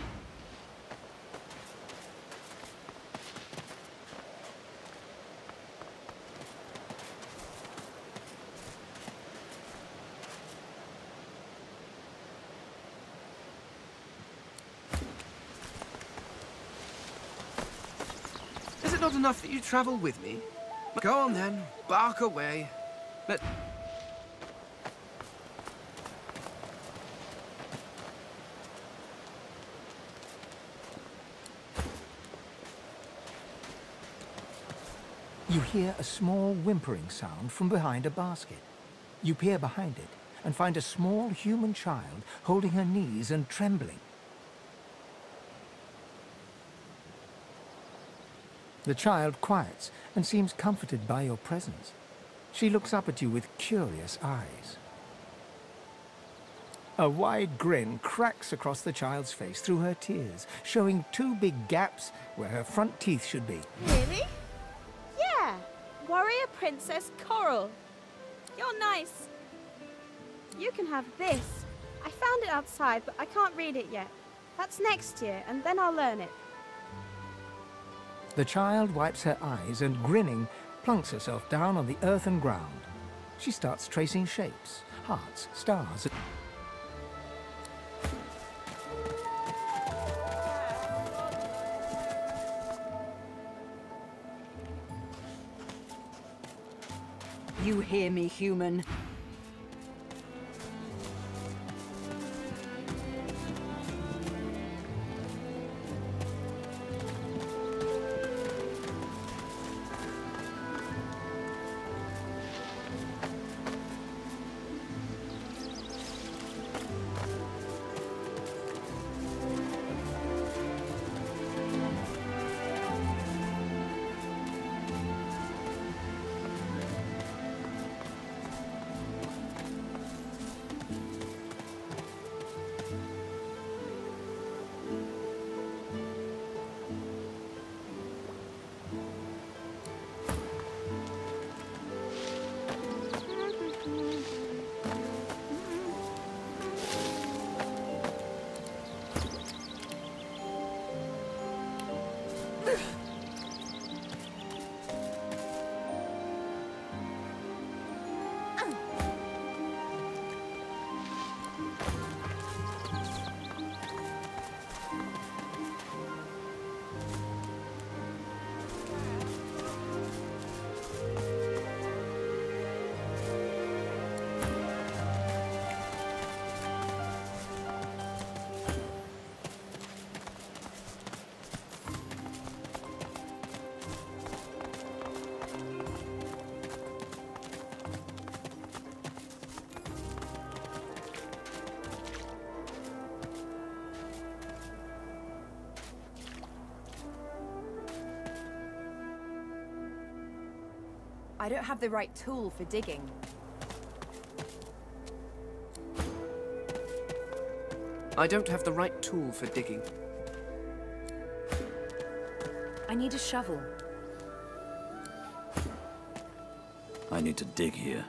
Not enough that you travel with me? Go on then, bark away. You hear a small whimpering sound from behind a basket. You peer behind it and find a small human child holding her knees and trembling. The child quiets and seems comforted by your presence. She looks up at you with curious eyes. A wide grin cracks across the child's face through her tears, showing two big gaps where her front teeth should be. Really? Yeah. Warrior Princess Coral. You're nice. You can have this. I found it outside, but I can't read it yet. That's next year, and then I'll learn it. The child wipes her eyes and, grinning, plunks herself down on the earthen ground. She starts tracing shapes, hearts, stars. You hear me, human? I don't have the right tool for digging. I don't have the right tool for digging. I need a shovel. I need to dig here.